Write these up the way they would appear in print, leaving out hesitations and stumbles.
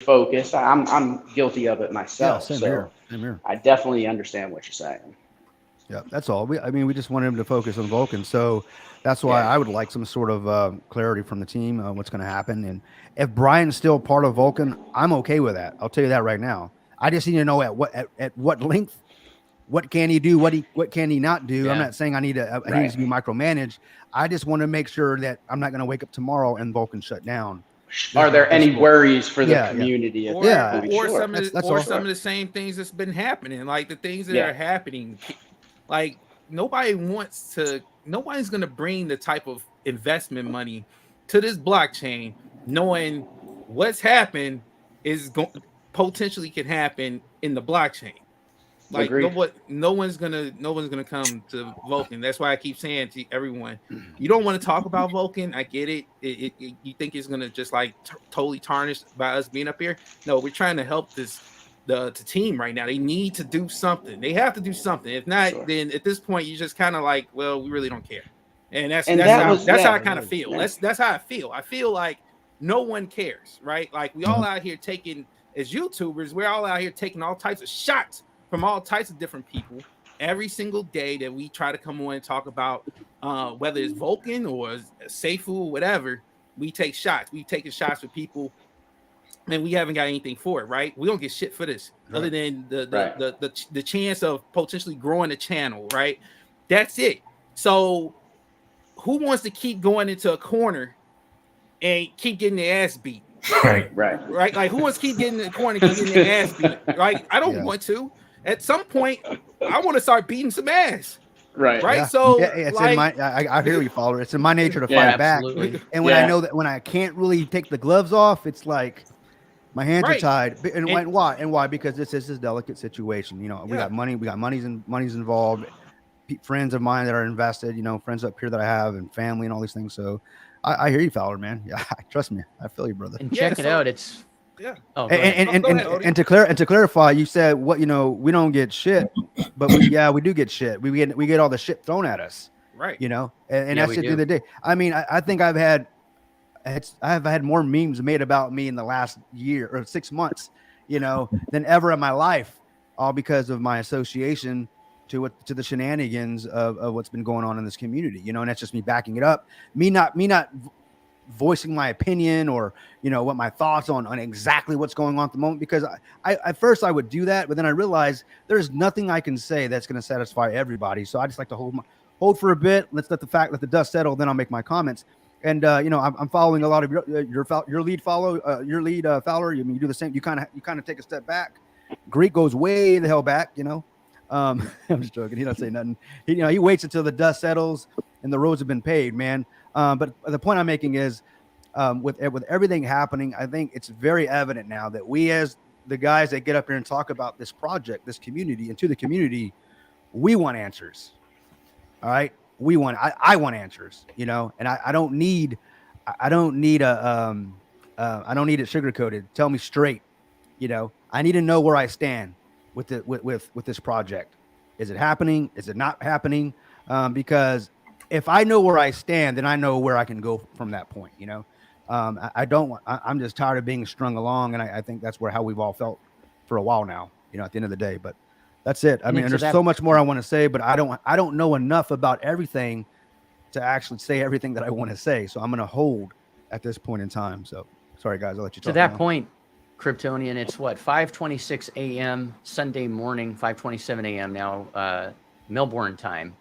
focused. I'm guilty of it Yeah, myself. same here. So Same here. I definitely understand what you're saying. Yeah, that's all. I mean, we just wanted him to focus on Vulcan, so that's why Yeah, I would like some sort of clarity from the team on what's going to happen. And if Brian's still part of Vulcan, I'm okay with that. I'll tell you that right now. I just need to know at what length, what can he do, what can he not do. I'm Yeah. not saying I need to he needs right. to be micromanaged. I just want to make sure that I'm not going to wake up tomorrow and Vulcan shut down. Are there This any will, worries for the yeah, yeah, community at that Or yeah. point? or Sure, some of That's or all. some sure. of the same things that's been happening, like the things that Yeah, are happening. Like nobody's gonna bring the type of investment money to this blockchain, knowing what's happened is going potentially can happen in the blockchain. Like agreed. no one's gonna come to Vulcan. That's why I keep saying to everyone, you don't want to talk about Vulcan. I get it. You think it's gonna just like totally tarnish by us being up here. No, we're trying to help the team right now. They need to do something. They have to do something. If not, Sure. then at this point you just kind of like, well, we really don't care. And that's And that's that how was that's how I yeah, kind of feel. yeah, That's how I feel. I feel like no one cares, right? Like we all out here taking as YouTubers, we're all out here taking all types of shots from all types of different people every single day that we try to come on and talk about whether it's Vulcan or Seifu or whatever. We take shots. We've taken shots with people and we haven't got anything for it, right? We don't get shit for this other Right. than right. the chance of potentially growing the channel, right? That's it. So who wants to keep going into a corner and keep getting their ass beat? Right. Right. Right? Like who wants to keep getting in the corner and keep getting their ass beat? Right? I don't Yeah. want to. At some point, I want to start beating some ass. Right. Right? Yeah, So yeah, it's in like my. I hear you, follower. It's in my nature to Yeah, fight back, absolutely. and when I Yeah. know that when I can't really take the gloves off, it's like my hands are right. tied. And And why? And why? Because this is a delicate situation. You know, we yeah. got money. We got money's involved. Friends of mine that are invested. You know, friends up here that I have, and family, and all these things. So, I hear you, Fowler, man. Yeah, trust me, I feel you, brother. Yeah, And check it so out. It's yeah. oh, go And ahead. and, and, Go and, ahead, Odie. and to clarify, you said what we don't get shit, but we do get shit. We get all the shit thrown at us. Right. And Yeah, that's we it. The do. other day, I mean, I think I've had more memes made about me in the last year or 6 months, than ever in my life, all because of my association to the shenanigans of what's been going on in this community, and that's just me backing it up, me not voicing my opinion or what my thoughts on exactly what's going on at the moment, because I at first I would do that, but then I realized there's nothing I can say that's going to satisfy everybody, so I just like to hold for a bit, let the dust settle, then I'll make my comments. And I'm following a lot of your lead Fowler. I mean, you do the same. You kind of take a step back. Greek goes way the hell back. I'm just joking. He don't say nothing. He waits until the dust settles and the roads have been paved, man. But the point I'm making is, with everything happening, I think it's very evident now that we, as the guys that get up here and talk about this project, this community, and to the community, we want answers. All right, I want answers, and I don't need I don't need I don't need it sugar coated. Tell me straight, I need to know where I stand with this project. Is it happening? Is it not happening? Because if I know where I stand, then I know where I can go from that point. I don't want. I'm just tired of being strung along, and I think that's how we've all felt for a while now. At the end of the day, but that's it. I mean, to there's that so much more I want to say, but I don't know enough about everything to actually say everything that I want to say. So I'm going to hold at this point in time. So sorry, guys, I'll let you talk. To that now. point, Kryptonian, it's what, 5:26 a.m. Sunday morning, 5:27 a.m. now, Melbourne time.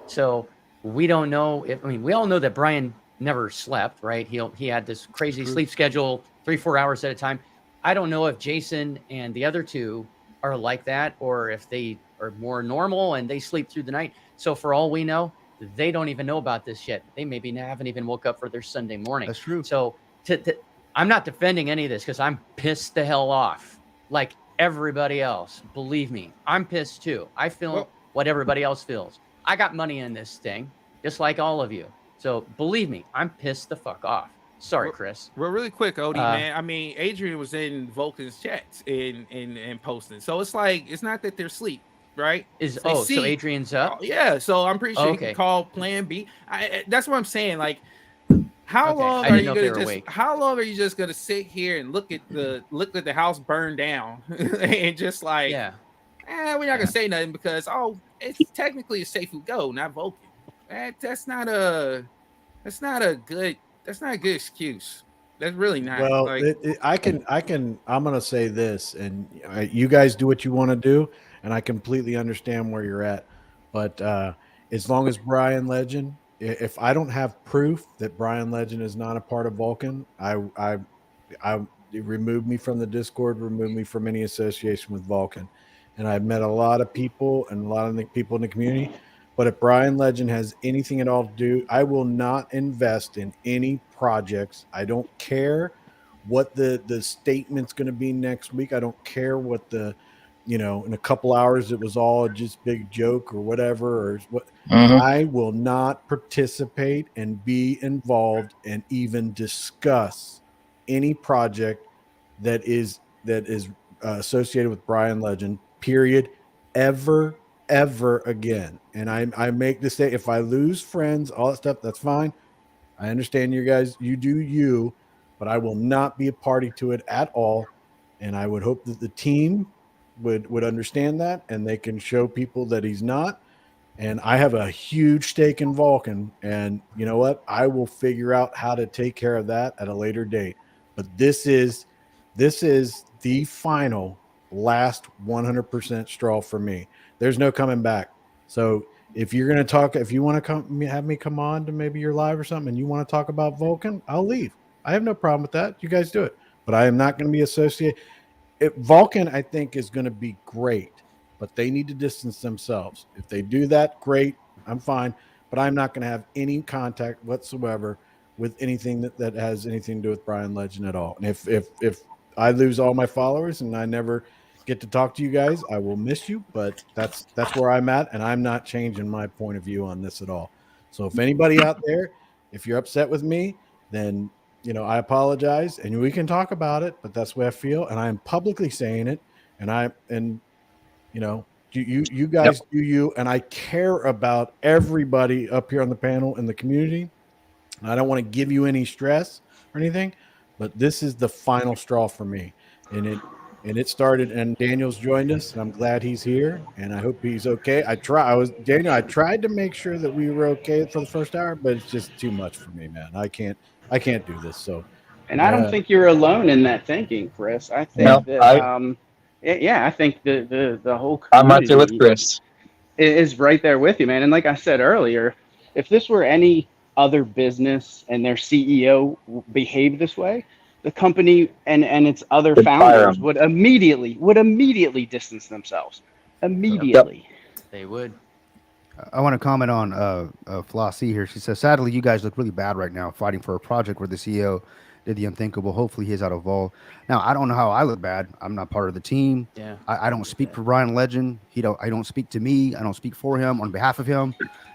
So we don't know we all know that Brian never slept, right? He had this crazy sleep schedule, 3-4 hours at a time. I don't know if Jason and the other two are like that, or if they are more normal and they sleep through the night. So for all we know, they don't even know about this yet. They maybe haven't even woke up for their Sunday morning. That's true. So I'm not defending any of this because I'm pissed the hell off, like everybody else. Believe me, I'm pissed too. I feel what everybody else feels. I got money in this thing, just like all of you. So believe me, I'm pissed the fuck off. Sorry, Chris. Well, really quick, Odie, man. I mean, Adrian was in Vulcan's chats and posting. So it's like, it's not that they're asleep, right? So Adrian's up? Yeah, so I'm pretty sure he Okay. can call Plan B. That's what I'm saying. Like, How Okay, long I are didn't you know if gonna they were just? awake. How long are you just gonna sit here and look at the house burn down and just like, Yeah. we're not gonna say nothing because it's technically a safe go, not Vulcan. That's not a good excuse. That's really not Well, like. I'm going to say this, and you guys do what you want to do, and I completely understand where you're at. But as long as Brian Legend, if I don't have proof that Brian Legend is not a part of Vulcan, I remove me from the Discord, remove me from any association with Vulcan. And I've met a lot of people and a lot of the people in the community. But if Brian Legend has anything at all to do, I will not invest in any projects. I don't care what the statement's going to be next week. I don't care what in a couple hours it was all just big joke or whatever or what. I will not participate and be involved and even discuss any project that is associated with Brian Legend. Period. Ever again. And I make this say if I lose friends, all that stuff, that's fine. I understand you guys, you do you, but I will not be a party to it at all. And I would hope that the team would understand that and they can show people that he's not. And I have a huge stake in Vulcan. And you know what? I will figure out how to take care of that at a later date. But this is the final last 100% straw for me. There's no coming back. So if you're going to talk, if you want to come have me come on to maybe your live or something and you want to talk about Vulcan, I'll leave. I have no problem with that. You guys do it. But I am not going to be associated. Vulcan, I think, is going to be great, but they need to distance themselves. If they do that, great. I'm fine. But I'm not going to have any contact whatsoever with anything that has anything to do with Brian Legend at all. And if I lose all my followers and I never get to talk to you guys, I will miss you. But that's where I'm at, and I'm not changing my point of view on this at all. So if anybody out there, if you're upset with me, then I apologize, and we can talk about it. But that's the way I feel, and I'm publicly saying it. And you guys do you, and I care about everybody up here on the panel in the community. And I don't want to give you any stress or anything, but this is the final straw for me. And it started, and Daniel's joined us, and I'm glad he's here, and I hope he's okay. I tried to make sure that we were okay for the first hour, but it's just too much for me, man. I can't do this. So, And I don't think you're alone in that thinking, Chris. I think that I think the whole I'm right there with community Chris. is right there with you, man. And like I said earlier, if this were any other business and their CEO behaved this way, the company and its other Would fire founders him. would immediately distance themselves. Immediately. They would. I want to comment on Flossie here. She says, sadly, you guys look really bad right now fighting for a project where the CEO did the unthinkable. Hopefully he's out of Vol. Now, I don't know how I look bad. I'm not part of the team. Yeah. I don't speak for Brian Legend. I don't speak to me. I don't speak for him on behalf of him.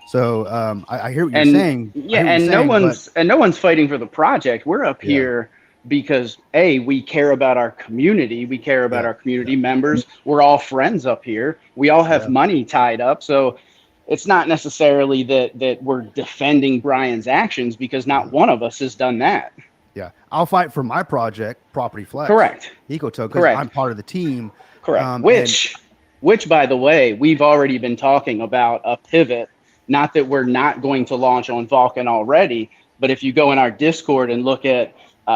So I hear what you're saying. Yeah, and no one's fighting for the project. We're up here because we care about our community. We care about our community members. We're all friends up here. We all have money tied up. So it's not necessarily that we're defending Brian's actions because not one of us has done that. Yeah, I'll fight for my project, Property Flex. Correct. Ecotoke, because Correct. I'm part of the team. Correct. Which, by the way, we've already been talking about a pivot. Not that we're not going to launch on Vulcan already, but if you go in our Discord and look at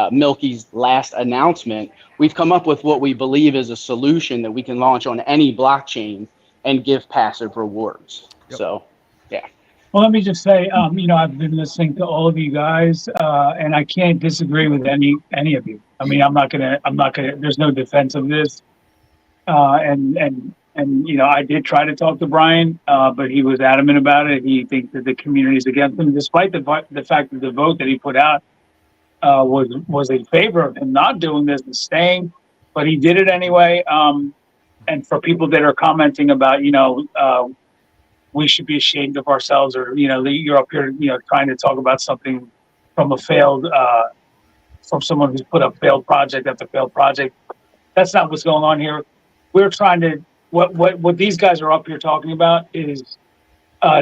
Milky's last announcement, we've come up with what we believe is a solution that we can launch on any blockchain and give passive rewards. Yep. So, yeah. Well, let me just say, I've been listening to all of you guys, and I can't disagree with any of you. I mean, I'm not gonna. There's no defense of this. I did try to talk to Brian, but he was adamant about it. He thinks that the community is against him, despite the fact that the vote that he put out was in favor of him not doing this and staying, but he did it anyway. And for people that are commenting about, we should be ashamed of ourselves, or you're up here, trying to talk about something from a failed, from someone who's put up failed project after failed project. That's not what's going on here. We're trying to what these guys are up here talking about is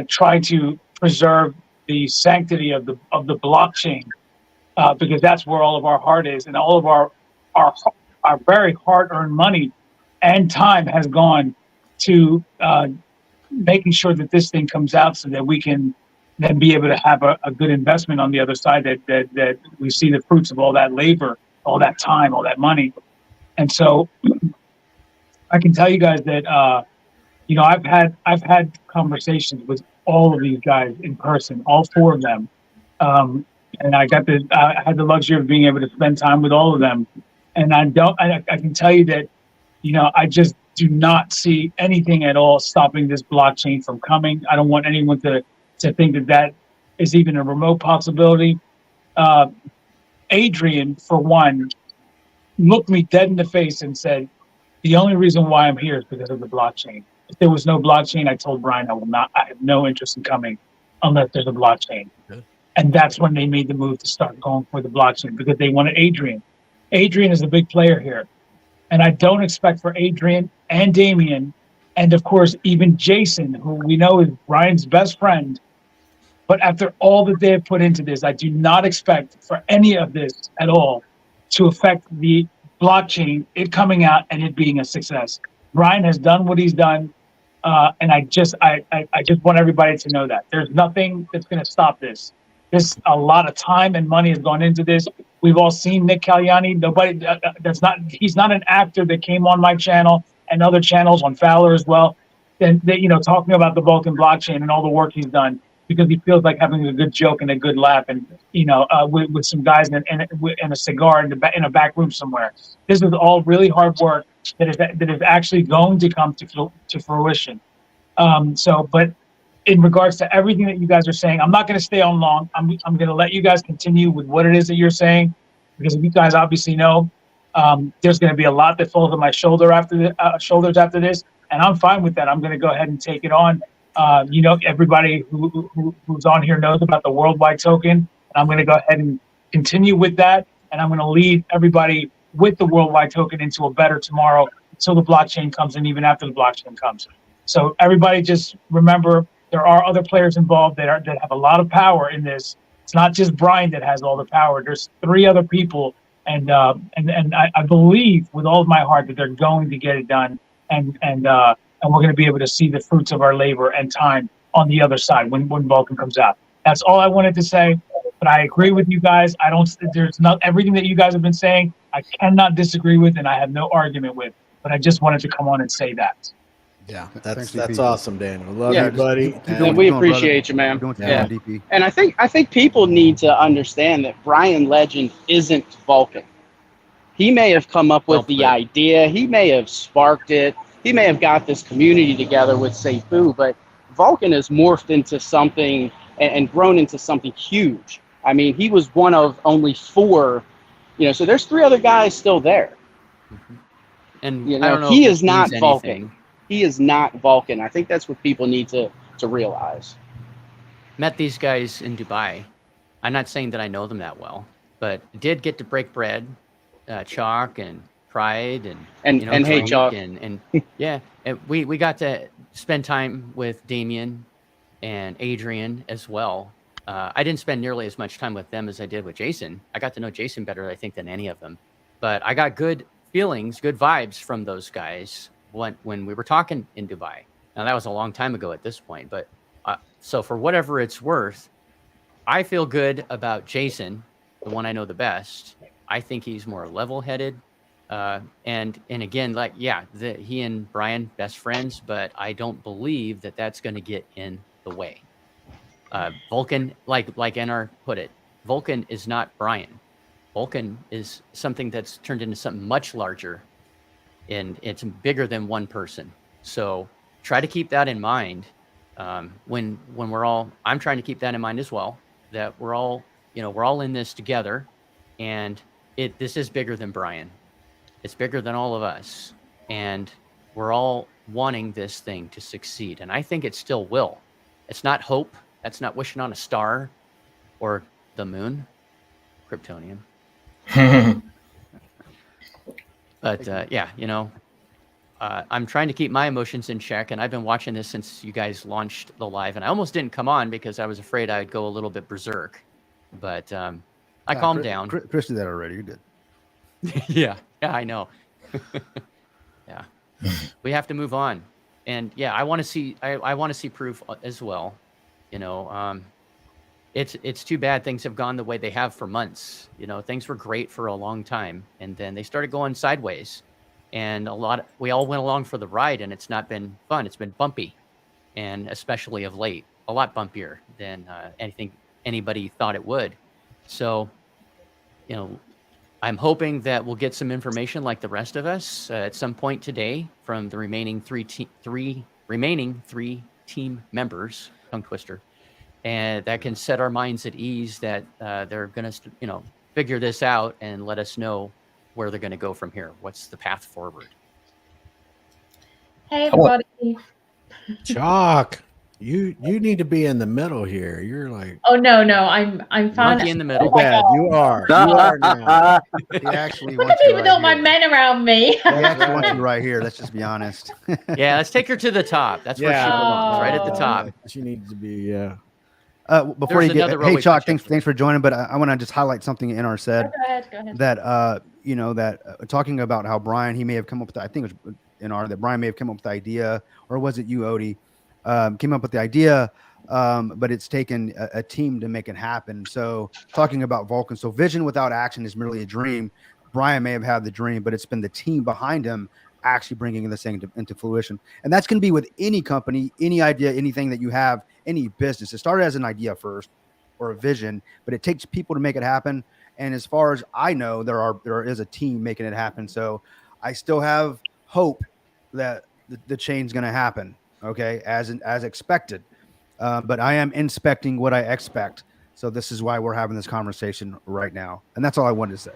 trying to preserve the sanctity of the blockchain because that's where all of our heart is, and all of our our very hard-earned money and time has gone to making sure that this thing comes out, so that we can then be able to have a good investment on the other side. That we see the fruits of all that labor, all that time, all that money, and so I can tell you guys that I've had conversations with all of these guys in person, all four of them, and I had the luxury of being able to spend time with all of them, and I can tell you that I just do not see anything at all stopping this blockchain from coming. I don't want anyone to think that is even a remote possibility. Uh, Adrian, for one, looked me dead in the face and said, the only reason why I'm here is because of the blockchain. If there was no blockchain, I told Brian I have no interest in coming unless there's a blockchain. Good. And that's when they made the move to start going for the blockchain, because they wanted Adrian. Adrian is a big player here. And I don't expect for Adrian and Damien, and of course, even Jason, who we know is Brian's best friend. But after all that they have put into this, I do not expect for any of this at all to affect the blockchain, it coming out and it being a success. Brian has done what he's done, and I just want everybody to know that there's nothing that's going to stop this. There's a lot of time and money has gone into this. We've all seen Nick Caliani. Nobody he's not an actor that came on my channel and other channels on Fowler as well. And talking about the Vulcan blockchain and all the work he's done, because he feels like having a good joke and a good laugh, and with some guys in a cigar in a back room somewhere. This is all really hard work that is actually going to come to fruition. But in regards to everything that you guys are saying, I'm not going to stay on long. I'm going to let you guys continue with what it is that you're saying, because you guys obviously know there's going to be a lot that falls on my shoulders after this, and I'm fine with that. I'm going to go ahead and take it on. Everybody who's on here knows about the worldwide token, and I'm going to go ahead and continue with that, and I'm going to lead everybody with the worldwide token into a better tomorrow until the blockchain comes, and even after the blockchain comes. So everybody just remember, there are other players involved that have a lot of power in this. It's not just Brian that has all the power. There's 3 other people, and I believe with all of my heart that they're going to get it done, and we're going to be able to see the fruits of our labor and time on the other side when Vulcan comes out. That's all I wanted to say. But I agree with you guys. There's not everything that you guys have been saying. I cannot disagree with, and I have no argument with. But I just wanted to come on and say that. Yeah, that's awesome, Daniel. Love you, buddy. And we appreciate you, man. Yeah. And I think people need to understand that Brian Legend isn't Vulcan. He may have come up with the idea. He may have sparked it. He may have got this community together with Seifu, but Vulcan has morphed into something and grown into something huge. I mean, he was one of only 4, so there's 3 other guys still there. And I don't know he is not Vulcan. He is not Vulcan. I think that's what people need to realize. Met these guys in Dubai. I'm not saying that I know them that well, but did get to break bread, Chalk and Pride and hey, Chalk. and yeah, and we got to spend time with Damien and Adrian as well. I didn't spend nearly as much time with them as I did with Jason. I got to know Jason better, I think, than any of them. But I got good feelings, good vibes from those guys when we were talking in Dubai. Now, that was a long time ago at this point. But so for whatever it's worth, I feel good about Jason, the one I know the best. I think he's more level-headed. And again, he and Brian, best friends, but I don't believe that that's going to get in the way. Vulcan, like NR put it, Vulcan is not Brian. Vulcan is something that's turned into something much larger, and it's bigger than one person. So try to keep that in mind when we're all. I'm trying to keep that in mind as well. That we're all in this together, and this is bigger than Brian. It's bigger than all of us, and we're all wanting this thing to succeed. And I think it still will. It's not hope. That's not wishing on a star or the moon, Kryptonian. But I'm trying to keep my emotions in check, and I've been watching this since you guys launched the live, and I almost didn't come on because I was afraid I'd go a little bit berserk. But I calmed down. Chris did that already. You did. Yeah, I know. Yeah, we have to move on, and yeah, I want to see. I want to see proof as well. You know, it's too bad things have gone the way they have for months. You know, things were great for a long time, and then they started going sideways, and we all went along for the ride, and it's not been fun. It's been bumpy, and especially of late, a lot bumpier than anybody thought it would. So, you know, I'm hoping that we'll get some information like the rest of us at some point today from the remaining three team members, tongue twister, and that can set our minds at ease that they're going to, figure this out and let us know where they're going to go from here. What's the path forward? Hey, everybody. Chalk, you need to be in the middle here. You're like, Oh no, I'm fine. Monkey in the middle. Oh my bad. God. You are now. He actually Look wants at you me with right all my here. men around me. He actually wants you right here. Let's just be honest. Yeah, let's take her to the top. That's where she belongs, right at the top. She needs to be. Yeah. Before There's you get, another hey row we Chalk, can thanks for joining. But I want to just highlight something in our said Go ahead. that talking about how Brian, he may have come up with, I think it was that Brian may have come up with the idea, or was it you, Odie, came up with the idea, but it's taken a team to make it happen. So talking about Vulcan, so vision without action is merely a dream. Brian may have had the dream, but it's been the team behind him actually bringing this thing into fruition. And that's going to be with any company, any idea, anything that you have, any business. It started as an idea first or a vision, but it takes people to make it happen. And as far as I know, there is a team making it happen. So I still have hope that the change is going to happen. Okay. As expected. But I am inspecting what I expect. So this is why we're having this conversation right now. And that's all I wanted to say.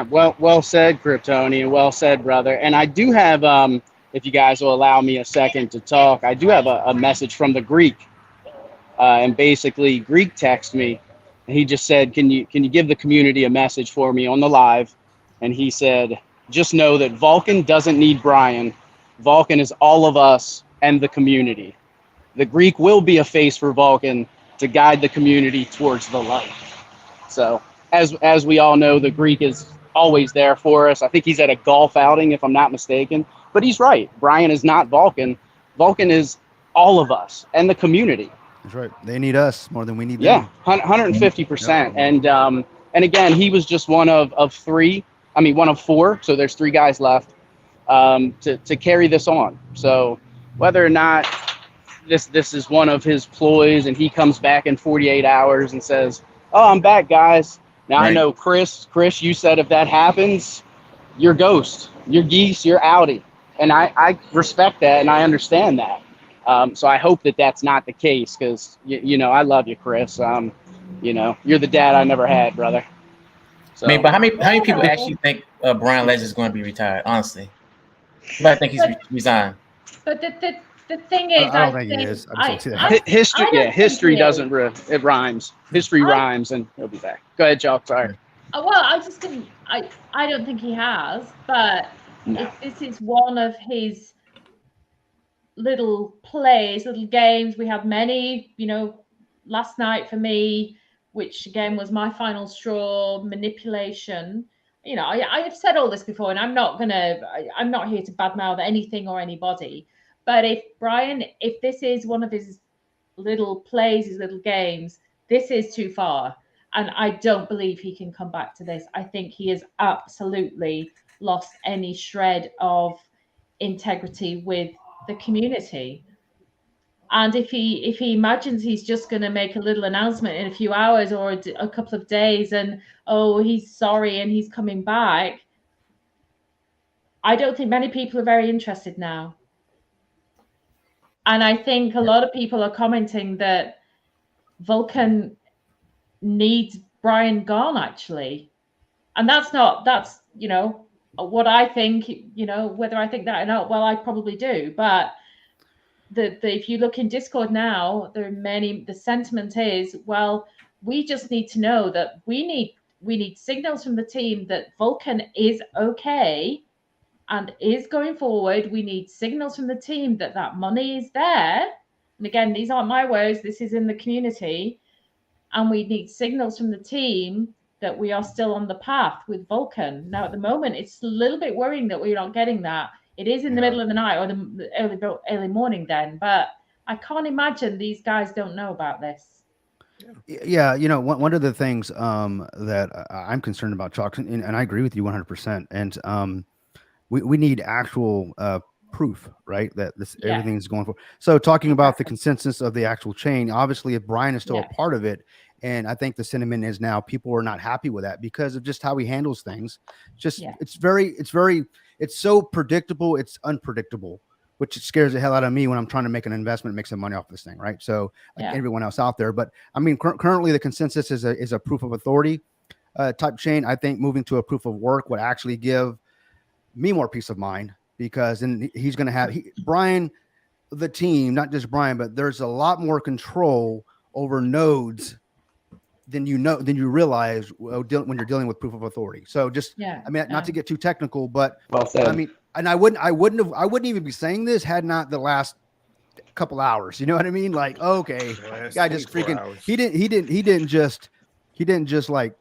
Well said, Kryptonian. Well said, brother. And I do have, if you guys will allow me a second to talk, I do have a message from the Greek. And basically, Greek texted me, and he just said, "Can you give the community a message for me on the live?" And he said, "Just know that Vulcan doesn't need Brian. Vulcan is all of us and the community. The Greek will be a face for Vulcan to guide the community towards the light." So, as we all know, the Greek is always there for us. I think he's at a golf outing, if I'm not mistaken. But he's right. Brian is not Vulcan. Vulcan is all of us and the community. That's right. They need us more than we need them. Yeah, 150%. And again, he was just one of four. So there's three guys left to carry this on. So whether or not this is one of his ploys and he comes back in 48 hours and says, "Oh, I'm back, guys." Now, right. I know, Chris, you said if that happens, you're ghost, you're geese, you're outie. And I respect that and I understand that. So I hope that that's not the case because, I love you, Chris. You're the dad I never had, brother. So. I mean, but how many people actually think Brian Legend is going to be retired, honestly? I think he's resigned. But the thing is, I don't think he is. History doesn't it rhymes. History rhymes, and he'll be back. Go ahead, Jock. Sorry. Well, I don't think he has, but no. If this is one of his little plays, little games, we have many. Last night for me, which again was my final straw, manipulation. I have said all this before, and I'm not here to badmouth anything or anybody. But if this is one of his little plays, his little games, this is too far. And I don't believe he can come back to this. I think he has absolutely lost any shred of integrity with the community. And if he imagines he's just going to make a little announcement in a few hours or a couple of days and, oh, he's sorry and he's coming back, I don't think many people are very interested now. And I think a lot of people are commenting that Vulcan needs Brian gone, actually. And that's what I think, whether I think that or not, well, I probably do. But if you look in Discord now, the sentiment is, well, we just need to know that we need signals from the team that Vulcan is okay and is going forward. We need signals from the team that money is there. And again, these aren't my words. This is in the community. And we need signals from the team that we are still on the path with Vulcan. Now, at the moment, it's a little bit worrying that we're not getting that. It is in the middle of the night or the early morning then, but I can't imagine these guys don't know about this. Yeah, one of the things that I'm concerned about, Chalk, and I agree with you 100%. And we need actual proof, right? That everything's going for. So talking about the consensus of the actual chain, obviously, if Brian is still a part of it, and I think the sentiment is now people are not happy with that because of just how he handles things. It's so predictable, it's unpredictable, which scares the hell out of me when I'm trying to make an investment, make some money off this thing, right? So like everyone else out there. But I mean, currently the consensus is a proof of authority type chain. I think moving to a proof of work would actually give me more peace of mind, because then he's going to have Brian, the team, not just Brian, but there's a lot more control over nodes than you realize when you're dealing with proof of authority. So just, I mean, not to get too technical, but I mean, and I wouldn't even be saying this had not the last couple hours. You know what I mean? Like, okay, guy just freaking hours. He didn't just like,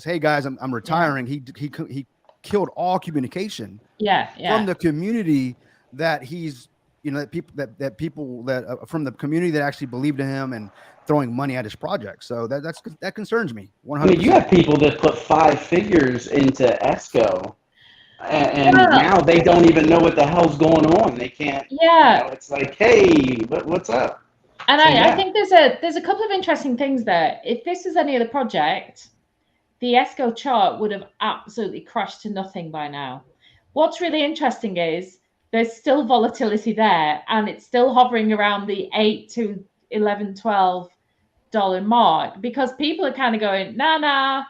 hey guys, I'm retiring. He killed all communication from the community that he's, that people that from the community that actually believed in him and throwing money at his project. So that concerns me 100%. I mean, you have people that put 5 figures into ESCO, and now they don't even know what the hell's going on. They can't. It's like, hey, what's up? And I think there's a couple of interesting things there. If this was any other project, the ESCO chart would have absolutely crashed to nothing by now. What's really interesting is there's still volatility there, and it's still hovering around the $8 to $11, $12 mark, because people are kind of going, nah,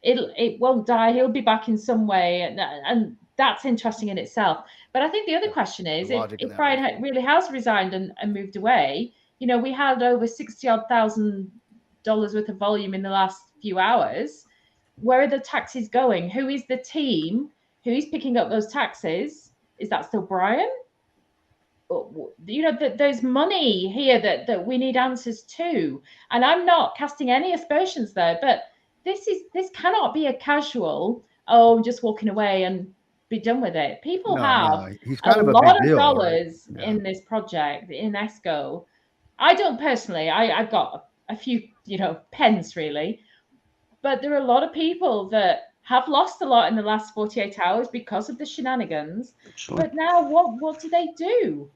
it won't die. He'll be back in some way, and that's interesting in itself. But I think the other question is, if Brian really has resigned and moved away, we had over $60,000 worth of volume in the last few hours. Where are the taxes going? Who is the team? Who is picking up those taxes? Is that still Brian? There's money here that we need answers to. And I'm not casting any aspersions there, but this cannot be a casual, just walking away and be done with it. People have a lot of dollars in this project, in ESCO. I don't personally. I've got a few, pens really. But there are a lot of people that have lost a lot in the last 48 hours because of the shenanigans. Sure. But now what do they do?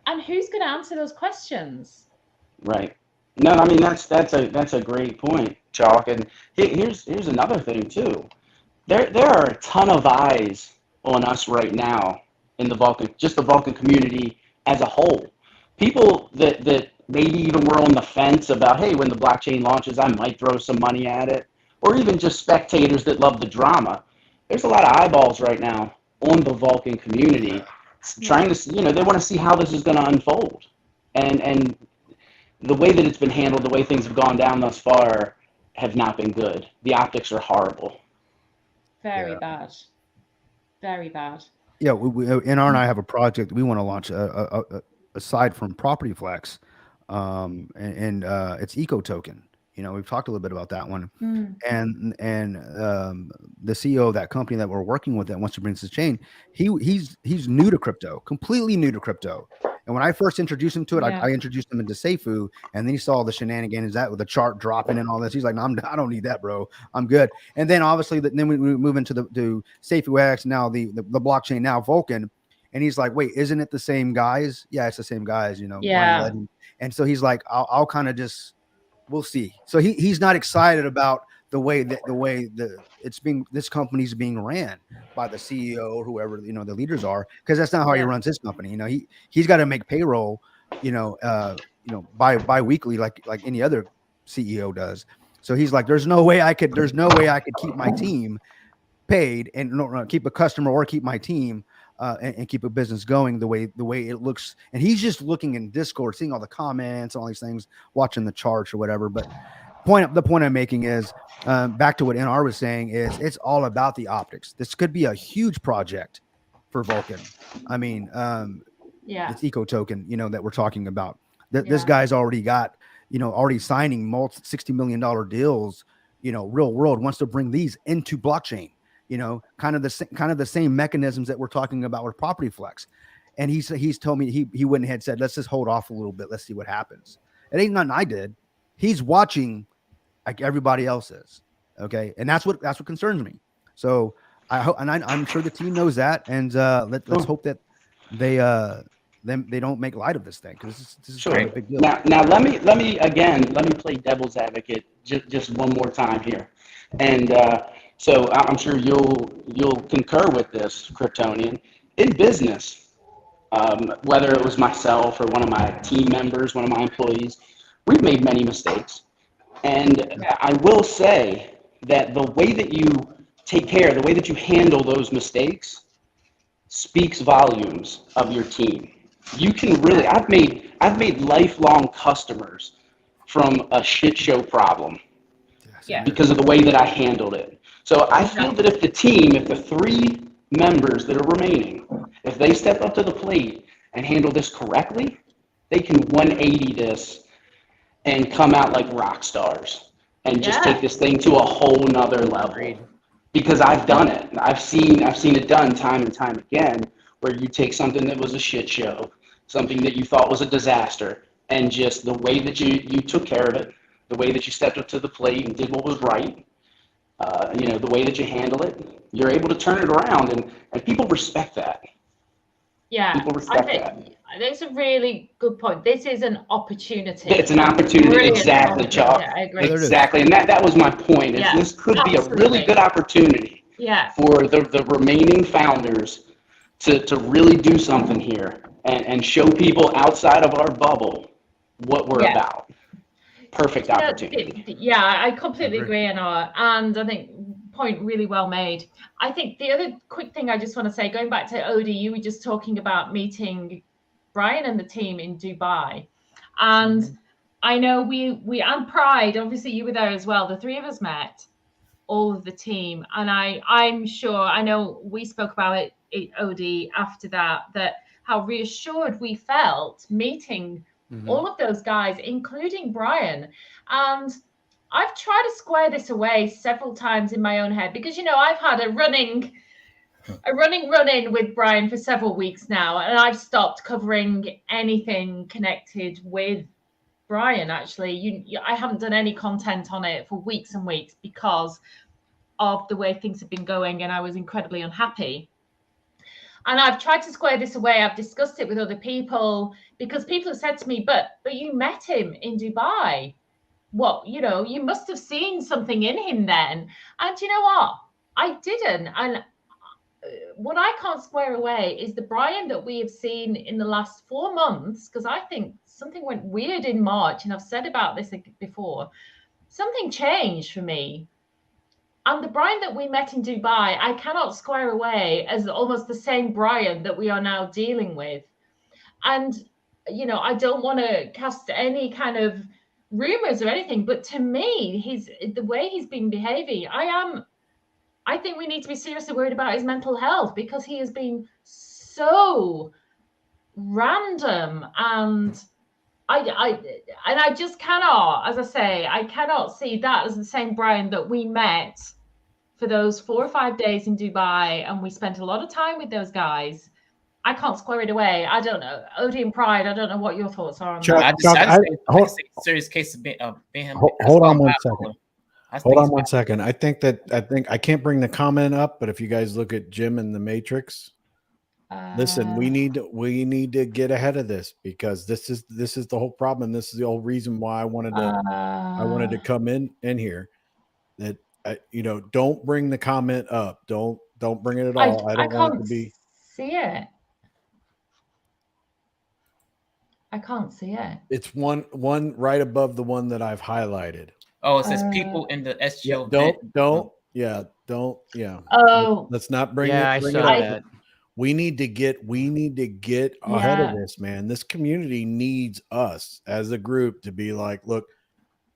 And who's going to answer those questions? Right. No, I mean, that's a great point, Chalk. And here's another thing too. There are a ton of eyes on us right now in the Vulcan community as a whole. People that maybe even were on the fence about, hey, when the blockchain launches, I might throw some money at it, or even just spectators that love the drama. There's a lot of eyeballs right now on the Vulcan community trying to, they want to see how this is going to unfold. And the way that it's been handled, the way things have gone down thus far have not been good. The optics are horrible. Very bad. Very bad. Yeah, NR and I have a project we want to launch aside from Property Flex. And it's Eco Token. We've talked a little bit about that one. And the CEO of that company that we're working with that wants to bring this chain, he's new to crypto, completely new to crypto. And when I first introduced him to it, I introduced him into Seifu, and then he saw the shenanigans that with the chart dropping and all this. He's like, no, I don't need that, bro. I'm good. And then obviously then we move into the Seifu X, now the blockchain, now Vulcan. And he's like, wait, isn't it the same guys? Yeah, it's the same guys, Yeah. And so he's like, I'll kind of just, we'll see. So he's not excited about the way this company's being ran by the CEO or whoever, the leaders are, because that's not how he runs his company. He's got to make payroll, bi-weekly, like any other CEO does. So he's like, there's no way I could keep my team paid and keep a customer or keep my team and keep a business going the way it looks. And he's just looking in Discord, seeing all the comments, all these things, watching the charts or whatever. But the point I'm making is back to what NR was saying is it's all about the optics. This could be a huge project for Vulcan. I mean, it's Eco Token, that we're talking about. This guy's already got, already signing $60 million deals real world wants to bring these into blockchain. Kind of the same mechanisms that we're talking about with Property Flex. And he's told me he went ahead and said, let's just hold off a little bit. Let's see what happens. It ain't nothing I did. He's watching like everybody else is. Okay. And that's what concerns me. So I hope, and I'm sure the team knows that. And let's hope that they don't make light of this thing, because this is a big deal. Now let me play devil's advocate just one more time here. And so I'm sure you'll concur with this, Kryptonian. In business, whether it was myself or one of my team members, one of my employees, we've made many mistakes. And I will say that the way that you take care, the way that you handle those mistakes speaks volumes of your team. You can really, I've made lifelong customers from a shit show problem because of the way that I handled it. So I feel that if the three members that are remaining, if they step up to the plate and handle this correctly, they can 180 this and come out like rock stars and just take this thing to a whole nother level. Because I've done it. I've seen it done time and time again, where you take something that was a shit show, something that you thought was a disaster, and just the way that you took care of it, the way that you stepped up to the plate and did what was right, the way that you handle it, you're able to turn it around, and people respect that. Yeah, people respect that. That's a really good point. This is an opportunity. It's an opportunity, exactly, Chuck. I agree. Exactly, and that was my point. This could be a really good opportunity for the remaining founders to really do something here and show people outside of our bubble what we're about. Perfect opportunity. Yeah, I completely agree, Anna, and I think point really well made. I think the other quick thing I just want to say, going back to Odie, you were just talking about meeting Brian and the team in Dubai, and I know we and Pride, obviously you were there as well. The three of us met, all of the team, and I'm sure, I know we spoke about it Odie, after that how reassured we felt meeting all of those guys, including Brian. And I've tried to square this away several times in my own head, because I've had a running run-in with Brian for several weeks now, and I've stopped covering anything connected with Brian. Actually, I haven't done any content on it for weeks and weeks because of the way things have been going, and I was incredibly unhappy. And I've tried to square this away. I've discussed it with other people, because people have said to me, but you met him in Dubai. What, you must have seen something in him then. And you know what? I didn't. And what I can't square away is the Brian that we have seen in the last 4 months, because I think something went weird in March, and I've said about this before. Something changed for me. And the Brian that we met in Dubai, I cannot square away as almost the same Brian that we are now dealing with. And, I don't want to cast any kind of rumors or anything, but to me, the way he's been behaving, I think we need to be seriously worried about his mental health, because he has been so random, and I just cannot, as I say, I cannot see that as the same Brian that we met for those 4 or 5 days in Dubai, and we spent a lot of time with those guys. I can't square it away. I don't know. Odie and Pride, I don't know what your thoughts are on that. I just think serious case of being him. Hold on one second. Hold on one second. I think I can't bring the comment up, but if you guys look at Jim in the Matrix, listen, we need to get ahead of this, because this is the whole problem. This is the whole reason why I wanted to come in here. That don't bring the comment up. Don't bring it at all. I don't want it to be. See it. I can't see it. It's one right above the one that I've highlighted. Oh, it says people in the SGO. Don't. Oh, let's not bring it. I saw that. We need to get ahead of this, man. This community needs us as a group to be like, look,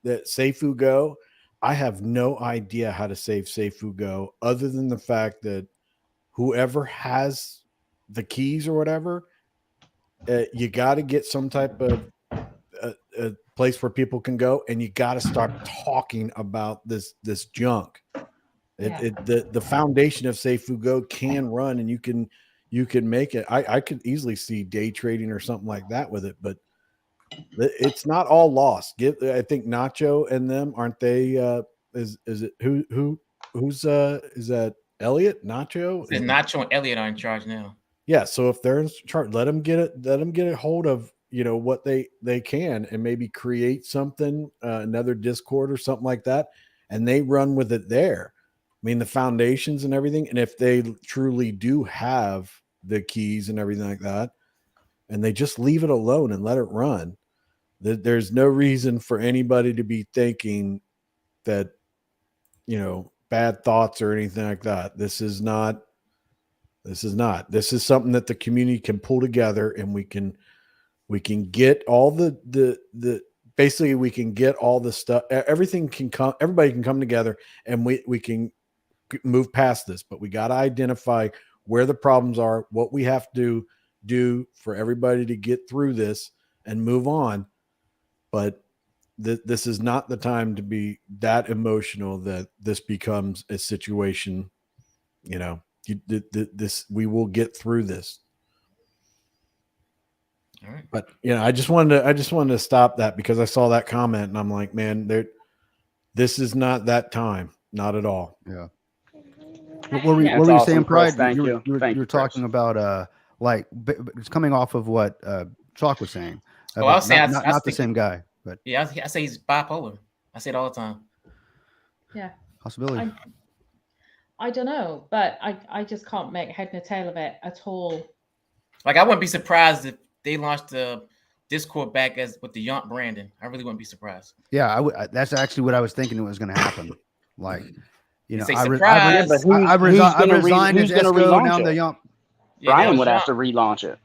that Seifu Go. I have no idea how to save Seifu Go, other than the fact that whoever has the keys or whatever, you got to get some type of place where people can go, and you got to start talking about this junk. The foundation of Safe Food Go can run, and you can make it. I could easily see day trading or something like that with it, but it's not all lost. I think Nacho and them, aren't they? Is it who's is that Elliot? Nacho? Says Nacho and Elliot are in charge now. Yeah, so if they're in charge, let them get a hold of what they can, and maybe create something, another Discord or something like that, and they run with it there. I mean, the foundations and everything, and if they truly do have the keys and everything like that, and they just leave it alone and let it run, there's no reason for anybody to be thinking that bad thoughts or anything like that. This is something that the community can pull together, and we can get all the basically we can get all the stuff. Everything can come. Everybody can come together, and we can move past this. But we got to identify where the problems are, what we have to do for everybody to get through this and move on. But this is not the time to be that emotional that this becomes a situation. We will get through this. All right. But I just wanted to stop that, because I saw that comment and I'm like, man, this is not that time, not at all. Yeah. What were you awesome, saying, Chris. Pride? Thank You you. were talking about it's coming off of what Chalk was saying. I was saying not the same guy, but yeah, I say he's bipolar. I say it all the time. Yeah. Possibility. I don't know, but I just can't make head nor tail of it at all. Like, I wouldn't be surprised if they launched the Discord back with the Yomp branding. I really wouldn't be surprised. Yeah, that's actually what I was thinking was going to happen. Like, say I surprise. resigned as Esco, now I'm the Yomp. Brian would have to relaunch it.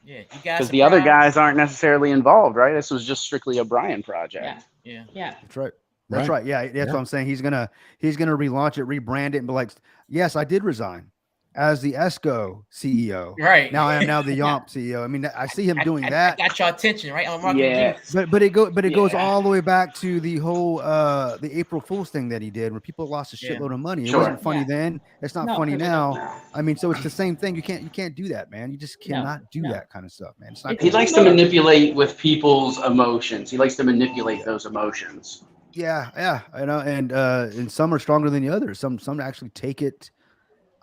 Yeah, you guys. Because the other guys aren't necessarily involved, right? This was just strictly a Brian project. Yeah. That's right. That's right. Yeah, that's what I'm saying. He's gonna relaunch it, rebrand it, and be like, yes, I did resign as the Esco CEO. Right. Now I am now the Yomp CEO. I mean, I see him doing that. I got your attention, right? I'm marketing. But it goes all the way back to the whole the April Fool's thing that he did, where people lost a shitload of money. It wasn't funny then. It's not funny now. I mean, so it's the same thing. You can't do that, man. You just cannot do that kind of stuff, man. It's not. He likes to manipulate with people's emotions. He likes to manipulate those emotions. Yeah, and some are stronger than the others. Some actually take it.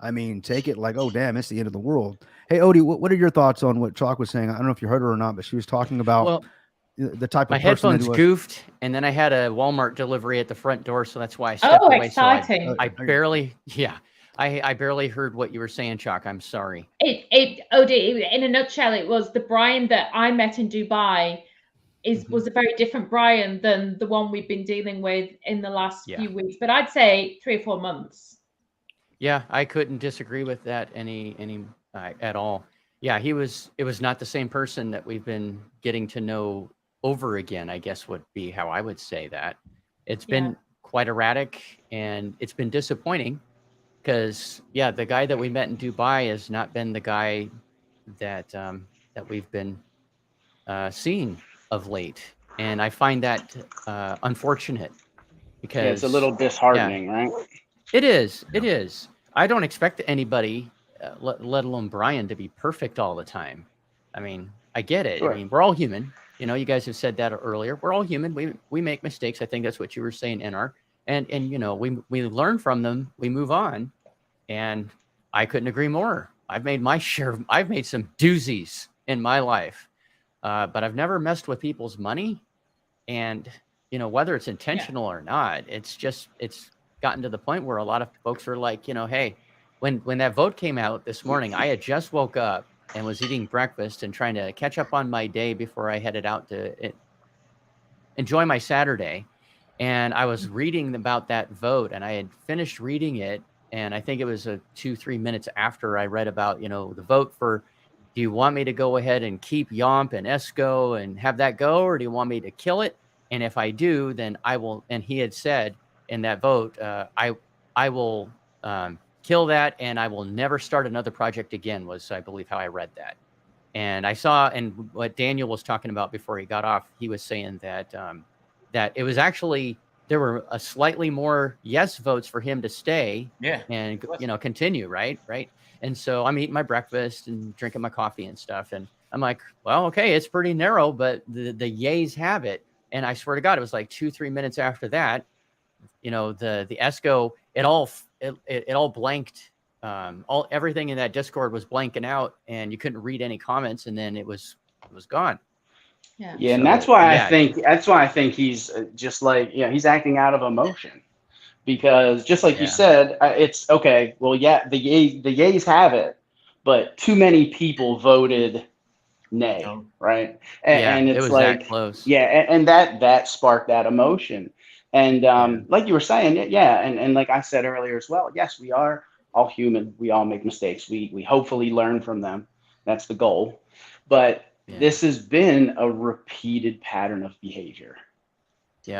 I mean, take it like, oh damn, it's the end of the world. Hey, Odie, what are your thoughts on what Chalk was saying? I don't know if you heard her or not, but she was talking about the type of my person headphones goofed, and then I had a Walmart delivery at the front door, so that's why I stepped away. Exciting! So I barely heard what you were saying, Chalk. I'm sorry. Odie, in a nutshell, it was the Brian that I met in Dubai. Was a very different Brian than the one we've been dealing with in the last few weeks, but I'd say 3 or 4 months. Yeah, I couldn't disagree with that any at all. Yeah, it was not the same person that we've been getting to know over again, I guess would be how I would say that. It's been quite erratic, and it's been disappointing because the guy that we met in Dubai has not been the guy that we've been seeing of late, and I find that unfortunate because it's a little disheartening, right? It is. I don't expect anybody, let alone Brian, to be perfect all the time. I mean, I get it. Sure. I mean, we're all human. You guys have said that earlier. We're all human. We make mistakes. I think that's what you were saying, NR. And we learn from them. We move on. And I couldn't agree more. I've made my share. I've made some doozies in my life. But I've never messed with people's money, and whether it's intentional or not, it's gotten to the point where a lot of folks are like, hey, when that vote came out this morning, I had just woke up and was eating breakfast and trying to catch up on my day before I headed out to enjoy my Saturday, and I was reading about that vote, and I had finished reading it, and I think it was 2-3 minutes after I read about the vote for. Do you want me to go ahead and keep Yomp and Esco and have that go, or do you want me to kill it? And if I do, then I will. And he had said in that vote, I will kill that, and I will never start another project again. Was, I believe, how I read that. And I saw, and what Daniel was talking about before he got off, he was saying that that it was actually, there were a slightly more yes votes for him to stay Yeah. and continue, right? And so I'm eating my breakfast and drinking my coffee and stuff, and I'm like, well, okay, it's pretty narrow, but the yays have it. And I swear to God, it was like 2-3 minutes after that, the ESCO, it all blanked. Everything in that Discord was blanking out, and you couldn't read any comments, and then it was gone. Yeah. Yeah, and So, that's why I think he's just like, he's acting out of emotion, because just like you Yeah. said, it's okay. Well, yeah, the yays have it, but too many people voted nay, Oh. right? Yeah, And it it's was that like, close. yeah, and that sparked that emotion. And like you were saying, yeah, and like I said earlier as well, yes, we are all human. We all make mistakes. We hopefully learn from them. That's the goal. But this has been a repeated pattern of behavior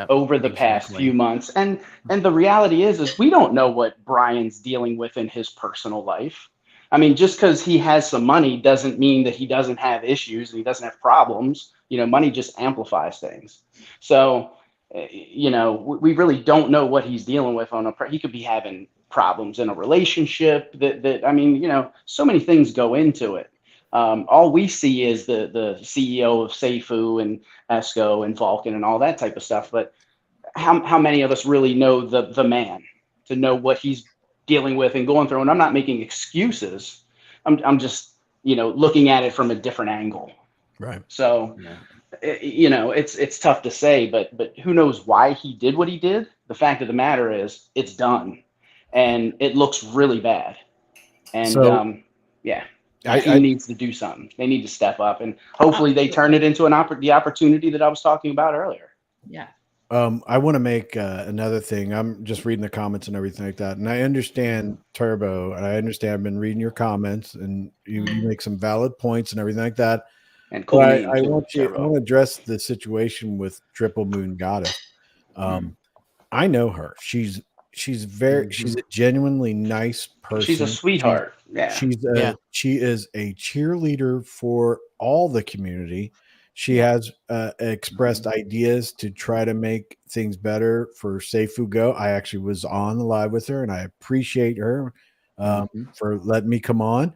over the past few months. And the reality is we don't know what Brian's dealing with in his personal life. I mean, just because he has some money doesn't mean that he doesn't have issues and he doesn't have problems. Money just amplifies things. So, we really don't know what he's dealing with he could be having problems in a relationship that I mean, so many things go into it. All we see is the CEO of Seifu and ESCO and Vulcan and all that type of stuff. But how many of us really know the man to know what he's dealing with and going through? And I'm not making excuses. I'm just, looking at it from a different angle. Right. So, it's tough to say, but who knows why he did what he did? The fact of the matter is it's done, and it looks really bad. And So, the team needs to do something. They need to step up, and hopefully they turn it into the opportunity that I was talking about earlier. Yeah. I want to make another thing. I'm just reading the comments and everything like that, and I understand Turbo, and I understand. I've been reading your comments, and you make some valid points and everything like that. And cool. I want to address the situation with Triple Moon Goddess. I know her. She's a genuinely nice person. She's a sweetheart. She is a cheerleader for all the community. She has expressed ideas to try to make things better for Seifu Go. I actually was on the live with her, and I appreciate her for letting me come on.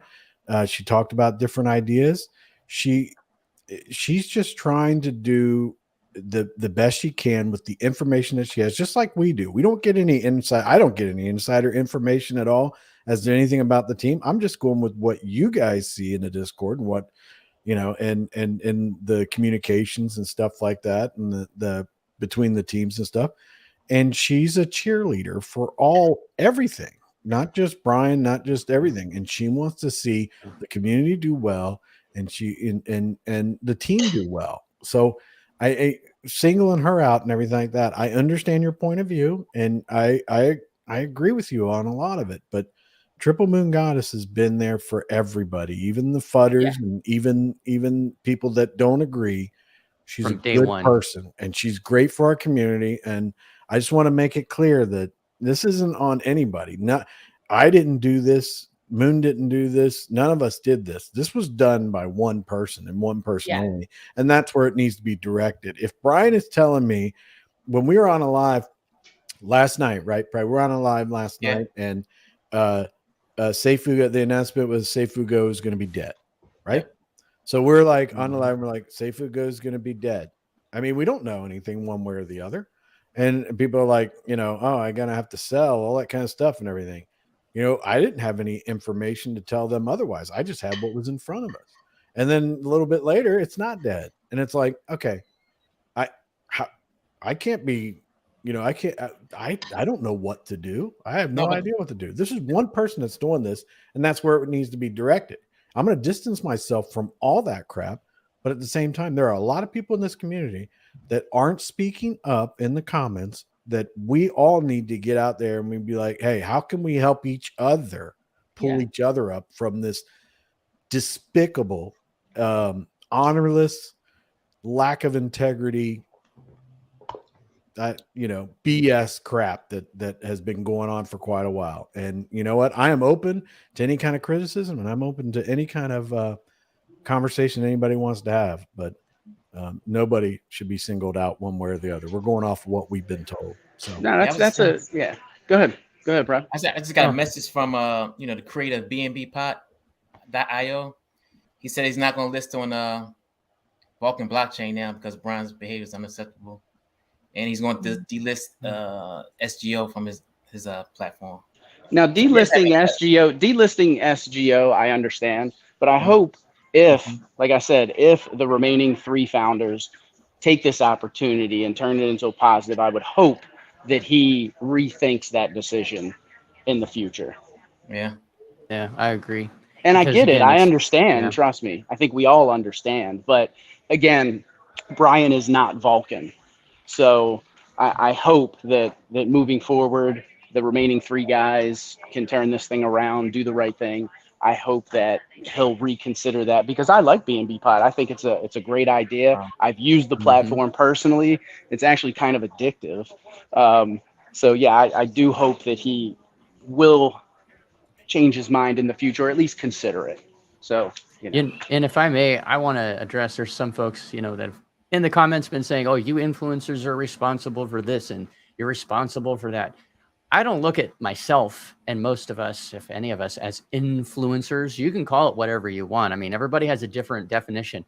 She talked about different ideas. She's just trying to do the best she can with the information that she has, just like we do. We don't get any I don't get any insider information at all as to anything about the team. I'm just going with what you guys see in the Discord and what and the communications and stuff like that, and the between the teams and stuff. And she's a cheerleader for everything, not just Brian, not just everything. And she wants to see the community do well, and and the team do well. So I singling her out and everything like that. I understand your point of view, and I agree with you on a lot of it, but Triple Moon Goddess has been there for everybody, even the fudders and even people that don't agree. She's a good person, and she's great for our community. And I just want to make it clear that this isn't on anybody. I didn't do this. Moon didn't do this. None of us did this. This was done by one person and one person only. And that's where it needs to be directed. If Brian is telling me, when we were on a live last night, right? Probably we're on a live last night, and Seifu, the announcement was Seifu Go is going to be dead, right? Yep. So we're like on the live, we're like, Seifu Go is going to be dead. I mean, we don't know anything one way or the other. And people are like, oh, I'm going to have to sell, all that kind of stuff and everything. I didn't have any information to tell them otherwise. I just had what was in front of us. And then a little bit later, it's not dead. And it's like, okay, I can't be, I can't, I don't know what to do. I have no idea what to do. This is one person that's doing this, and that's where it needs to be directed. I'm going to distance myself from all that crap. But at the same time, there are a lot of people in this community that aren't speaking up in the comments, that we all need to get out there and we'd be like, hey, how can we help each other pull each other up from this despicable, honorless, lack of integrity, BS crap that has been going on for quite a while. And you know what? I am open to any kind of criticism, and I'm open to any kind of conversation anybody wants to have, but nobody should be singled out one way or the other. We're going off what we've been told. So No, yeah. Go ahead, bro. I just got a message from the creator of BNBpot.io. He said he's not going to list on Vulcan blockchain now because Brian's behavior is unacceptable, and he's going to delist SGO from his platform. Now, delisting SGO, I understand, but I hope like I said, if the remaining 3 founders take this opportunity and turn it into a positive, I would hope that he rethinks that decision in the future. Yeah, I agree. And because, I get it. I understand. Yeah. Trust me. I think we all understand. But again, Brian is not Vulcan. So I hope that moving forward, the remaining 3 guys can turn this thing around, do the right thing. I hope that he'll reconsider that because I like BNB Pod. I think it's a great idea. Wow. I've used the platform personally. It's actually kind of addictive. So yeah, I do hope that he will change his mind in the future, or at least consider it. So, and if I may, I want to address, there's some folks, that have in the comments been saying, oh, you influencers are responsible for this and you're responsible for that. I don't look at myself and most of us, if any of us, as influencers. You can call it whatever you want. I mean, everybody has a different definition.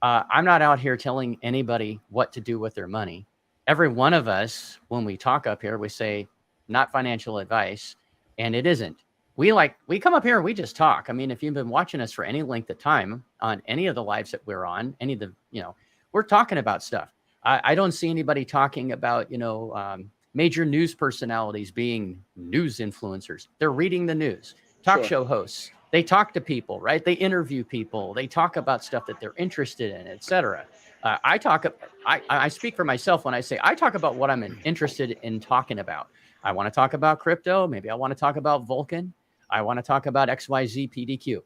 I'm not out here telling anybody what to do with their money. Every one of us, when we talk up here, we say, not financial advice, and it isn't. We come up here and we just talk. I mean, if you've been watching us for any length of time on any of the lives that we're on, any of the, we're talking about stuff. I don't see anybody talking about, major news personalities being news influencers. They're reading the news. Talk show hosts, they talk to people, right? They interview people. They talk about stuff that they're interested in, etc. I speak for myself when I say I talk about what I'm interested in talking about. I want to talk about crypto. Maybe I want to talk about Vulcan. I want to talk about XYZ PDQ.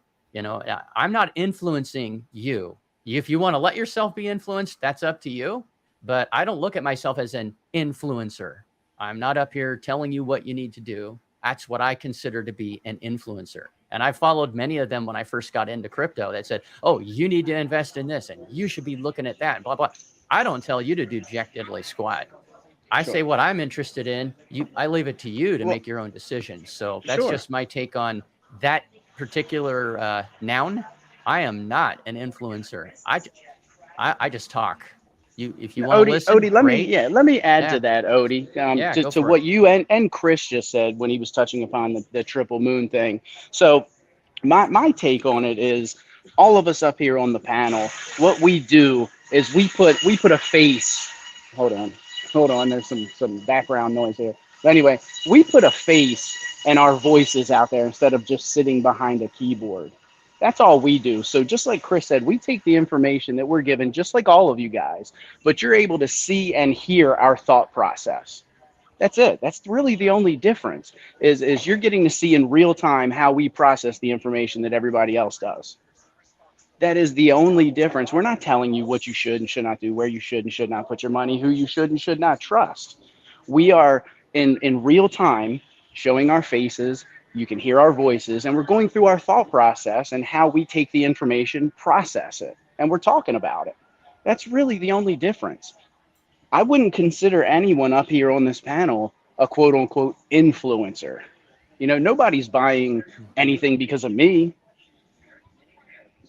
I'm not influencing you. If you want to let yourself be influenced, that's up to you. But I don't look at myself as an influencer. I'm not up here telling you what you need to do. That's what I consider to be an influencer. And I followed many of them when I first got into crypto that said, oh, you need to invest in this and you should be looking at that, blah, blah. I don't tell you to do jack diddly squat. I say what I'm interested in. I leave it to you to make your own decisions. So that's just my take on that particular noun. I am not an influencer. I just talk. If you want to listen, Odie, let me add to that, Odie, to what you and Chris just said when he was touching upon the triple moon thing. So my take on it is all of us up here on the panel, what we do is we put a face. Hold on, there's some background noise here. But anyway, we put a face and our voices out there instead of just sitting behind a keyboard. That's all we do. So just like Chris said, we take the information that we're given, just like all of you guys, but you're able to see and hear our thought process. That's it. That's really the only difference is you're getting to see in real time how we process the information that everybody else does. That is the only difference. We're not telling you what you should and should not do, where you should and should not put your money, who you should and should not trust. We are in real time showing our faces. You can hear our voices, and we're going through our thought process and how we take the information, process it, and we're talking about it. That's really the only difference. I wouldn't consider anyone up here on this panel a quote unquote influencer. Nobody's buying anything because of me.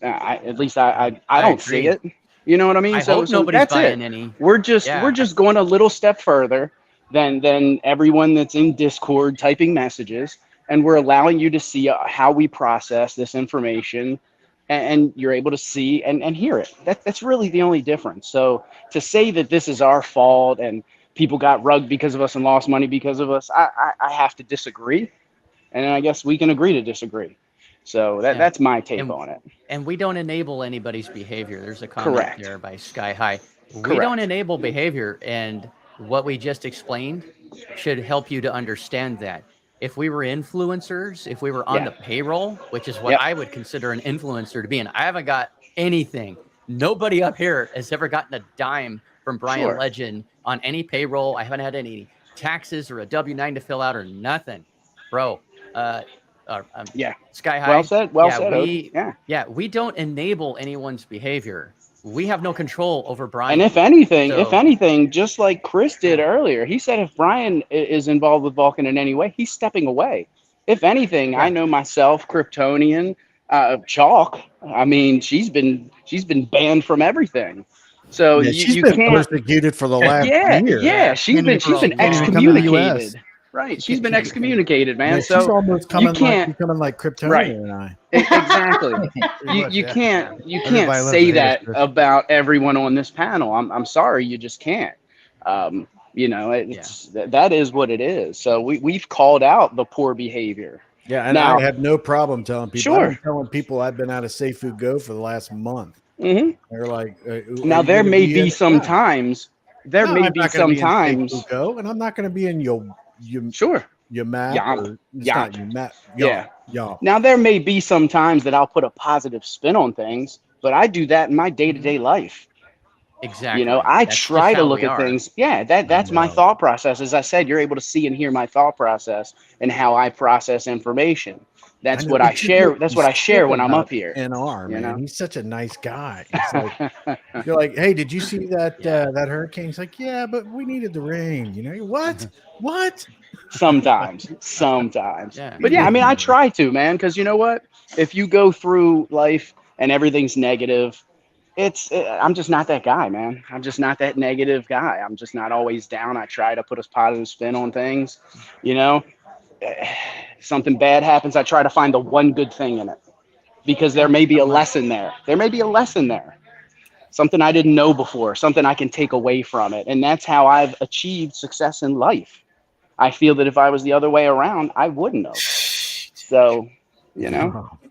At least I don't see it. You know what I mean? I hope nobody's buying any. We're just going a little step further than everyone that's in Discord typing messages, and we're allowing you to see how we process this information, and you're able to see and hear it. That's really the only difference. So to say that this is our fault and people got rugged because of us and lost money because of us, I have to disagree, and I guess we can agree to disagree. So that's my take on it. And we don't enable anybody's behavior. There's a comment there by Sky High. We don't enable behavior, and what we just explained should help you to understand that. If we were influencers, if we were on the payroll, which is what I would consider an influencer to be, and I haven't got anything. Nobody up here has ever gotten a dime from Brian Legend on any payroll. I haven't had any taxes or a W-9 to fill out or nothing. Bro, Yeah. Sky High. Well said. Well yeah, said. we, Yeah. yeah, we don't enable anyone's behavior. We have no control over Brian. And if anything, just like Chris did earlier, he said if Brian is involved with Vulcan in any way, he's stepping away. If anything, I know myself, Kryptonian, Chalk. I mean, she's been banned from everything. So she's you been can't. persecuted for the last year. Yeah, she's been excommunicated. Right, she's been excommunicated, man. Yeah, so she's almost you can't becoming like Kryptonian right. and I. Exactly. you can't say that about everyone on this panel. I'm sorry, you just can't. That is what it is. So we've called out the poor behavior. Yeah, and now, I have no problem telling people. Sure. I've been telling people I've been out of Safe Food Go for the last month. Mm-hmm. They're like, now there may be some times. There may be some times. Go, and I'm not going to be in your sure. Your map. Yeah. Now there may be some times that I'll put a positive spin on things, but I do that in my day-to-day life. Exactly. I try to look at things. Yeah, that's my thought process. As I said, you're able to see and hear my thought process and how I process information. That's what I share. That's what I share when I'm up here. NR, man, he's such a nice guy. It's like, you're like, hey, did you see that that hurricane? He's like, yeah, but we needed the rain. What? Sometimes. Yeah. But yeah, I mean, I try to, man, because you know what? If you go through life and everything's negative, I'm just not that guy, man. I'm just not that negative guy. I'm just not always down. I try to put a positive spin on things, Something bad happens, I try to find the one good thing in it because there may be a lesson there. Something I didn't know before, something I can take away from it. And that's how I've achieved success in life. I feel that if I was the other way around, I wouldn't have. So,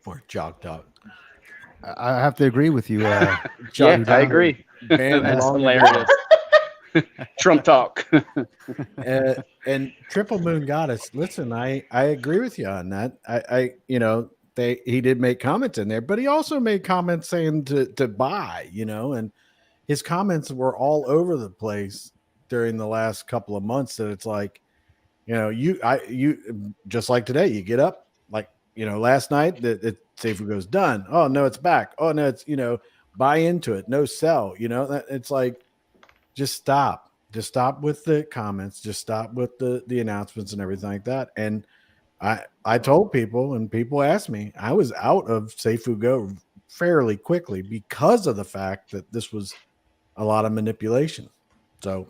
Poor Jock Dog. I have to agree with you. I agree. That's hilarious. Trump talk. And Triple Moon Goddess, listen, I agree with you on that. He did make comments in there, but he also made comments saying to buy, and his comments were all over the place during the last couple of months. That it's like, you just like today, you get up, like, last night that Safe Food Go's done. Oh no, it's back. Oh no, it's buy into it, no sell. It's like, just stop with the comments, just stop with the announcements and everything like that. And I told people, and people asked me, I was out of Safe Food Go fairly quickly because of the fact that this was a lot of manipulation. So,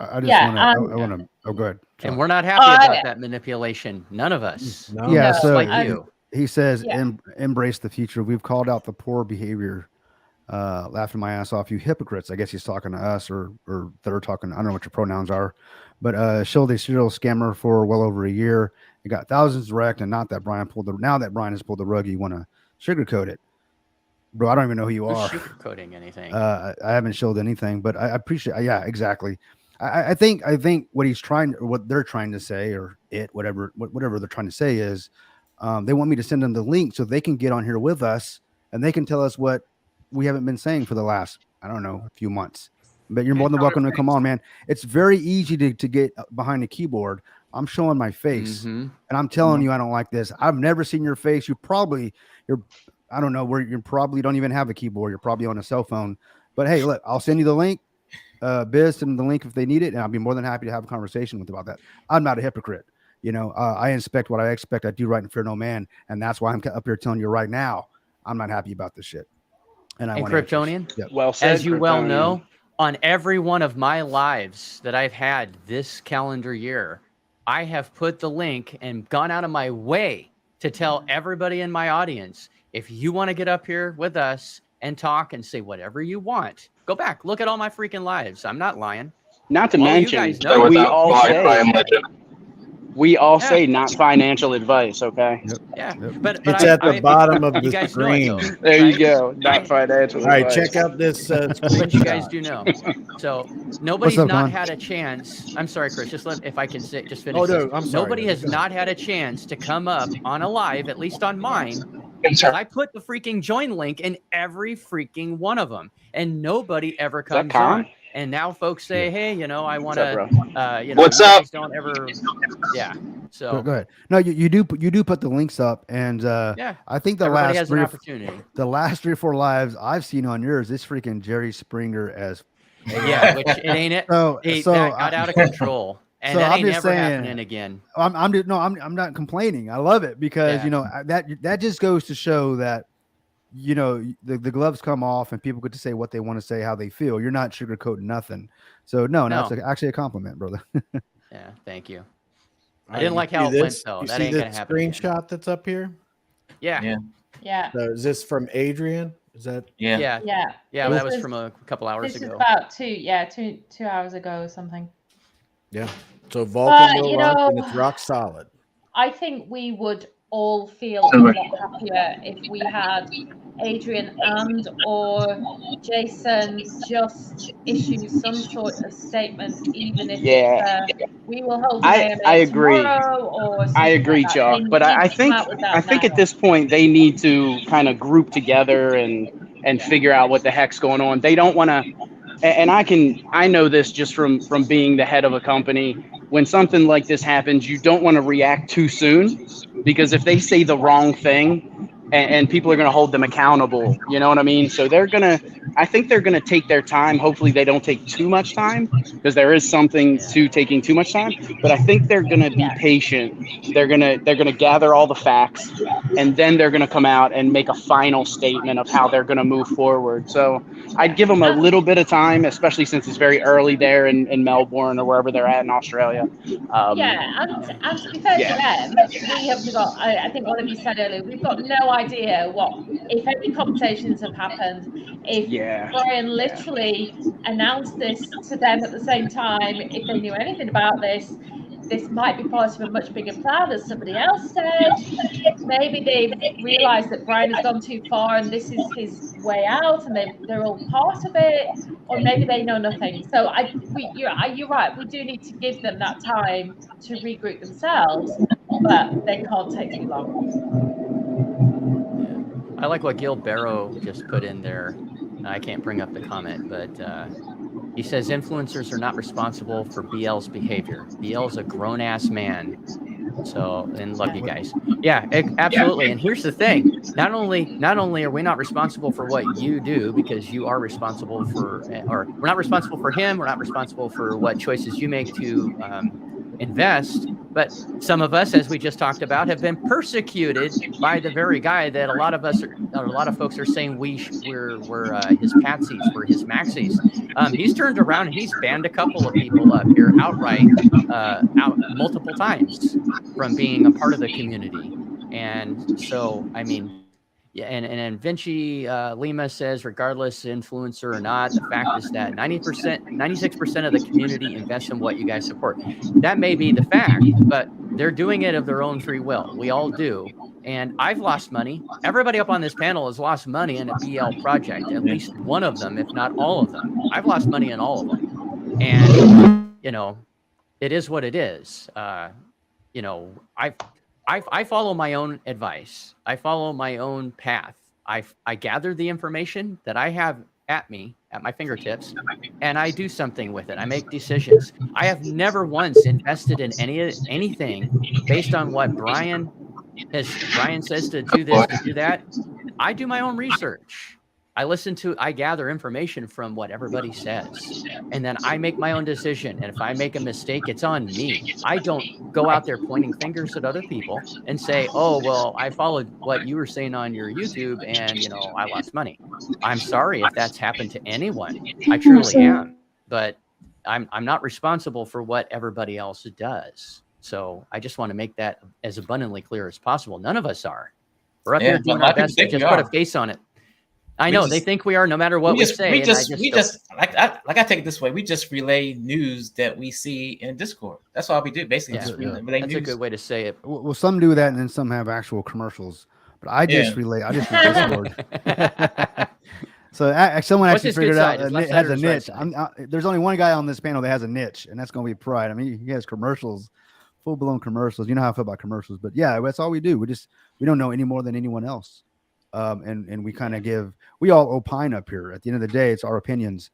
I want to. Oh, go ahead. And we're not happy about that manipulation. None of us. No. Yeah. So like you. He says, embrace the future. We've called out the poor behavior. Laughing my ass off, you hypocrites. I guess he's talking to us or they're talking. I don't know what your pronouns are, but showed a serial scammer for well over a year. It got thousands wrecked, and now that Brian has pulled the rug, you want to sugarcoat it, bro. I don't even know who you are. Sugarcoating anything? I haven't showed anything, but I appreciate. Yeah, exactly. I think what they're trying to say, or whatever they're trying to say is, they want me to send them the link so they can get on here with us and they can tell us what we haven't been saying for the last, I don't know, few months. But you're more than welcome to come on, man. It's very easy to get behind the keyboard. I'm showing my face, and I'm telling you I don't like this. I've never seen your face. I don't know where you probably don't even have a keyboard. You're probably on a cell phone. But hey, look, I'll send you the link. Biz, send them the link if they need it, and I'll be more than happy to have a conversation with about that. I'm not a hypocrite. I inspect what I expect. I do right and fear no man, and that's why I'm up here telling you right now, I'm not happy about this shit. And Kryptonian, well said, as you well know, on every one of my lives that I've had this calendar year, I have put the link and gone out of my way to tell everybody in my audience, if you want to get up here with us and talk and say whatever you want, go back, look at all my freaking lives. I'm not lying. Not to all mention, you guys know, we all say not financial advice, okay? Yep. Yeah, but it's at the bottom of the screen. There you go. Not financial advice. All right, check out this. But you guys do know. So nobody's up, not Don? had a chance. I'm sorry, Chris. If I can say, just finish. Oh no, this. I'm sorry. Nobody has not had a chance to come up on a live, at least on mine, because I put the freaking join link in every freaking one of them, and nobody ever comes on. And now folks say, "Hey, I want to, What's you up? guys don't ever, yeah." So Go ahead. No, you do put the links up, and yeah, I think the everybody last has an opportunity. The last 3 or 4 lives I've seen on yours, it's freaking Jerry Springer as yeah, which it ain't it. So That got out of control, and so that I'm ain't just never saying, happening again. I'm not complaining. I love it because that just goes to show that the gloves come off and people get to say what they want to say, how they feel. You're not sugarcoating nothing. So no, that's actually a compliment, brother. Yeah, thank you. I didn't like how it went though. You that see ain't gonna the happen again. screenshot that's up here? Yeah. So is this from Adrian? Is that? Yeah. That was from a couple hours this ago. This is about 2 hours ago or something. Yeah. So Vulcan But, will launch and it's rock solid. I think we would all feel a lot happier if we had Adrian and or Jason just issue some sort of statement, even if it's we will hold an AMA I agree. tomorrow or I something agree, like that. Chalk. They But need I to come think out with that now. at this point they need to kind of group together and figure out what the heck's going on. They don't want to. And I know this just from being the head of a company. When something like this happens, you don't want to react too soon, because if they say the wrong thing, and people are going to hold them accountable, you know what I mean? So I think they're going to take their time. Hopefully they don't take too much time, because there is something to taking too much time, but I think they're going to be patient. They're going to gather all the facts, and then they're going to come out and make a final statement of how they're going to move forward. So I'd give them a little bit of time, especially since it's very early there in Melbourne or wherever they're at in Australia. And to be fair to them, we have got, I think one of you said earlier, we've got no idea if any conversations have happened. If Brian literally announced this to them at the same time, if they knew anything about this might be part of a much bigger plan, as somebody else said. Maybe they've realized that Brian has gone too far and this is his way out, and they're all part of it, or maybe they know nothing. So you're right. We do need to give them that time to regroup themselves, but they can't take too long. Yeah. I like what Gil Barrow just put in there. I can't bring up the comment, but he says influencers are not responsible for BL's behavior. BL's a grown-ass man. So, and love you guys. Yeah, absolutely. And here's the thing. Not only are we not responsible for what you do, because you are responsible for, or we're not responsible for him. We're not responsible for what choices you make to invest. But some of us, as we just talked about, have been persecuted by the very guy that a lot of folks are saying we're his patsies, we're his maxis. He's turned around and he's banned a couple of people up here outright, out multiple times from being a part of the community. And so, I mean, yeah, and Vinci Lima says, regardless influencer or not, the fact is that 96% of the community invests in what you guys support. That may be the fact, but they're doing it of their own free will. We all do. And I've lost money. Everybody up on this panel has lost money in a BL project, at least one of them, if not all of them. I've lost money in all of them. And, it is what it is. I follow my own advice. I follow my own path. I gather the information that I have at my fingertips, and I do something with it. I make decisions. I have never once invested in anything based on what Brian says to do this, to do that. I do my own research. I gather information from what everybody says, and then I make my own decision. And if I make a mistake, it's on me. I don't go out there pointing fingers at other people and say, oh, well, I followed what you were saying on your YouTube and, I lost money. I'm sorry if that's happened to anyone. I truly am, but I'm not responsible for what everybody else does. So I just want to make that as abundantly clear as possible. None of us are. We're up here doing our best to just put a face on it. I know they think we are, no matter what we say. We just I take it this way. We just relay news that we see in Discord. That's all we do, basically. Just relay news. That's a good way to say it. Well, some do that, and then some have actual commercials. But I just relay Discord. So someone actually figured out has a niche. There's only one guy on this panel that has a niche, and that's going to be Pride. I mean, he has commercials, full blown commercials. You know how I feel about commercials, but yeah, that's all we do. We don't know any more than anyone else. and we kind of we all opine up here. At the end of the day, it's our opinions.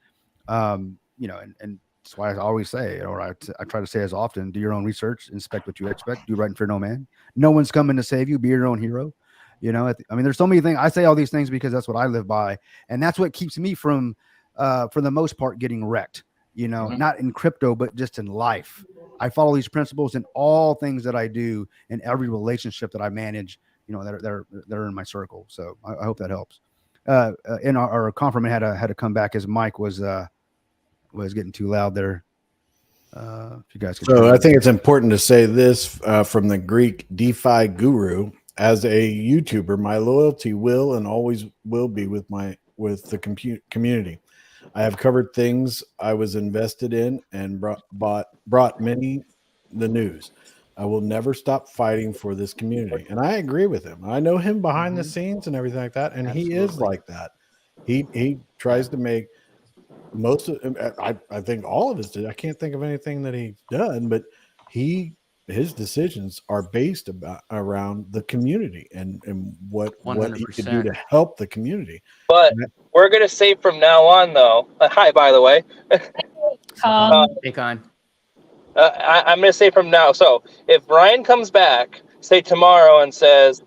And that's why I always say, or I try to say as often, do your own research, inspect what you expect, do right and fear no man. No one's coming to save you. Be your own hero. There's so many things. I say all these things because that's what I live by, and that's what keeps me from, for the most part, getting wrecked. Not in crypto, but just in life. I follow these principles in all things that I do, in every relationship that I manage. They're in my circle. So I hope that helps. And our confirmant had to come back. His mic was getting too loud there. If you guys could. So I think it's important to say this from the Greek DeFi guru. As a YouTuber, my loyalty will and always will be with the community. I have covered things I was invested in and brought many the news. I will never stop fighting for this community. And I agree with him. I know him behind the scenes and everything like that. And He is like that. He tries to make most of, I think all of his, I can't think of anything that he's done, but his decisions are based around the community and what he could do to help the community. But we're going to say from now on, though. Hi, by the way. Take on. I'm going to say from now. So if Brian comes back, say tomorrow, and says,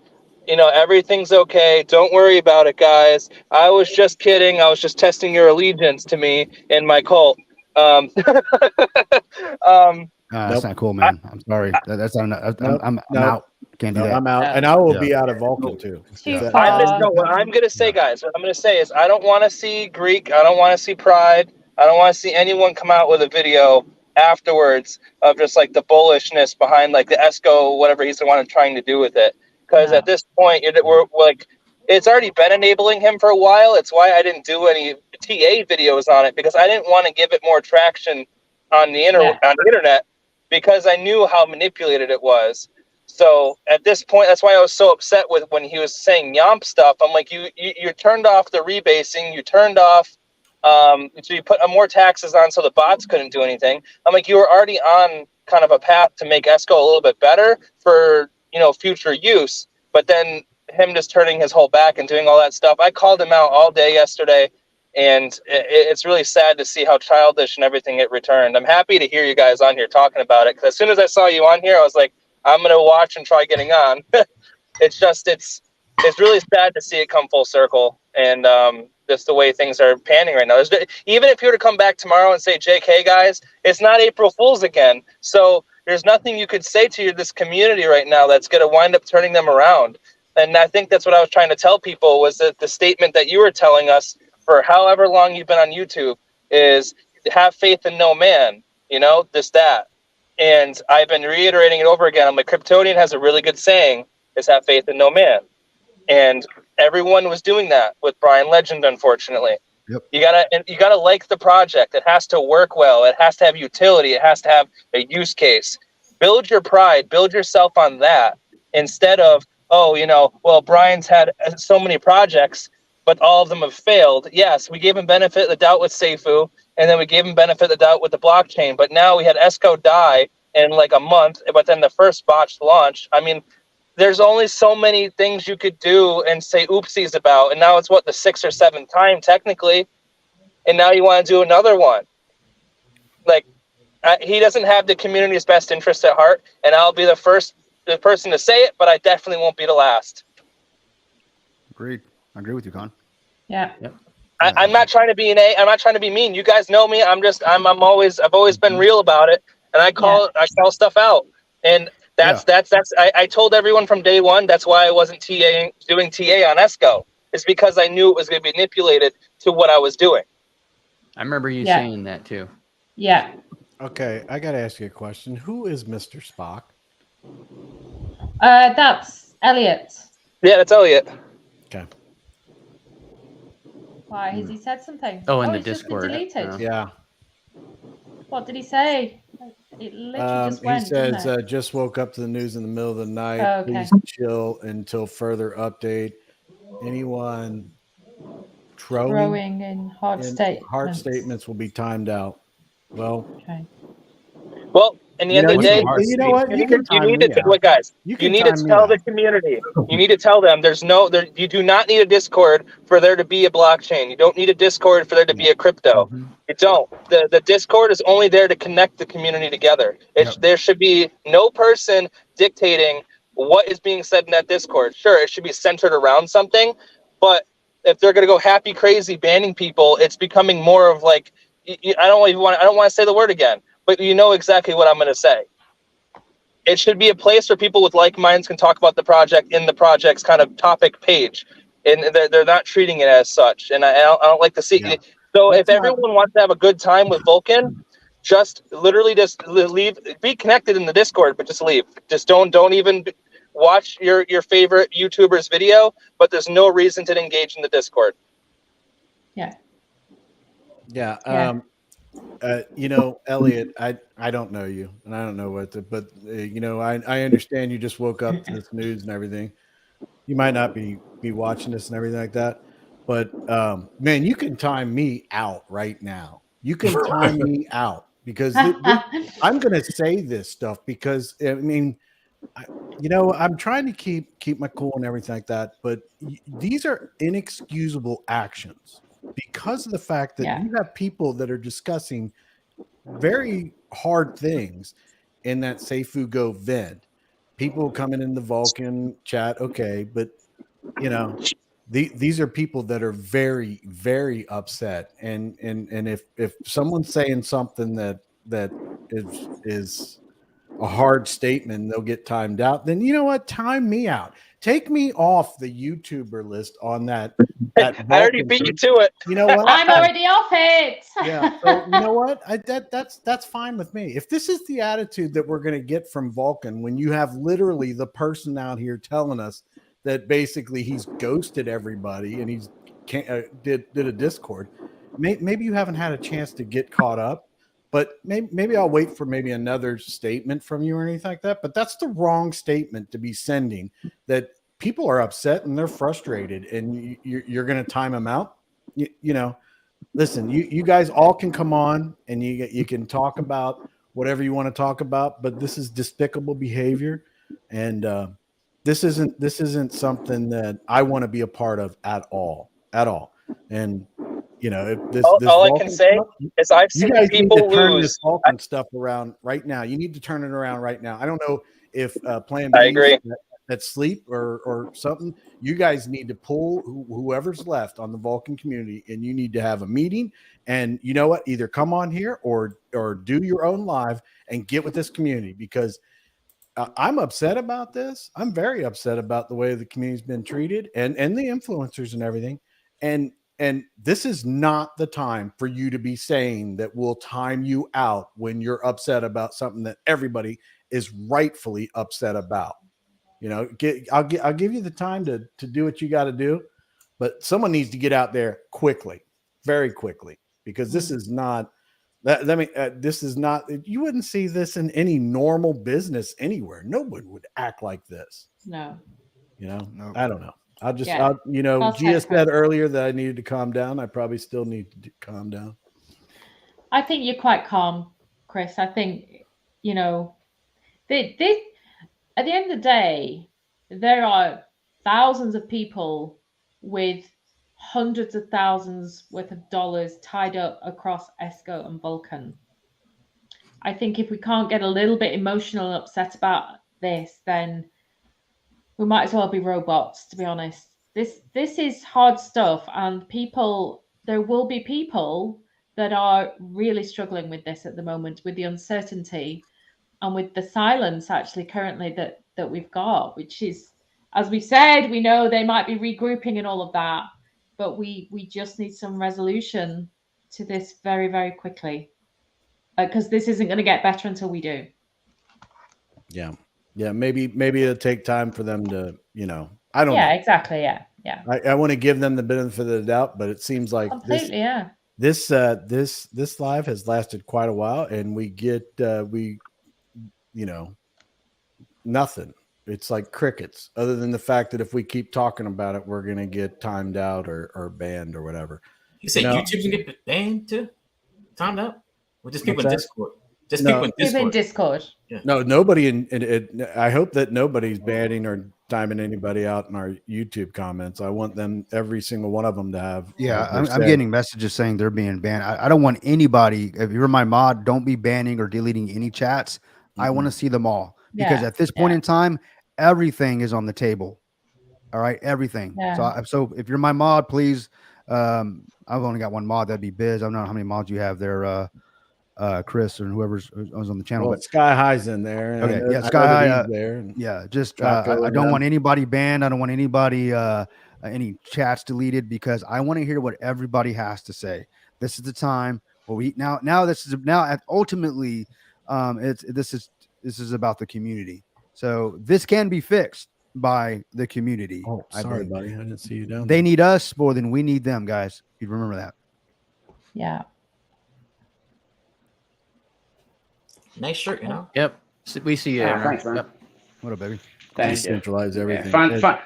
everything's okay. Don't worry about it, guys. I was just kidding. I was just testing your allegiance to me in my cult. That's not cool, man. I'm sorry. I'm out. Can't do that. I'm out, and I will be out of Vulcan too. What I'm going to say, guys, what I'm going to say is I don't want to see Greek. I don't want to see Pride. I don't want to see anyone come out with a video afterwards of just like the bullishness behind like the ESCO, whatever he's trying to do with it. Because at this point, we're like, it's already been enabling him for a while. It's why I didn't do any TA videos on it, because I didn't want to give it more traction on the internet, because I knew how manipulated it was. So at this point, that's why I was so upset with when he was saying Yomp stuff. I'm like, you turned off the rebasing, you turned off, so you put more taxes on so the bots couldn't do anything. I'm like, you were already on kind of a path to make ESCO a little bit better for future use, but then him just turning his whole back and doing all that stuff. I called him out all day yesterday, and it's really sad to see how childish and everything it returned. I'm happy to hear you guys on here talking about it, because as soon as I saw you on here, I was like, I'm going to watch and try getting on. It's really sad to see it come full circle, and just the way things are panning right now. Even if you were to come back tomorrow and say, JK, guys, it's not April Fool's again. So there's nothing you could say to this community right now that's going to wind up turning them around. And I think that's what I was trying to tell people, was that the statement that you were telling us for however long you've been on YouTube is have faith in no man, that. And I've been reiterating it over again. I'm like, Kryptonian has a really good saying, is have faith in no man. And everyone was doing that with Brian Legend, unfortunately. Yep. You gotta like the project. It has to work well. It has to have utility. It has to have a use case. Build your pride. Build yourself on that, instead of, Brian's had so many projects, but all of them have failed. Yes, we gave him benefit of the doubt with Seifu, and then we gave him benefit of the doubt with the blockchain. But now we had ESCO die in like a month, but then the first botched launch. I mean, there's only so many things you could do and say oopsies about. And now it's the 6th or 7th time technically. And now you want to do another one. Like, he doesn't have the community's best interest at heart. And I'll be the person to say it, but I definitely won't be the last. Agreed. I agree with you, Con. Yeah. Yep. I'm not trying to be I'm not trying to be mean. You guys know me. I've always been real about it. And I call stuff out. And I told everyone from day one, that's why I wasn't doing TA on ESCO. It's because I knew it was going to be manipulated to what I was doing. I remember you saying that too. Yeah. Okay, I got to ask you a question. Who is Mr. Spock? That's Elliot. Yeah, that's Elliot. Okay. Why has he said something? Oh, in the it's just been Discord. deleted. Yeah. What did he say? It literally just went. He says, didn't it? just woke up to the news in the middle of the night. Oh, okay. Please chill until further update. Anyone throwing in hard statements. Hard statements will be timed out. Well, okay. Well, in the end of the day, you know what? You can you time need me to out. guys. You You can need to time me tell the out. community. You need to tell them you do not need a Discord for there to be a blockchain. You don't need a Discord for there to be a crypto. Mhm. You don't. The Discord is only there to connect the community together. Yep. There should be no person dictating what is being said in that Discord. Sure, it should be centered around something, but if they're going to go happy crazy banning people, it's becoming more of like I don't want to say the word again, but you know exactly what I'm going to say. It should be a place where people with like minds can talk about the project in the project's kind of topic page, and they're not treating it as such. And I don't like to see. Yeah. So That's if everyone wants to have a good time with Vulcan, just literally just leave, be connected in the Discord, but just leave. Just don't even watch your favorite YouTuber's video. But there's no reason to engage in the Discord. Yeah. Yeah. You know, Elliot, I don't know you, and I don't know but you know, I understand you just woke up to this news and everything. You might not be watching this and everything like that, but man, you can time me out right now. You can time me out because I'm going to say this stuff because I mean, you know, I'm trying to keep my cool and everything like that, but these are inexcusable actions because of the fact that you have people that are discussing very hard things in that Seifu Go vent. People coming in the Vulcan chat, okay, but you know, these are people that are very, very upset, and if someone's saying something that is a hard statement, they'll get timed out. Then you know what? Time me out. Take me off the YouTuber list on that. I already beat you to it. You know what? I'm already off it. Yeah. So you know what? That's fine with me. If this is the attitude that we're going to get from Vulcan, when you have literally the person out here telling us that basically he's ghosted everybody and he's did a Discord, maybe you haven't had a chance to get caught up. But maybe I'll wait for maybe another statement from you or anything like that. But that's the wrong statement to be sending. That people are upset and they're frustrated, and you're going to time them out. You know, listen, you guys all can come on and you can talk about whatever you want to talk about. But this is despicable behavior, and this isn't something that I want to be a part of at all. And you know, if this all I can say is I've seen people need to turn lose. this Vulcan stuff around right now. You need to turn it around right now. I don't know if Plan I B agree. at sleep or something. You guys need to pull whoever's left on the Vulcan community, and you need to have a meeting. And you know what? Either come on here or do your own live and get with this community, because I'm upset about this. I'm very upset about the way the community's been treated and the influencers and everything. And this is not the time for you to be saying that we'll time you out when you're upset about something that everybody is rightfully upset about. You know, I'll give you the time to do what you got to do, but someone needs to get out there quickly, very quickly, because this is not that. This is not. You wouldn't see this in any normal business anywhere. No one would act like this. No. You know, No. I don't know. Yeah. You know, Well Gia said, said Chris. earlier that I needed to calm down. I probably still need to calm down. I think you're quite calm, Chris. I think, you know, this at the end of the day, there are thousands of people with hundreds of thousands worth of dollars tied up across ESCO and Vulcan. I think if we can't get a little bit emotional and upset about this, then we might as well be robots, to be honest. This is hard stuff, and there will be people that are really struggling with this at the moment, with the uncertainty and with the silence actually currently that we've got, which is, as we said, we know they might be regrouping and all of that, but we just need some resolution to this very, very quickly, because this isn't going to get better until we do. Yeah, maybe it'll take time for them to, you know, I don't know. Yeah, exactly. Yeah. I want to give them the benefit of the doubt, but it seems like Completely, yeah. This live has lasted quite a while, and we get you know, nothing. It's like crickets, other than the fact that if we keep talking about it, we're gonna get timed out or banned or whatever. You say You know, YouTube's gonna get banned too? Timed out? Or just people What's in that? Discord? Just No. people in People in Discord. Discord. No, nobody I hope that nobody's banning or timing anybody out in our YouTube comments. I want them, every single one of them, to have. Yeah, their I'm say. getting messages saying they're being banned. I don't want anybody. If you're my mod, don't be banning or deleting any chats. I want to see them all because Yeah, at this point in time, everything is on the table. All right, everything. Yeah. So if you're my mod, please. I've only got one mod. That'd be Biz. I don't know how many mods you have there, Chris or whoever's on the channel. Well, But Sky High's in there. And okay, I know, yeah, I know Sky that High. he's there. And Yeah, just Jocko I and don't them. want anybody banned. I don't want anybody any chats deleted because I want to hear what everybody has to say. This is the time where we ultimately this is about the community. So this can be fixed by the community. Oh, I sorry, believe. buddy. I didn't see you down They there. need us more than we need them, guys. You remember that. Yeah. Nice shirt, you know. Yep. We see you. Ah, Aaron. thanks, man. Yep. What up, baby? Thank you. Centralize everything.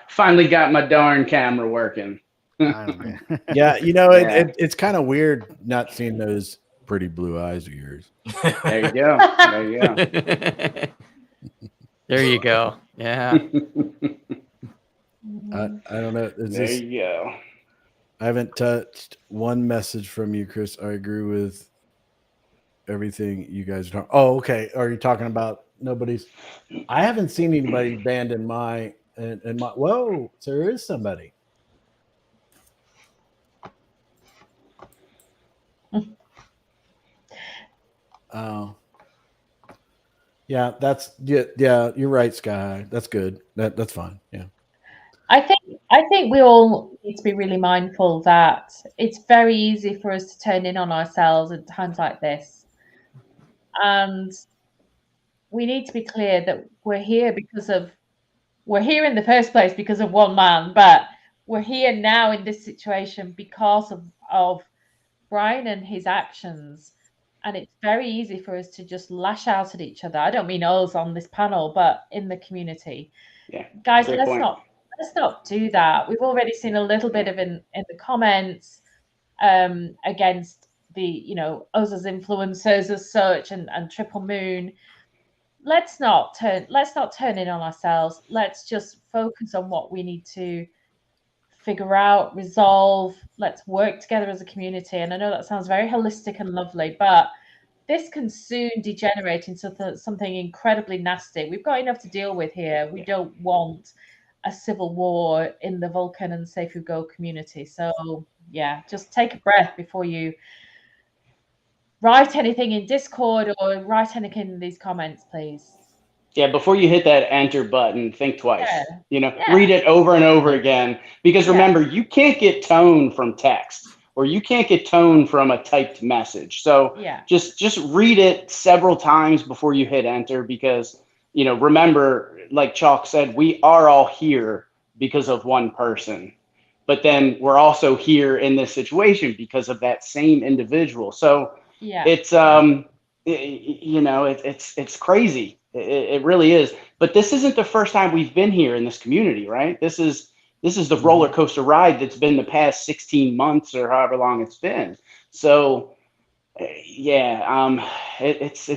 Finally got my darn camera working. Man. Yeah, you know, Yeah. it's kind of weird not seeing those pretty blue eyes of yours. There you go. There you go. There you go. Yeah. I don't know. It's There just, you go. I haven't touched one message from you, Chris. I agree with everything you guys are talking. Oh, okay. Are you talking about nobody's? I haven't seen anybody banned in my. Whoa, so there is somebody. Oh. Yeah, yeah, you're right, Sky. That's good. That's fine. Yeah. I think we all need to be really mindful that it's very easy for us to turn in on ourselves at times like this. And we need to be clear that we're here in the first place because of one man, but we're here now in this situation because of Brian and his actions. And it's very easy for us to just lash out at each other. I don't mean us on this panel, but in the community. Yeah. Guys, Great let's point. not do that. We've already seen a little bit of in the comments against the us as influencers as such and Triple Moon. Let's not turn in on ourselves. Let's just focus on what we need to figure out, resolve. Let's work together as a community. And I know that sounds very holistic and lovely, but this can soon degenerate into something incredibly nasty. We've got enough to deal with here. We don't want a civil war in the Vulcan and Safe Who Go community. So yeah, just take a breath before you write anything in Discord or write anything in these comments, please. Yeah, before you hit that enter button, think twice. Yeah. Read it over and over again. Because remember, you can't get tone from text or you can't get tone from a typed message. So just read it several times before you hit enter because, remember, like Chalk said, we are all here because of one person. But then we're also here in this situation because of that same individual. So it's it's crazy. It really is. But this isn't the first time we've been here in this community, right? This is the roller coaster ride that's been the past 16 months or however long it's been. So it's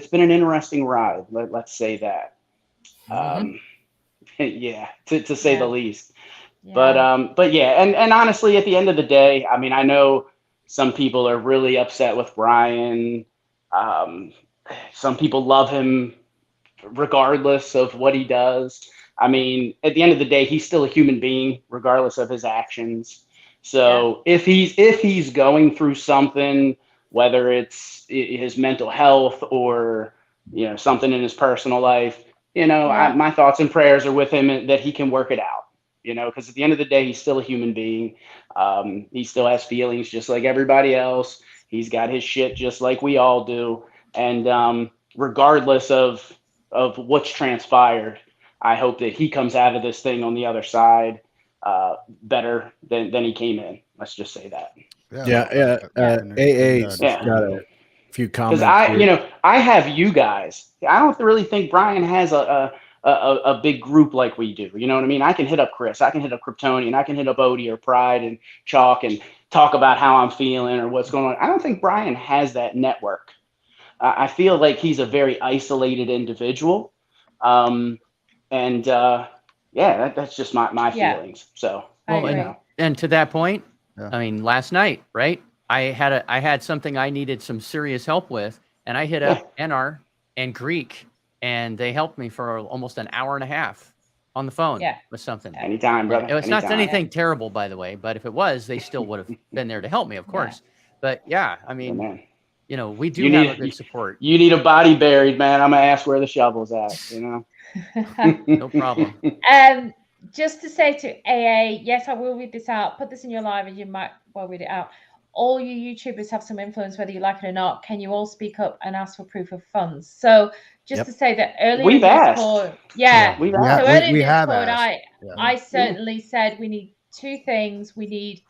been an interesting ride. Let's say that. To say the least. But yeah, and honestly, at the end of the day, I mean, I know some people are really upset with Brian. Some people love him regardless of what he does. I mean, at the end of the day, he's still a human being, regardless of his actions. So if he's going through something, whether it's his mental health or something in his personal life, my thoughts and prayers are with him that he can work it out. Because at the end of the day, he's still a human being. He still has feelings just like everybody else. He's got his shit just like we all do. And regardless of what's transpired, I hope that he comes out of this thing on the other side better than he came in. Let's just say that. AA's got a few comments. Because I have you guys. I don't really think Brian has a big group like we do. You know what I mean? I can hit up Chris, I can hit up Kryptonian, I can hit up Odie or Pride and Chalk and talk about how I'm feeling or what's going on. I don't think Brian has that network. I feel like he's a very isolated individual. That's just my Yeah. feelings. So, I Well, agree. and to that point, Yeah. I mean, last night, right? I had something I needed some serious help with, and I hit up NR and Greek, and they helped me for almost an hour and a half on the phone with something. anytime, brother. It's not anytime. anything terrible, by the way, but if it was, they still would have been there to help me, of course. But yeah, I mean, man. you know, we do You have need- a good support. You need a body buried, man. I'm gonna ask where the shovel's at. You know. No problem. Just to say to AA, yes, I will read this out. Put this in your live and you might well read it out. All you YouTubers have some influence, whether you like it or not. Can you all speak up and ask for proof of funds? So just to say that earlier We've in asked. Discord, We've asked. so earlier in we have Discord, asked. I certainly said we need two things. We need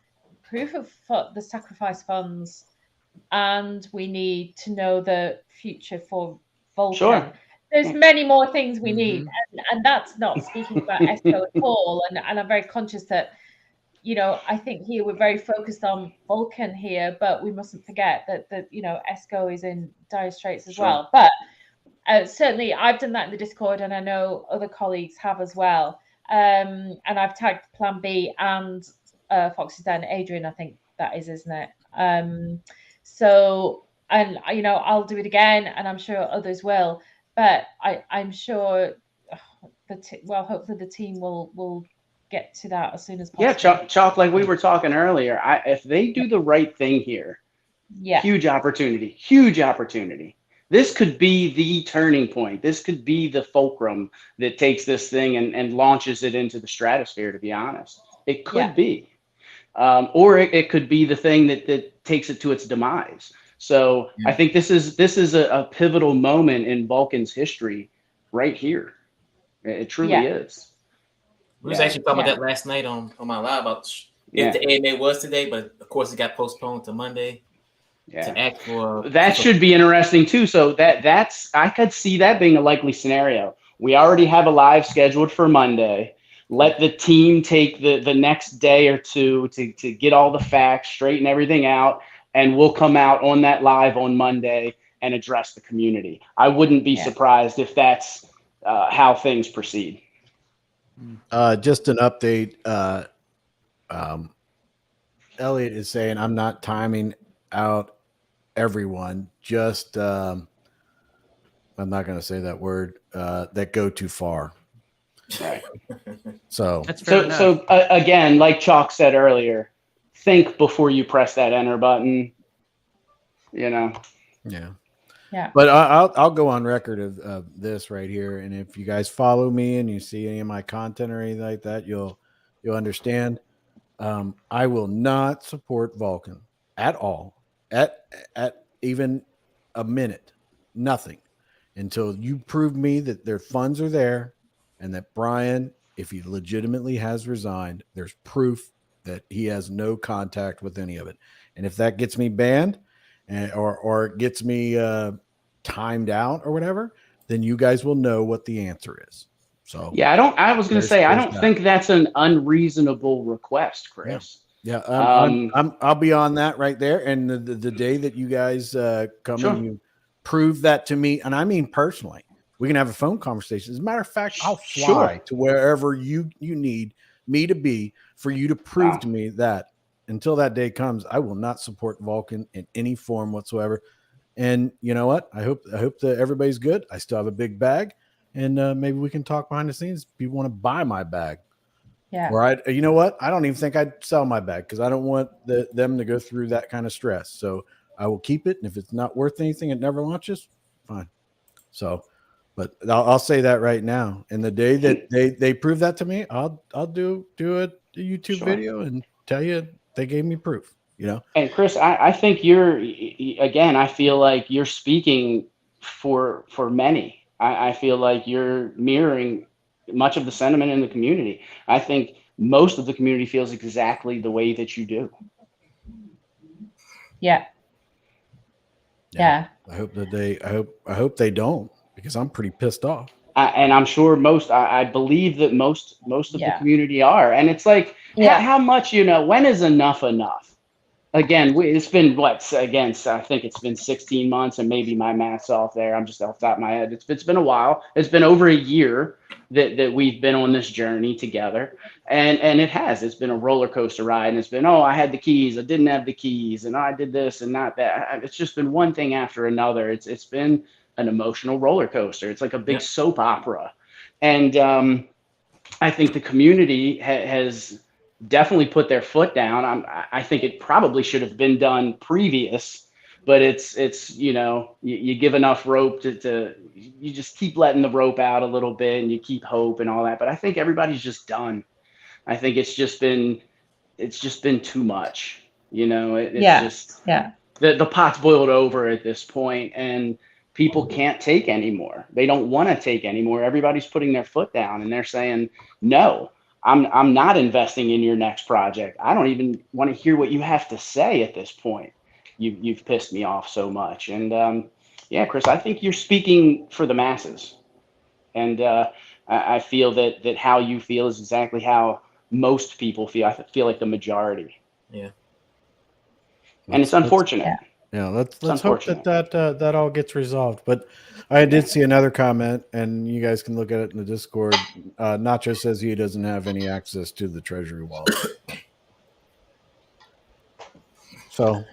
proof of the sacrifice funds, and we need to know the future for Vulcan. Sure. There's many more things we need, and that's not speaking about ESCO at all. And I'm very conscious that, you know, I think here we're very focused on Vulcan here, but we mustn't forget that you know, ESCO is in dire straits as well. But certainly I've done that in the Discord, and I know other colleagues have as well. And I've tagged Plan B and Fox's Den, Adrian, I think that is, isn't it? So, and you know, I'll do it again, and I'm sure others will. But I'm sure hopefully the team will get to that as soon as possible. Yeah, Chalk, like we were talking earlier, if they do the right thing here, huge opportunity. This could be the turning point. This could be the fulcrum that takes this thing and launches it into the stratosphere, to be honest. It could be. Or it could be the thing that takes it to its demise. So I think this is a pivotal moment in Vulcan's history right here. It truly is. We was actually talking about that last night on my live about if the AMA was today, but of course it got postponed to Monday. To act for that should be interesting too. So that's I could see that being a likely scenario. We already have a live scheduled for Monday. Let the team take the next day or two to get all the facts, straighten everything out, and we'll come out on that live on Monday and address the community. I wouldn't be surprised if that's how things proceed. Just an update. Elliot is saying, I'm not timing out everyone, just I'm not going to say that word, that go too far. Right. So again, like Chalk said earlier, think before you press that enter button. You know. Yeah. But I'll go on record of this right here, and if you guys follow me and you see any of my content or anything like that, you'll understand. I will not support Vulcan at all, at even a minute, nothing, until you prove me that their funds are there. And that Brian, if he legitimately has resigned, there's proof that he has no contact with any of it. And if that gets me banned or gets me timed out or whatever, then you guys will know what the answer is. So yeah, I was going to say, I don't think that's an unreasonable request, Chris. Yeah. I'll be on that right there. And the day that you guys come and you prove that to me, and I mean personally, we can have a phone conversation. As a matter of fact, I'll fly to wherever you need me to be for you to prove to me that. Until that day comes, I will not support Vulcan in any form whatsoever. And you know what? I hope that everybody's good. I still have a big bag, and maybe we can talk behind the scenes. People want to buy my bag. Yeah. Or you know what? I don't even think I'd sell my bag because I don't want them to go through that kind of stress. So I will keep it. And if it's not worth anything, it never launches. Fine. So. But I'll say that right now. And the day that they prove that to me, I'll do a YouTube video and tell you they gave me proof. You know. And Chris, I think I feel like you're speaking for many. I feel like you're mirroring much of the sentiment in the community. I think most of the community feels exactly the way that you do. Yeah. I hope that I hope they don't. Because I'm pretty pissed off. And I'm sure I believe that most of the community are. And it's like, how much, when is enough enough? again, it's been again, so I think it's been 16 months, and maybe my math's off there. I'm just off the top of my head. It's been a while. It's been over a year that we've been on this journey together, and it's been a roller coaster ride. And it's been, oh, I had the keys, I didn't have the keys, and I did this and not that. It's just been one thing after another. It's been an emotional roller coaster. It's like a big soap opera, and I think the community has definitely put their foot down. I think it probably should have been done previous, but it's you give enough rope to you just keep letting the rope out a little bit and you keep hope and all that. But I think everybody's just done. I think it's just been too much. It's just the pot's boiled over at this point, and people can't take anymore. They don't want to take anymore. Everybody's putting their foot down and they're saying, no, I'm not investing in your next project. I don't even want to hear what you have to say at this point. You've pissed me off so much. And Chris, I think you're speaking for the masses. And I feel that how you feel is exactly how most people feel. I feel like the majority. Yeah. And it's unfortunate. Yeah, let's hope that all gets resolved. But I did see another comment, and you guys can look at it in the Discord. Nacho says he doesn't have any access to the Treasury wallet. So,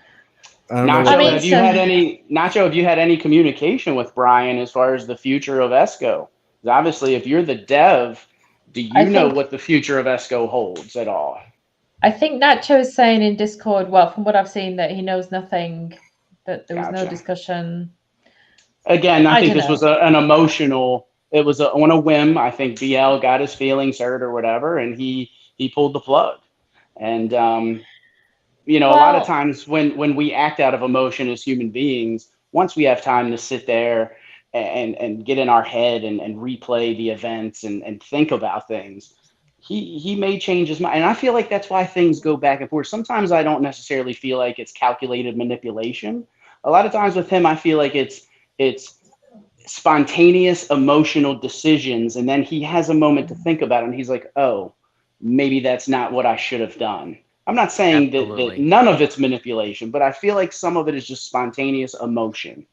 I don't know. Nacho, have you had any communication with Brian as far as the future of ESCO? Obviously, if you're the dev, do you know what the future of ESCO holds at all? I think Nacho is saying in Discord, well, from what I've seen, that he knows nothing, that there was no discussion. Again, I think this was an emotional, it was on a whim. I think BL got his feelings hurt or whatever, and he pulled the plug. And, a lot of times when we act out of emotion as human beings, once we have time to sit there and get in our head and replay the events and think about things, he may change his mind. And I feel like that's why things go back and forth. Sometimes I don't necessarily feel like it's calculated manipulation. A lot of times with him, I feel like it's spontaneous emotional decisions. And then he has a moment to think about it. And he's like, oh, maybe that's not what I should have done. I'm not saying that none of it's manipulation, but I feel like some of it is just spontaneous emotion.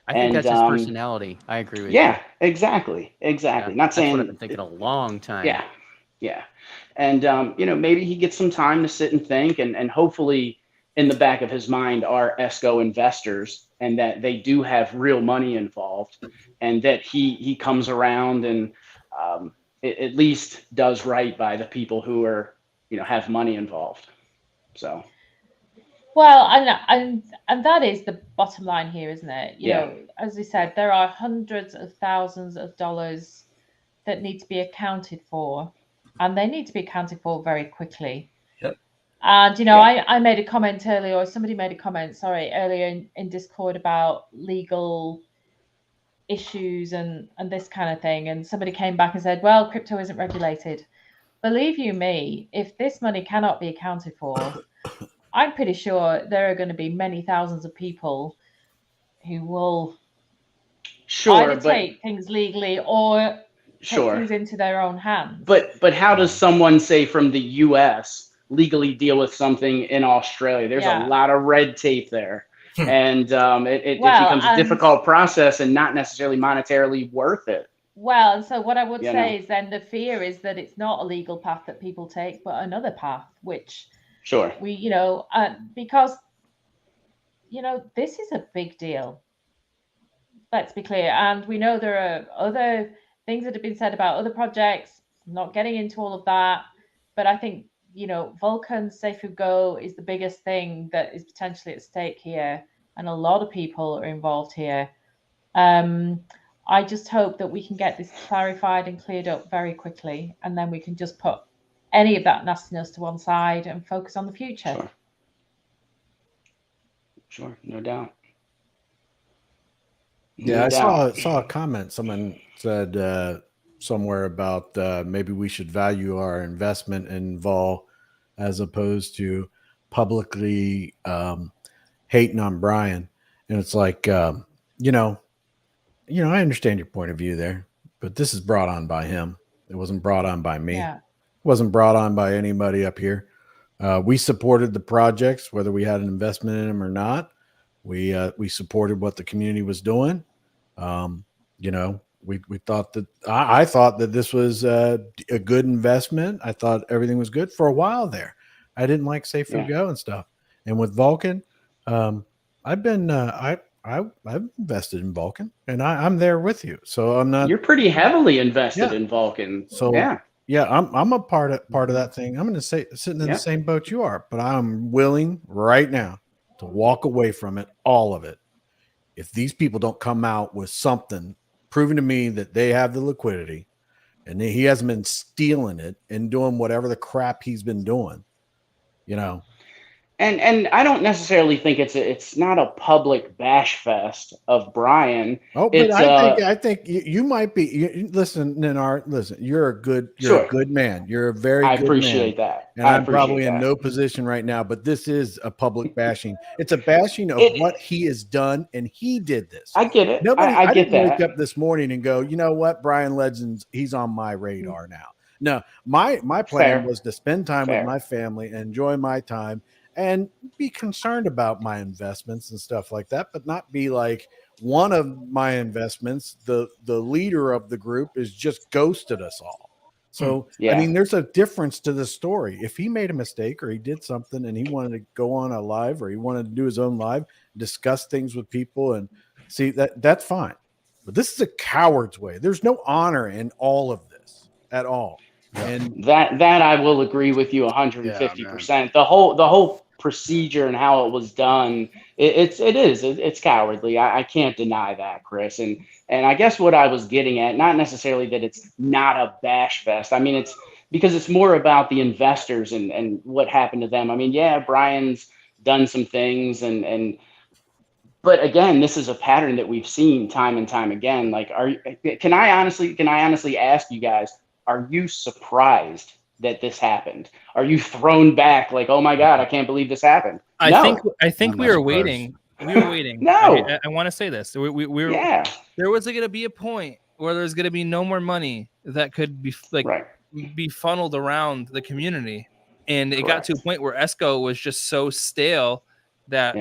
I think that's his personality. I agree with you. Yeah, exactly. Yeah, not saying. That's what I've been thinking a long time. Yeah. And, maybe he gets some time to sit and think, and hopefully in the back of his mind are ESCO investors, and that they do have real money involved, and that he comes around and at least does right by the people who are, have money involved. So. Well, and that is the bottom line here, isn't it? You know, as we said, there are hundreds of thousands of dollars that need to be accounted for, and they need to be accounted for very quickly. Yep. And, I made a comment earlier, or somebody made a comment, earlier in Discord about legal issues and this kind of thing. And somebody came back and said, well, crypto isn't regulated. Believe you me, if this money cannot be accounted for, I'm pretty sure there are going to be many thousands of people who will either take things legally or take things into their own hands. But how does someone, say, from the U.S. legally deal with something in Australia? There's a lot of red tape there. And it becomes a difficult process and not necessarily monetarily worth it. Well, and so what I would say is then the fear is that it's not a legal path that people take, but another path, which... Sure. We, because, this is a big deal. Let's be clear. And we know there are other things that have been said about other projects. I'm not getting into all of that. But I think, Vulcan Safe Go is the biggest thing that is potentially at stake here. And a lot of people are involved here. I just hope that we can get this clarified and cleared up very quickly. And then we can just put any of that nastiness to one side and focus on the future. Sure, no doubt. I saw a comment. Someone said somewhere about maybe we should value our investment in Vol as opposed to publicly hating on Brian. And it's like, I understand your point of view there, but this is brought on by him. It wasn't brought on by me. Yeah. Wasn't brought on by anybody up here. We supported the projects, whether we had an investment in them or not. We supported what the community was doing. You know, we thought that I thought that this was a good investment. I thought everything was good for a while there. I didn't like Safe Food Go and stuff. And with Vulcan, I've been I've invested in Vulcan, and I'm there with you. So I'm not. You're pretty heavily invested in Vulcan. So yeah, I'm a part of that thing. I'm going to say sitting in the same boat you are, but I'm willing right now to walk away from it, all of it. If these people don't come out with something proving to me that they have the liquidity and he hasn't been stealing it and doing whatever the crap he's been doing, you know. And I don't necessarily think it's not a public bash fest of Brian. Oh, but I think you might be. Listen, Ninar, listen. You're a good man. You're a very. I good appreciate man. that. And I'm probably in no position right now. But this is a public bashing. It's a bashing of what he has done, and he did this. I get it. I didn't wake up this morning and go, you know what, Brian Legends, he's on my radar now. No, my plan was to spend time with my family and enjoy my time. And be concerned about my investments and stuff like that, but not be like one of my investments, the leader of the group is just ghosted us all. So, I mean, there's a difference to the story. If he made a mistake or he did something and he wanted to go on a live or he wanted to do his own live, discuss things with people and see that's fine. But this is a coward's way. There's no honor in all of this at all. And that I will agree with you 150%. The whole procedure and how it was done, it's cowardly. I can't deny that, Chris. And I guess what I was getting at, not necessarily that it's not a bash fest. I mean, it's because it's more about the investors and what happened to them. I mean, yeah, Brian's done some things but again, this is a pattern that we've seen time and time again. Like, can I honestly ask you guys, are you surprised that this happened? Are you thrown back like, oh my God, I can't believe this happened? I think we were waiting. We were waiting. No, I want to say this. We were. Yeah. There was going to be a point where there's going to be no more money that could be be funneled around the community, and it got to a point where ESCO was just so stale that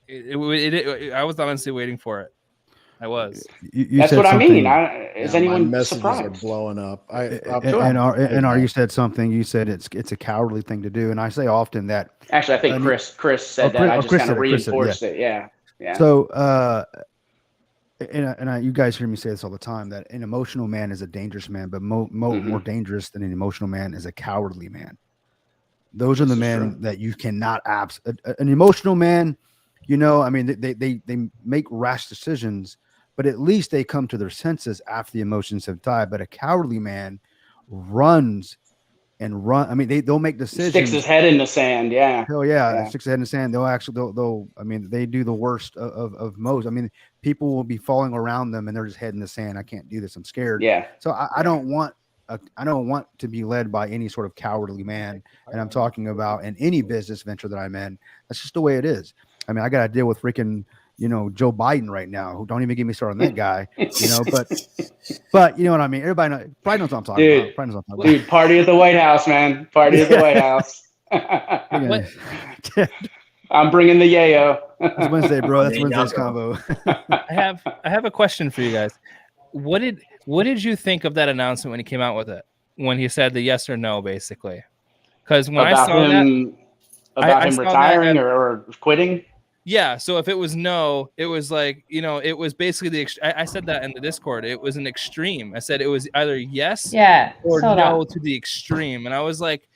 I was honestly waiting for it. I was. That's what I mean. Is anyone messages surprised? are blowing up. You said something. You said it's a cowardly thing to do, and I say often that. Actually, I think Chris said that. I just kind of reinforced it. Yeah. So, you guys hear me say this all the time, that an emotional man is a dangerous man, but more dangerous than an emotional man is a cowardly man. Those are the men that you cannot an emotional man. You know, I mean, they make rash decisions, but at least they come to their senses after the emotions have died. But a cowardly man runs. I mean, they'll make decisions. Sticks his head in the sand. Yeah. Hell yeah. Sticks his head in the sand. I mean, they do the worst of most. I mean, people will be falling around them and they're just head in the sand. I can't do this. I'm scared. Yeah. So I don't want to be led by any sort of cowardly man. And I'm talking about in any business venture that I'm in. That's just the way it is. I mean, I got to deal with freaking, Joe Biden right now, who don't even get me started on that guy, but you know what I mean? Everybody probably knows what I'm talking about. Dude, party at the White House, man. Party at the White House. I'm bringing the yayo. It's Wednesday, bro. That's Wednesday's combo. I have a question for you guys. What did you think of that announcement when he came out with it? When he said the yes or no, basically? Because when I saw him retiring or quitting. Yeah. So if it was no, it was like, it was basically I said that in the Discord. It was an extreme. I said it was either yes or no to the extreme. And I was like,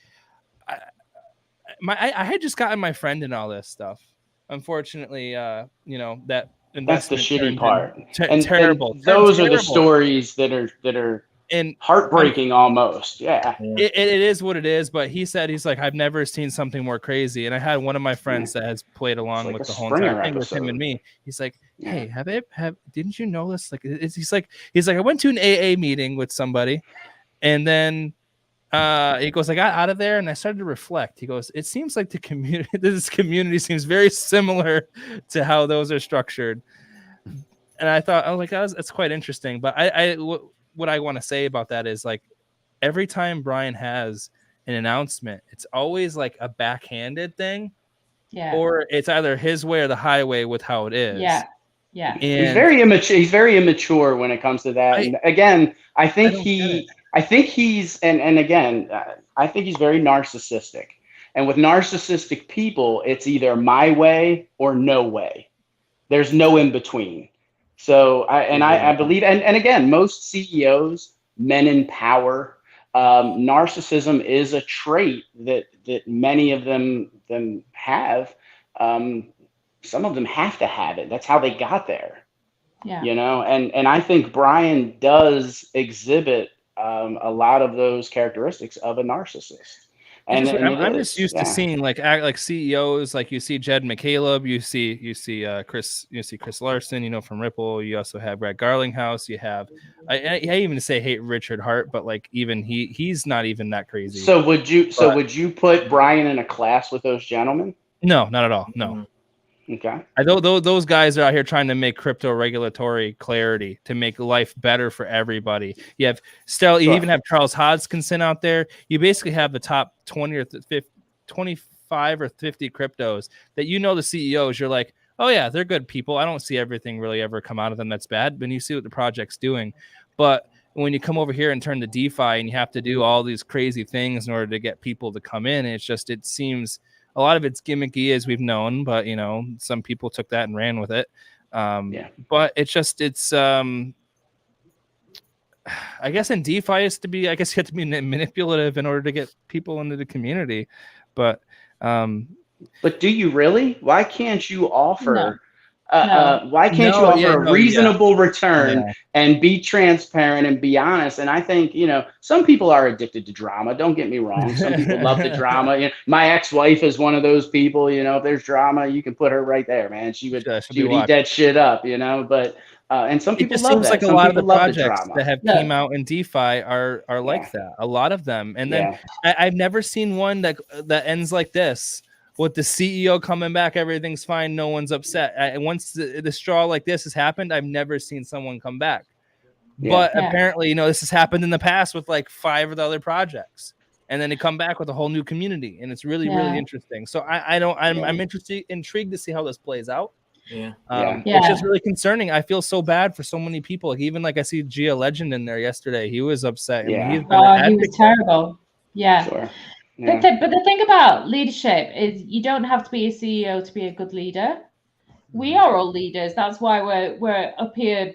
I had just gotten my friend in all this stuff. Unfortunately, that's the shitty part. Terrible. And those are the stories that are and heartbreaking almost. Yeah. It is what it is. But he's like, I've never seen something more crazy. And I had one of my friends that has played along with the whole entire thing with him and me. He's like, hey, didn't you know this? Like, he's like, I went to an AA meeting with somebody, and then he goes, I got out of there and I started to reflect. He goes, it seems like this community seems very similar to how those are structured. And I was like, that's quite interesting. But what I want to say about that is, like, every time Brian has an announcement, it's always like a backhanded thing, Yeah. or it's either his way or the highway with how it is. Yeah. Yeah. He's And very immature. He's very immature when it comes to that. And again, I think he's and again, I think he's very narcissistic. And with narcissistic people, it's either my way or no way. There's no in between. So I believe, and again, most CEOs, men in power, narcissism is a trait that many of them have. Some of them have to have it. That's how they got there. Yeah. You know, and I think Brian does exhibit a lot of those characteristics of a narcissist. And I'm just used to seeing like CEOs, like you see Jed McCaleb, you see Chris Larson, you know, from Ripple. You also have Brad Garlinghouse. You have I even say hate Richard Hart, but like even he's not even that crazy. So would you put Brian in a class with those gentlemen? No, not at all. No. Okay. Those guys are out here trying to make crypto regulatory clarity to make life better for everybody. You have you even have Charles Hodgkinson out there. You basically have the top 20 or 25 or 50 cryptos that the CEOs. You're like, oh yeah, they're good people. I don't see everything really ever come out of them that's bad. But you see what the project's doing. But when you come over here and turn to DeFi and you have to do all these crazy things in order to get people to come in, it seems. A lot of it's gimmicky, as we've known, but some people took that and ran with it. But I guess in DeFi is to be, you have to be manipulative in order to get people into the community. But do you really? Why can't you offer? No. Why can't you offer a reasonable return and be transparent and be honest? And I think, some people are addicted to drama. Don't get me wrong. Some people love the drama. My ex-wife is one of those people, if there's drama, you can put her right there, man. She would eat that shit up, but and some people love that. It seems like a lot of the projects that have came out in DeFi are like that. A lot of them. And then I've never seen one that ends like this. With the CEO coming back, everything's fine. No one's upset. Once the straw like this has happened, I've never seen someone come back. But apparently, this has happened in the past with like 5 of the other projects, and then they come back with a whole new community, and it's really interesting. So I'm intrigued to see how this plays out. It's just really concerning. I feel so bad for so many people. Like, even I see Gia Legend in there yesterday. He was upset. He was terrible. Yeah. Sure. Yeah. But the thing about leadership is you don't have to be a CEO to be a good leader. We are all leaders. That's why we're up here,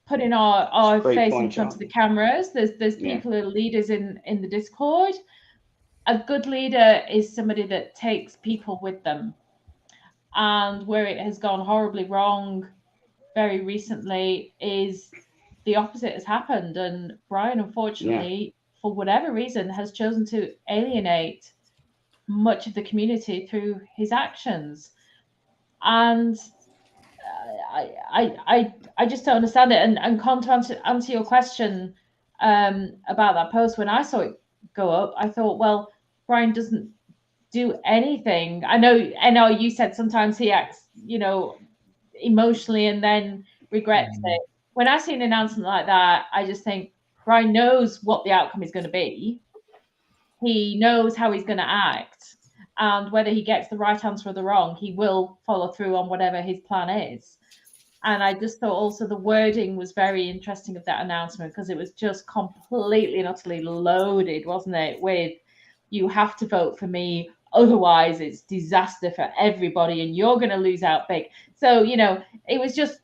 putting our face in front of the cameras. There's people who are leaders in the Discord. A good leader is somebody that takes people with them. And where it has gone horribly wrong very recently is the opposite has happened. And Brian, unfortunately, for whatever reason, has chosen to alienate much of the community through his actions. And I just don't understand it. And to answer your question about that post, when I saw it go up, I thought, well, Brian doesn't do anything. I know you said sometimes he acts, emotionally and then regrets it. When I see an announcement like that, I just think, Brian knows what the outcome is going to be. He knows how he's going to act. And whether he gets the right answer or the wrong, he will follow through on whatever his plan is. And I just thought also the wording was very interesting of that announcement, because it was just completely and utterly loaded, wasn't it? With, you have to vote for me, otherwise it's disaster for everybody and you're going to lose out big. So, it was just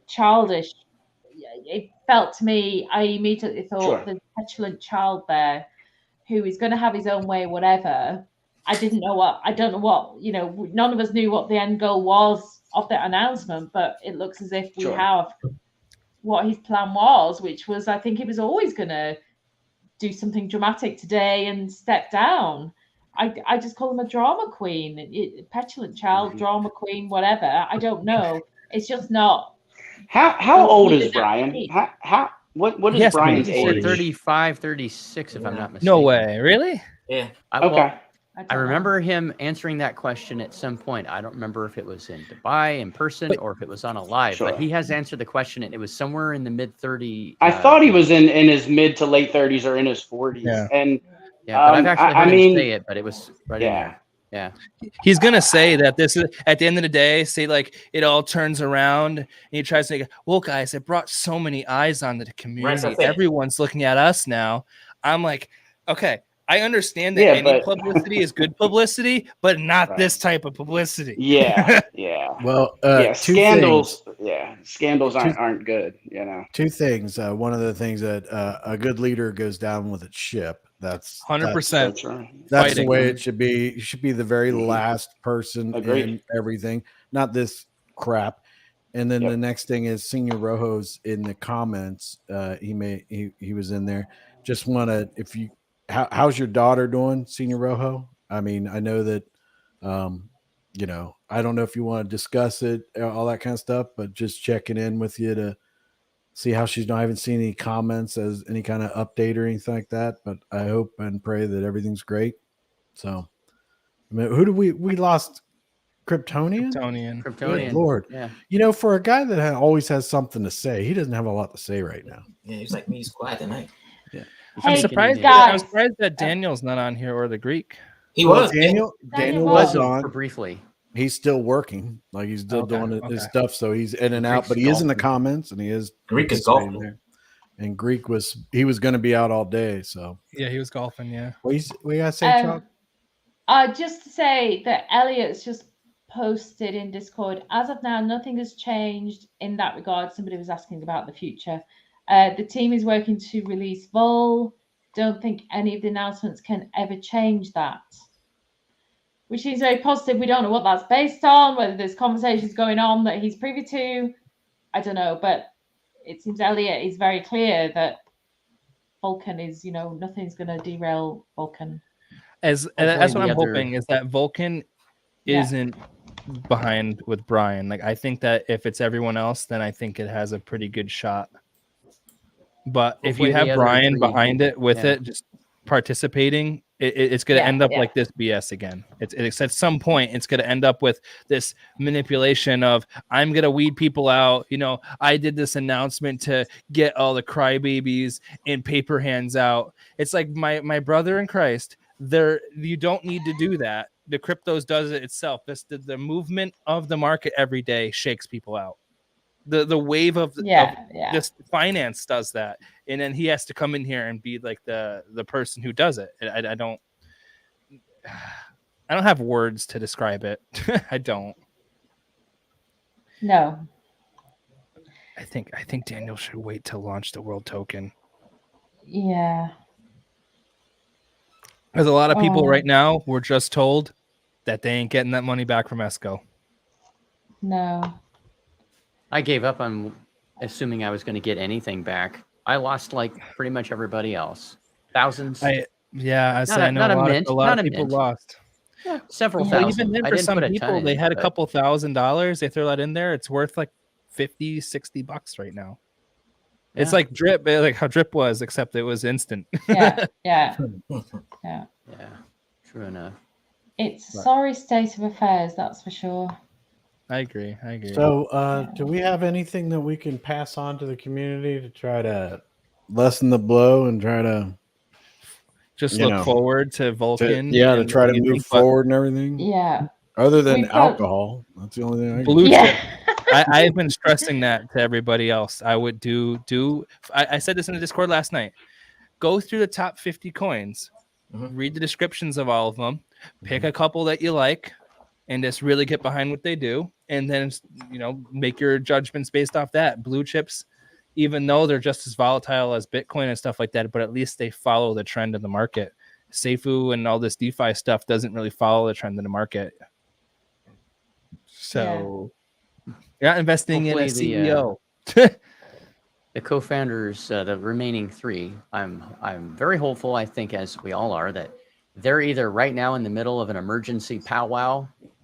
childish. It felt to me, I immediately thought the petulant child there who is going to have his own way, whatever. I don't know what, none of us knew what the end goal was of that announcement, but it looks as if we have what his plan was, which was, I think he was always going to do something dramatic today and step down. I just call him a drama queen, petulant child, drama queen, whatever. I don't know. It's just not. How old is Brian? What is Brian's age? 35, 36, if I'm not mistaken. No way, really? Yeah. Okay. I remember him answering that question at some point. I don't remember if it was in Dubai in person or if it was on a live, but he has answered the question, and it was somewhere in the mid-30s. I thought he was in his mid to late 30s or in his 40s. Yeah. And yeah, but I've actually heard him say it, but it was right in there. Yeah. He's gonna say that this is at the end of the day, say like it all turns around, and he tries to say, well, guys, it brought so many eyes onto the community. Everyone's looking at us now. I'm like, okay, I understand that any publicity is good publicity, but not this type of publicity. Yeah. Well, scandals. Scandals aren't good. You know, two things. One of the things that a good leader goes down with its ship. That's 100%. That's the way it should be. You should be the very last person in everything, not this crap. And then the next thing is Senior Rojo's in the comments. He was in there. Just want to, how's your daughter doing, Senior Rojo? I mean, I know that, I don't know if you want to discuss it, all that kind of stuff, but just checking in with you to see how she's doing. I haven't seen any comments as any kind of update or anything like that, but I hope and pray that everything's great. So, I mean, who do we lost? Kryptonian. Good Lord. Yeah. For a guy that always has something to say, he doesn't have a lot to say right now. Yeah, he's like me. He's quiet tonight. Yeah. I'm surprised that Daniel's not on here or the Greek. He was. Daniel was on for briefly. He's still working, like he's still doing his stuff. So he's in and out, but he is in the comments, and he is. Greek is golfing there. And Greek was going to be out all day. So yeah, he was golfing. Yeah. What you gotta say, Chuck? Just to say that Elliot's just posted in Discord. As of now, nothing has changed in that regard. Somebody was asking about the future. The team is working to release Vol. Don't think any of the announcements can ever change that. Which is very positive. We don't know what that's based on, whether there's conversations going on that he's privy to. I don't know, but it seems Elliot is very clear that Vulcan is, nothing's going to derail Vulcan. That's what I'm hoping, is that Vulcan isn't behind with Brian. Like, I think that if it's everyone else, then I think it has a pretty good shot. But if you have Brian behind it with it, just participating, it's going to end up like this BS again. It's at some point it's going to end up with this manipulation of, I'm going to weed people out. I did this announcement to get all the crybabies and paper hands out. It's like my brother in Christ. You don't need to do that. The cryptos does it itself. The movement of the market every day shakes people out. The wave of just finance does that, and then he has to come in here and be like the person who does it. I don't have words to describe it. I don't. No. I think Daniel should wait to launch the world token. Yeah. There's a lot of people right now were just told that they ain't getting that money back from Esco. No. I gave up on assuming I was going to get anything back. I lost like pretty much everybody else. Thousands. I know a lot of people lost. Yeah, several thousand. Even then, for some people, they had a couple $1,000s. They throw that in there. It's worth like $50, $60 right now. Yeah. It's like Drip, like how Drip was, except it was instant. Yeah. True enough. It's a sorry state of affairs, that's for sure. I agree. So, do we have anything that we can pass on to the community to try to lessen the blow and try to just look forward to Vulcan? To try to move forward and everything. Yeah. Other than alcohol, that's the only thing. Blue chip. I've been stressing that to everybody else. I would do. I said this in the Discord last night. Go through the top 50 coins, read the descriptions of all of them, pick a couple that you like, and just really get behind what they do, and then make your judgments based off that. Blue chips, even though they're just as volatile as Bitcoin and stuff like that, but at least they follow the trend of the market. Seifu and all this DeFi stuff doesn't really follow the trend of the market. So you're not investing in a CEO. The co-founders, the remaining three, I'm very hopeful, I think, as we all are, that they're either right now in the middle of an emergency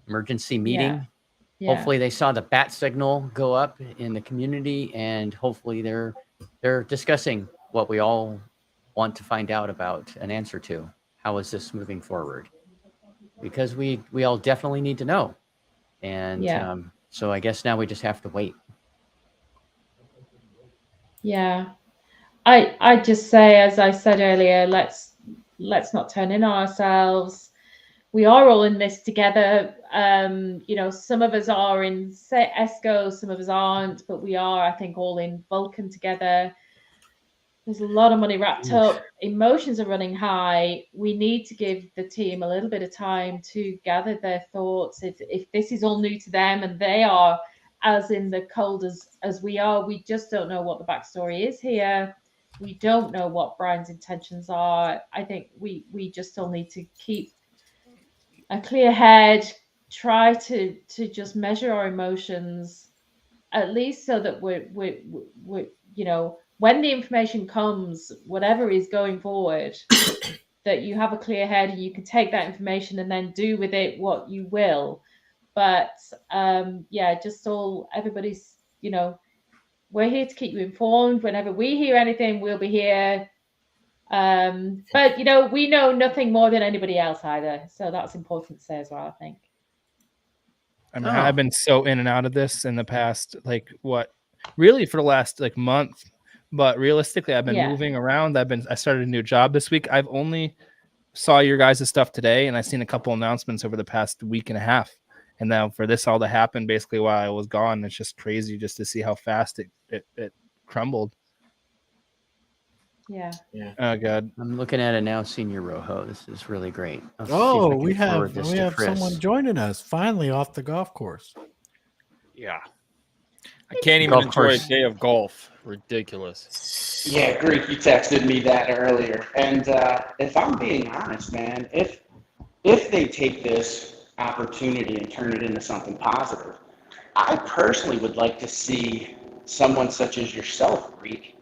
emergency meeting. Yeah. Hopefully they saw the bat signal go up in the community, and hopefully they're discussing what we all want to find out about an answer to. How is this moving forward? because we all definitely need to know. And Yeah. so I guess now we just have to wait. Yeah. I just say, as I said earlier, let's not turn in on ourselves. We are all in this together. You know, some of us are in ESCO, some of us aren't, but we are, I think, all in Vulcan together. There's a lot of money wrapped up. Emotions are running high. We need to give the team a little bit of time to gather their thoughts. If this is all new to them and they are as in the cold as we are, we just don't know what the backstory is here. We don't know what Brian's intentions are. I think we just all need to keep a clear head, try to just measure our emotions, at least so that we're you know, when the information comes, whatever is going forward, that you have a clear head and you can take that information and then do with it what you will. But yeah, just everybody's, you know, we're here to keep you informed. Whenever we hear anything, we'll be here. But you know, we know nothing more than anybody else either, so that's important to say as well, I think. I mean, I've been so in and out of this in the past, like really for the last like month. But realistically, I've been moving around. I started a new job this week. I've only saw your guys' stuff today, and I've seen a couple announcements over the past week and a half. And now for this all to happen basically while I was gone, it's just crazy just to see how fast it crumbled. Yeah. Oh God, I'm looking at it now, Senior Rojo. This is really great. We have someone joining us finally off the golf course. Yeah, I can't even enjoy a day of golf. Ridiculous. Yeah, Greek, you texted me that earlier, and if I'm being honest, man, if they take this opportunity and turn it into something positive, I personally would like to see someone such as yourself, Greek,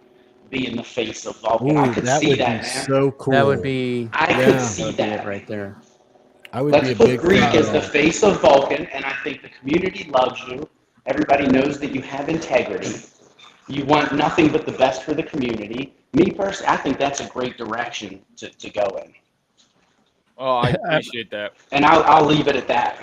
be in the face of Vulcan. I could see that, man. So cool. That would be. I could see that right there. I would Let's be a put big Greek fan as of the that. face of Vulcan, and I think the community loves you. Everybody knows that you have integrity. You want nothing but the best for the community. Me personally, I think that's a great direction to go in. Oh, I appreciate that. And I'll leave it at that.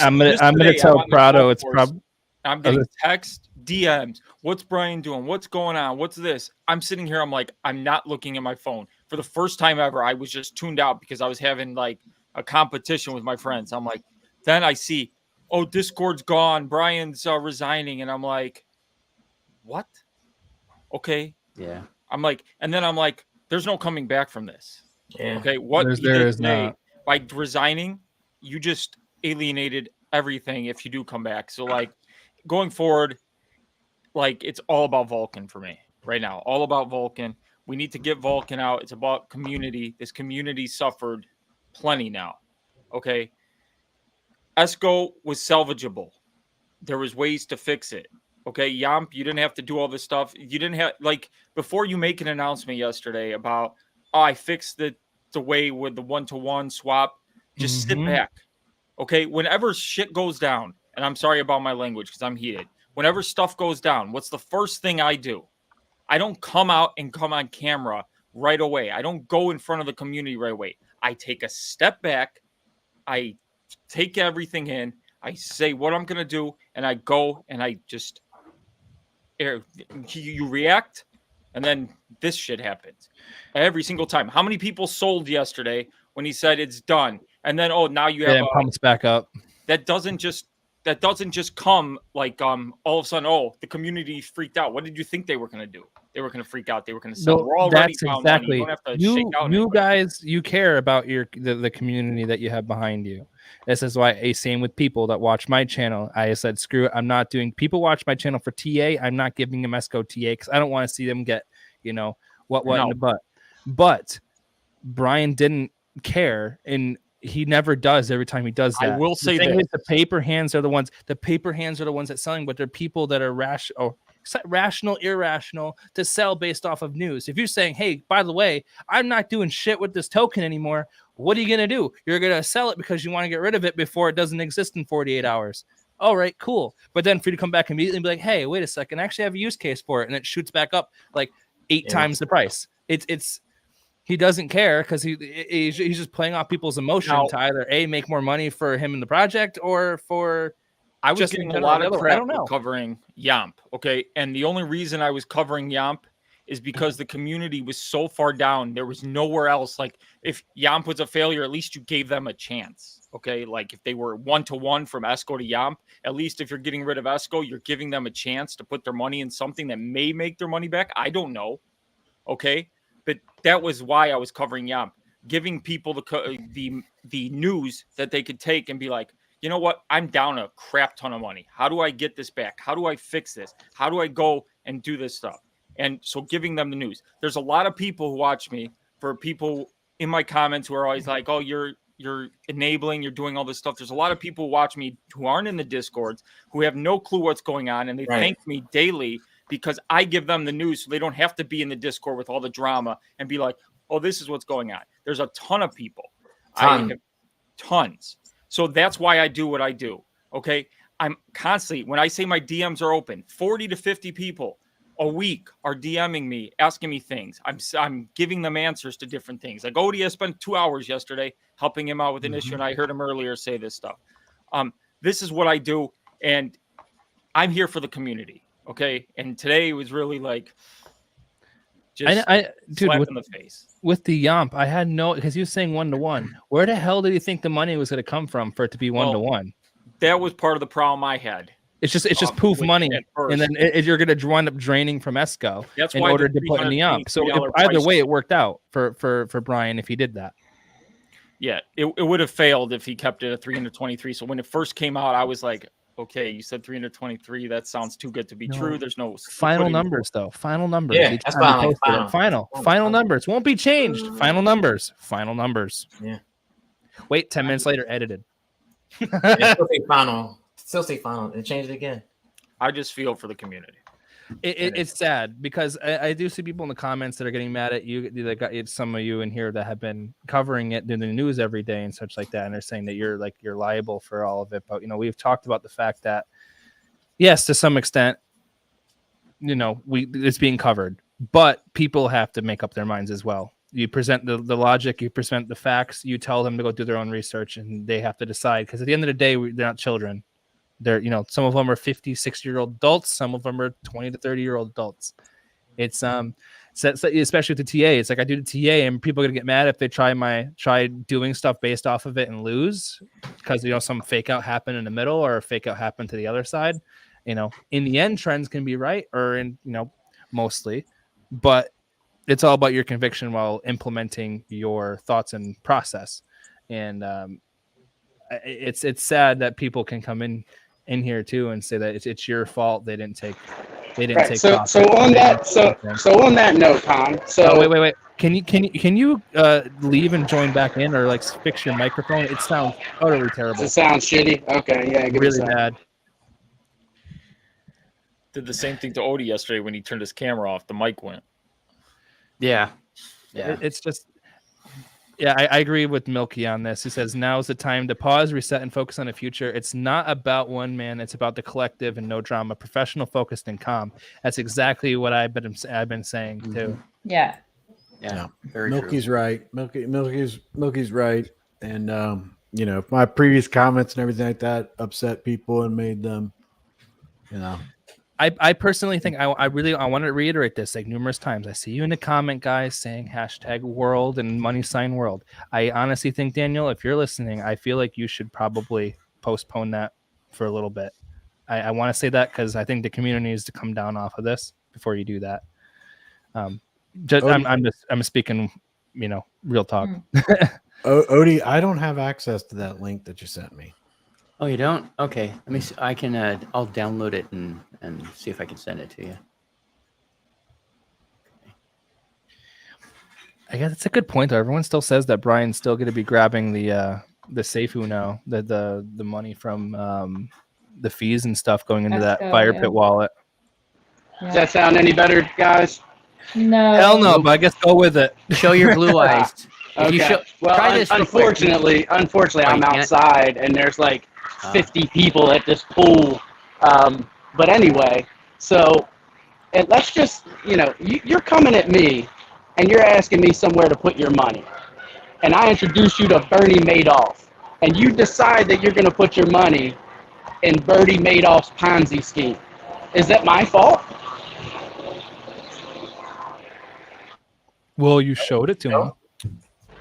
I'm gonna tell Prado it's probably. I'm getting text, DMs. What's Brian doing? What's going on? What's this? I'm sitting here. I'm like, I'm not looking at my phone. For the first time ever, I was just tuned out because I was having like a competition with my friends. I'm like, then I see, oh, Discord's gone. Brian's resigning. And I'm like, what? Okay. Yeah. I'm like, and then I'm like, there's no coming back from this. Yeah. Okay. What there is today, not. by resigning, you just alienated everything if you do come back. So like going forward, like it's all about Vulcan for me right now. All about Vulcan. We need to get Vulcan out. It's about community. This community suffered plenty now. Okay. ESCO was salvageable. There was ways to fix it. Okay, Yamp, you didn't have to do all this stuff. You didn't have, like, before you make an announcement yesterday about, oh, I fixed the way with the 1-to-1 swap, just sit back. Okay, whenever shit goes down, and I'm sorry about my language because I'm heated. Whenever stuff goes down, what's the first thing I do? I don't come out and come on camera right away. I don't go in front of the community right away. I take a step back. I take everything in. I say what I'm going to do, and I go and I just you react, and then this shit happens every single time. How many people sold yesterday when he said it's done? And then, oh, now you have it pumps back up. That doesn't just come like all of a sudden, oh, the community freaked out. What did you think they were going to do? They were going to freak out. They were going to sell. No, We're already that's down exactly. money. You don't have to shake out you anybody. guys, you care about the community that you have behind you. This is why same with people that watch my channel. I said, screw it. I'm not doing. People watch my channel for TA. I'm not giving them ESCO TA because I don't want to see them get, what in the butt. But Brian didn't care, and he never does. Every time he does that, I will say that this. the paper hands are the ones. The paper hands are the ones that selling, but they're people that are rational, irrational to sell based off of news. If you're saying, hey, by the way, I'm not doing shit with this token anymore, what are you going to do? You're going to sell it because you want to get rid of it before it doesn't exist in 48 hours. All right, cool. But then for you to come back immediately and be like, hey, wait a second, I actually have a use case for it. And it shoots back up like 8 times the price. It's he doesn't care because he's just playing off people's emotion to either A, make more money for him in the project, or for I was just getting in a lot of general. I crap don't for know. covering Yomp. Okay. And the only reason I was covering Yomp is because the community was so far down. There was nowhere else. Like, if Yomp was a failure, at least you gave them a chance. Okay. Like, if they were 1-to-1 from Esco to Yomp, at least if you're getting rid of Esco, you're giving them a chance to put their money in something that may make their money back. I don't know. Okay. But that was why I was covering Yomp, giving people the news that they could take and be like, you know what? I'm down a crap ton of money. How do I get this back? How do I fix this? How do I go and do this stuff? And so giving them the news. There's a lot of people who watch me, for people in my comments who are always like, oh, you're enabling, you're doing all this stuff. There's a lot of people who watch me who aren't in the Discords, who have no clue what's going on. And they thank me daily because I give them the news so they don't have to be in the Discord with all the drama and be like, oh, this is what's going on. There's a ton of people. I have tons. So that's why I do what I do. Okay. I'm constantly, when I say my DMs are open, 40 to 50 people a week are DMing me, asking me things. I'm giving them answers to different things. Like Odie, I spent 2 hours yesterday helping him out with an issue, and I heard him earlier say this stuff. This is what I do, and I'm here for the community. Okay, and today was really like just dude, slap in the face. With the Yomp, I had no, because he was saying 1-to-1. Where the hell did you think the money was going to come from for it to be 1-to-1? That was part of the problem I had. It's just poof money, and then you're going to wind up draining from Esco in order to put in the Yomp. So either way, it worked out for Brian if he did that. Yeah, it would have failed if he kept it at 323. So when it first came out, I was like, okay, you said 323. That sounds too good to be true. There's no final numbers, though. Final numbers. Yeah, that's final numbers. Won't be changed. Final numbers. Final numbers. Yeah. Wait, 10 minutes later, edited. Still say final. Still say final. And change it again. I just feel for the community. It's sad because I do see people in the comments that are getting mad at you. It's some of you in here that have been covering it in the news every day and such like that, and they're saying that you're liable for all of it. But we've talked about the fact that yes, to some extent, it's being covered, but people have to make up their minds as well. You present the logic, you present the facts, you tell them to go do their own research, and they have to decide. Because at the end of the day, they're not children. They're, some of them are 50, 60-year-old adults. Some of them are 20 to 30-year-old adults. It's especially with the TA. It's like I do the TA, and people are gonna get mad if they try doing stuff based off of it and lose because some fake out happened in the middle or a fake out happened to the other side. In the end, trends can be right, or mostly, but it's all about your conviction while implementing your thoughts and process. And it's sad that people can come in here too and say that it's your fault they didn't take so on that note, Tom. So wait. Can you leave and join back in, or fix your microphone? It sounds utterly terrible. Does it sound shitty? Okay, yeah, really bad. Did the same thing to Odie yesterday when he turned his camera off. The mic went. Yeah. It's just. Yeah, I agree with Milky on this. He says, now is the time to pause, reset, and focus on the future. It's not about one man. It's about the collective and no drama, professional, focused, and calm. That's exactly what I've been saying, too. Yeah. Very Milky's true. right. Milky's right. And, if my previous comments and everything like that upset people and made them, I personally think I want to reiterate this numerous times. I see you in the comment, guys, saying #world and money sign world. I honestly think, Daniel, if you're listening, I feel like you should probably postpone that for a little bit. I want to say that because I think the community needs to come down off of this before you do that. I'm speaking, real talk. Odie, I don't have access to that link that you sent me. Oh, you don't? Okay. Let me see. I can. I'll download it and see if I can send it to you. I guess it's a good point, though. Everyone still says that Brian's still going to be grabbing the Seifu now, the money from the fees and stuff going into that fire pit wallet. Yeah. Does that sound any better, guys? No. Hell no, but I guess go with it. Show your blue eyes. Okay. Unfortunately, I'm outside and there's 50 people at this pool. But anyway, so let's just, you're coming at me and you're asking me somewhere to put your money, and I introduce you to Bernie Madoff, and you decide that you're going to put your money in Bernie Madoff's Ponzi scheme, is that my fault? Well, you showed it to him.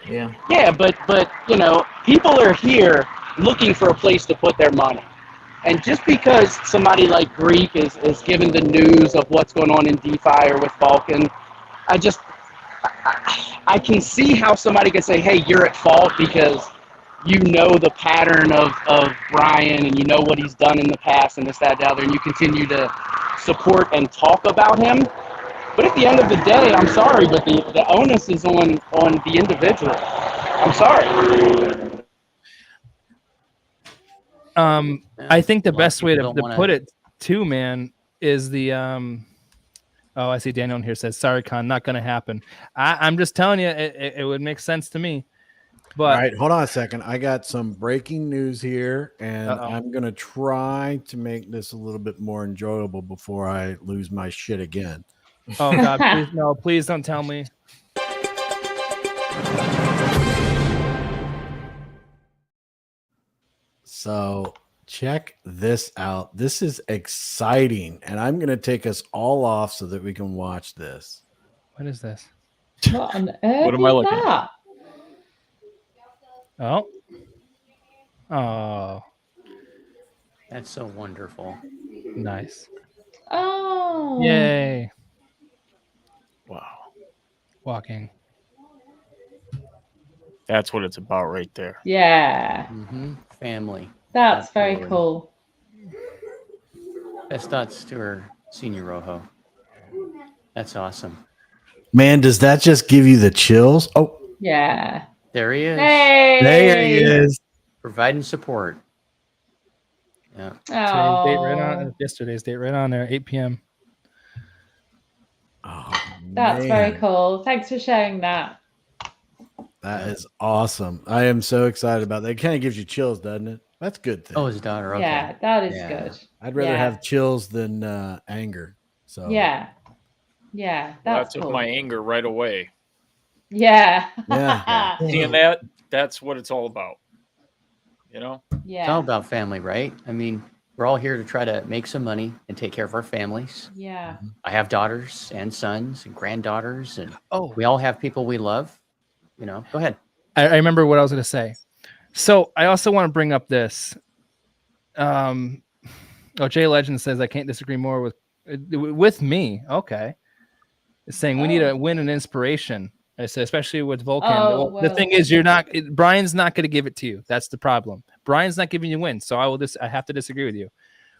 Yeah. Yeah, but you know, people are here looking for a place to put their money. And just because somebody like Greek is giving the news of what's going on in DeFi or with Vulcan, I can see how somebody can say, hey, you're at fault because you know the pattern of Brian and you know what he's done in the past and this, that, the other, and you continue to support and talk about him. But at the end of the day, I'm sorry, but the onus is on the individual. I'm sorry. I think the best way to put it too, man, is the oh, I see Daniel in here says, sorry, Con, not going to happen. I'm just telling you, it would make sense to me. But all right, hold on a second. I got some breaking news here, and I'm going to try to make this a little bit more enjoyable before I lose my shit again. Oh, God, please, no, please don't tell me. So check this out. This is exciting, and I'm going to take us all off so that we can watch this. What is this? What on earth What am I looking at? that? Oh. Oh. That's so wonderful. Nice. Oh. Yay. Wow. Walking. That's what it's about right there. Yeah. Mm-hmm. Family. That's very cool. Best thoughts to her, Senior Rojo. That's awesome. Man, does that just give you the chills? Oh. Yeah. There he is. Hey. There he is. Providing support. Yeah. Oh. Date right on, yesterday's date right on there, 8 p.m. Oh, That's man. very cool. Thanks for sharing that. That is awesome. I am so excited about that. It kind of gives you chills, doesn't it? That's a good thing. Oh, his daughter. Okay. Yeah, that is good. I'd rather have chills than anger. So yeah. Yeah, that's Well, cool. my anger right away. Yeah. Yeah. Seeing that's what it's all about. You know? Yeah. It's all about family, right? I mean, we're all here to try to make some money and take care of our families. Yeah. I have daughters and sons and granddaughters, and we Oh, all have people we love. You know, go ahead. I remember what I was going to say. So I also want to bring up this. Jay Legend says I can't disagree more with me. Okay, it's saying we need a win and inspiration. I said, especially with Vulcan. The thing is, Brian's not going to give it to you. That's the problem. Brian's not giving you win. So I have to disagree with you.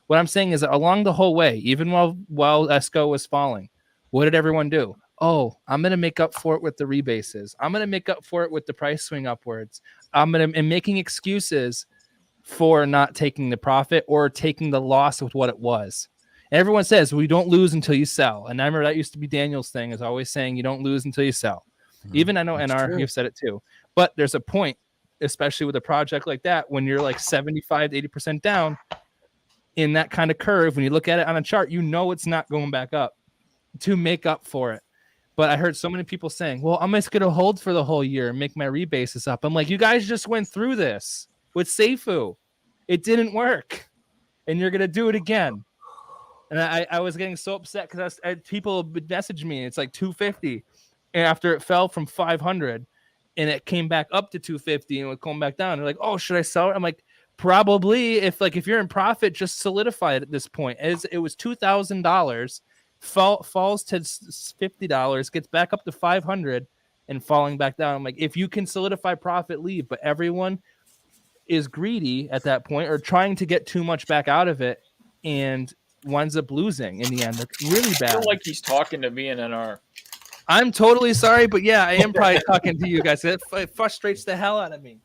What I'm saying is that along the whole way, even while Esco was falling, what did everyone do? Oh, I'm going to make up for it with the rebases. I'm going to make up for it with the price swing upwards. And making excuses for not taking the profit or taking the loss with what it was. And everyone says, well, you don't lose until you sell. And I remember that used to be Daniel's thing, is always saying you don't lose until you sell. Even I know NR, you've said it too. But there's a point, especially with a project like that, when you're like 75 to 80% down in that kind of curve, when you look at it on a chart, you know it's not going back up to make up for it. But I heard so many people saying, well, I'm just going to hold for the whole year and make my rebases up. I'm like, you guys just went through this with Seifu. It didn't work. And you're going to do it again. And I was getting so upset because people would message me. It's like 250. And after it fell from 500 and it came back up to 250 and it was going back down. They're like, oh, should I sell it? I'm like, probably. If you're in profit, just solidify it at this point. It was $2,000. Falls to $50, gets back up to 500 and falling back down. I'm like, if you can solidify profit, leave. But everyone is greedy at that point or trying to get too much back out of it and winds up losing in the end. They're really bad. I feel like he's talking to me and NR. I'm totally sorry, but yeah, I am probably talking to you guys. It frustrates the hell out of me.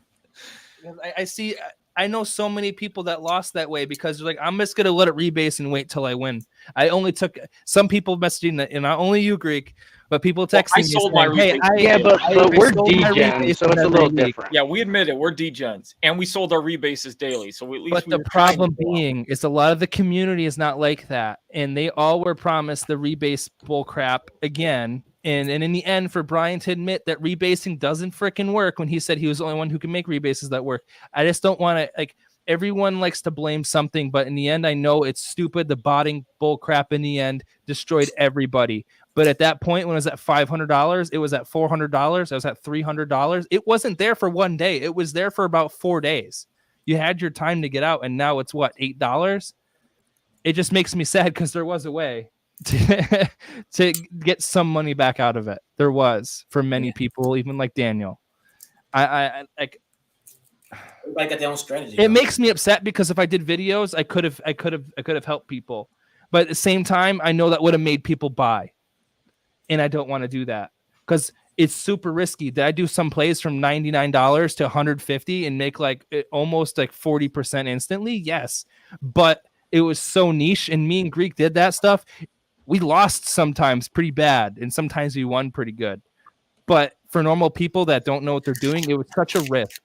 I know so many people that lost that way because they're like, I'm just gonna let it rebase and wait till I win. I only took some people messaging that, and not only you, Greek, but people texting me sold saying, my hey, rebase. but we're degens, so it's a little different. Yeah, we admit it. We're degens, and we sold our rebases daily. So at least. But the problem being is a lot of the community is not like that, and they all were promised the rebase bull crap again And in the end, for Brian to admit that rebasing doesn't freaking work when he said he was the only one who can make rebases that work, I just don't want to, like, everyone likes to blame something, but in the end, I know it's stupid. The botting bull crap in the end destroyed everybody. But at that point, when it was at $500, it was at $400, I was at $300. It wasn't there for one day. It was there for about 4 days. You had your time to get out, and now it's what, $8? It just makes me sad because there was a way to get some money back out of it. There was for many people, even like Daniel. I like. Everybody got their own strategy. It makes me upset because if I did videos, I could have helped people, but at the same time, I know that would have made people buy, and I don't want to do that because it's super risky. Did I do some plays from $99 to $150 and make like almost like 40% instantly? Yes, but it was so niche, and me and Greek did that stuff. We lost sometimes pretty bad, and sometimes we won pretty good. But for normal people that don't know what they're doing, it was such a risk.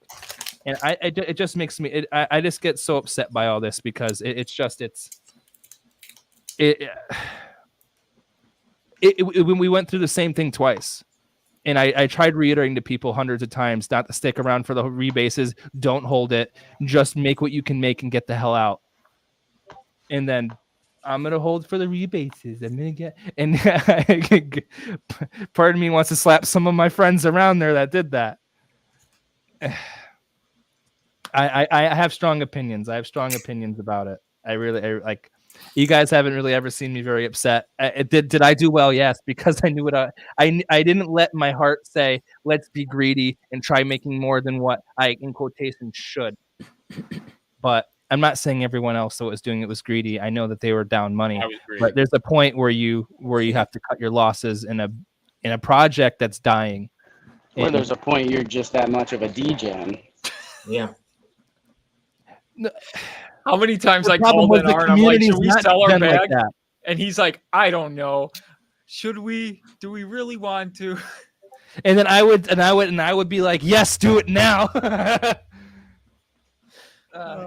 And it just makes me, I just get so upset by all this because when we went through the same thing twice. And I tried reiterating to people hundreds of times not to stick around for the rebases. Don't hold it. Just make what you can make and get the hell out. And then I'm going to hold for the rebases. I'm going to get, and part of me wants to slap some of my friends around there that did that. I have strong opinions. I have strong opinions about it. I like. You guys haven't really ever seen me very upset. Did I do well? Yes, because I knew what I didn't let my heart say, let's be greedy and try making more than what I, in quotations, should. But I'm not saying everyone else that was doing it was greedy. I know that they were down money. But there's a point where you have to cut your losses in a project that's dying. Or there's a point you're just that much of a degen. Yeah. How many times I called in Art, I'm like, should we sell our bag? Like, and he's like, I don't know. Should we? Do we really want to? And then I would be like, yes, do it now.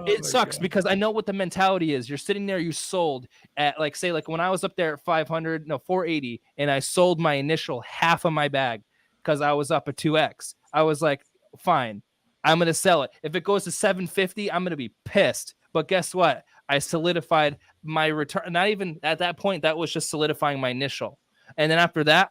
It sucks because I know what the mentality is. You're sitting there, you sold at like, say, like when I was up there at 480, and I sold my initial half of my bag because I was up at 2x. I was like, fine, I'm gonna sell it. If it goes to 750, I'm gonna be pissed. But guess what? I solidified my return. Not even at that point, that was just solidifying my initial. And then after that,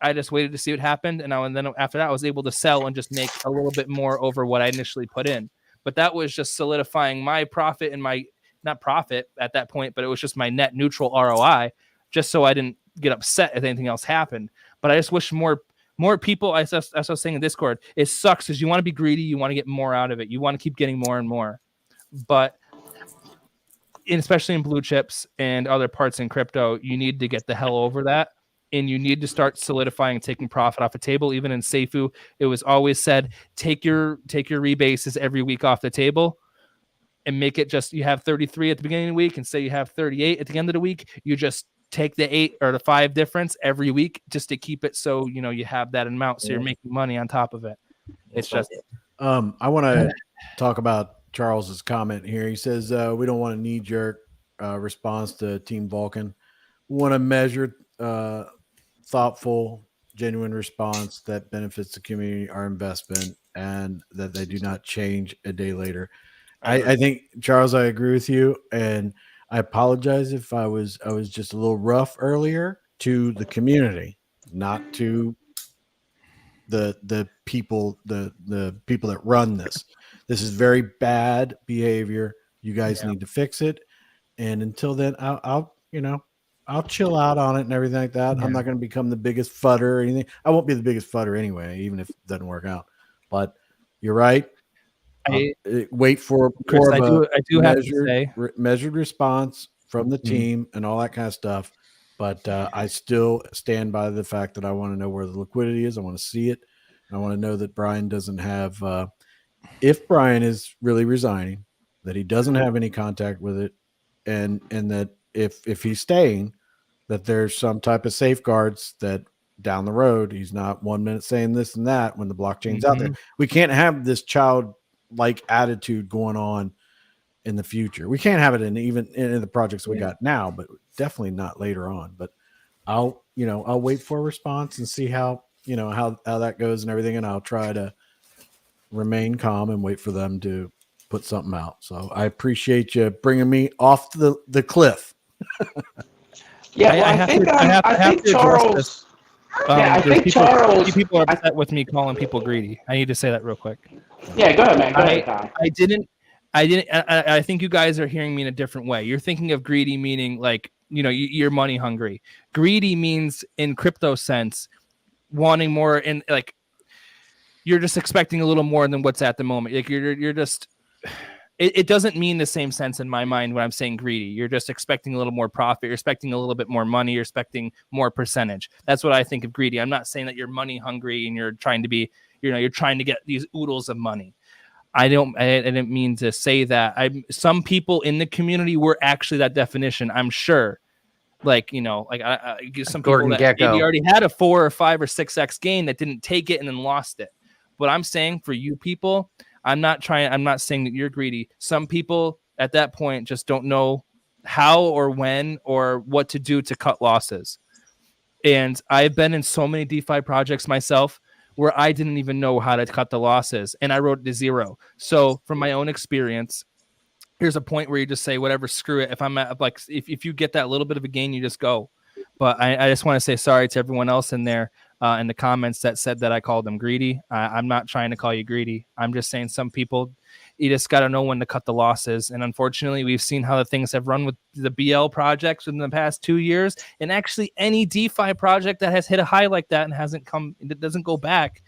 I just waited to see what happened. And then after that, I was able to sell and just make a little bit more over what I initially put in. But that was just solidifying my profit and my, not profit at that point, but it was just my net neutral ROI, just so I didn't get upset if anything else happened. But I just wish more people, as I was saying in Discord, it sucks because you want to be greedy. You want to get more out of it. You want to keep getting more and more. But especially in blue chips and other parts in crypto, you need to get the hell over that. And you need to start solidifying and taking profit off the table. Even in Seifu, it was always said, take your rebases every week off the table and make it just, you have 33 at the beginning of the week and say you have 38 at the end of the week. You just take the 8 or the 5 difference every week just to keep it so, you have that amount. So you're making money on top of it. It's just, I want to talk about Charles's comment here. He says, we don't want a knee-jerk response to Team Vulcan. We want a measured, thoughtful, genuine response that benefits the community, our investment, and that they do not change a day later. I think, Charles, I agree with you, and I apologize if I was just a little rough earlier to the community, not to the people, the people that run this. This is very bad behavior. You guys need to fix it. And until then, I'll chill out on it and everything like that. Yeah. I'm not going to become the biggest fudder or anything. I won't be the biggest fudder anyway, even if it doesn't work out. But you're right. Wait for Chris, I do measured, have to say measured response from the team and all that kind of stuff. But I still stand by the fact that I want to know where the liquidity is. I want to see it. I want to know that Brian doesn't have if Brian is really resigning, that he doesn't have any contact with it, and that if he's staying, that there's some type of safeguards that down the road he's not 1 minute saying this and that when the blockchain's out there. We can't have this childlike attitude going on in the future. We can't have it even in the projects we got now, but definitely not later on. But I'll wait for a response and see how that goes and everything, and I'll try to remain calm and wait for them to put something out. So I appreciate you bringing me off the cliff. Yeah, well, I think Charles. I think Charles. People are upset with me calling people greedy. I need to say that real quick. Yeah, go ahead, man. Go ahead, Tom. I think you guys are hearing me in a different way. You're thinking of greedy meaning like, you're money hungry. Greedy means in crypto sense, wanting more, and like you're just expecting a little more than what's at the moment. Like you're just, it doesn't mean the same sense in my mind when I'm saying greedy. You're just expecting a little more profit. You're expecting a little bit more money. You're expecting more percentage. That's what I think of greedy. I'm not saying that you're money hungry and you're trying to be, you're trying to get these oodles of money. I didn't mean to say that. Some people in the community were actually that definition, I'm sure. Like, some Gordon people that Gekko. maybe already had a 4 or 5 or 6x gain that didn't take it and then lost it. But I'm saying for you people, I'm not saying that you're greedy. Some people at that point just don't know how or when or what to do to cut losses. And I've been in so many DeFi projects myself where I didn't even know how to cut the losses, and I wrote it to 0. So from my own experience, here's a point where you just say, whatever, screw it. If I'm at, like, if you get that little bit of a gain, you just go. But I just want to say sorry to everyone else in there in the comments that said that I called them greedy. I'm not trying to call you greedy. I'm just saying some people, you just got to know when to cut the losses. And unfortunately, we've seen how the things have run with the BL projects in the past 2 years. And actually, any DeFi project that has hit a high like that and it doesn't go back.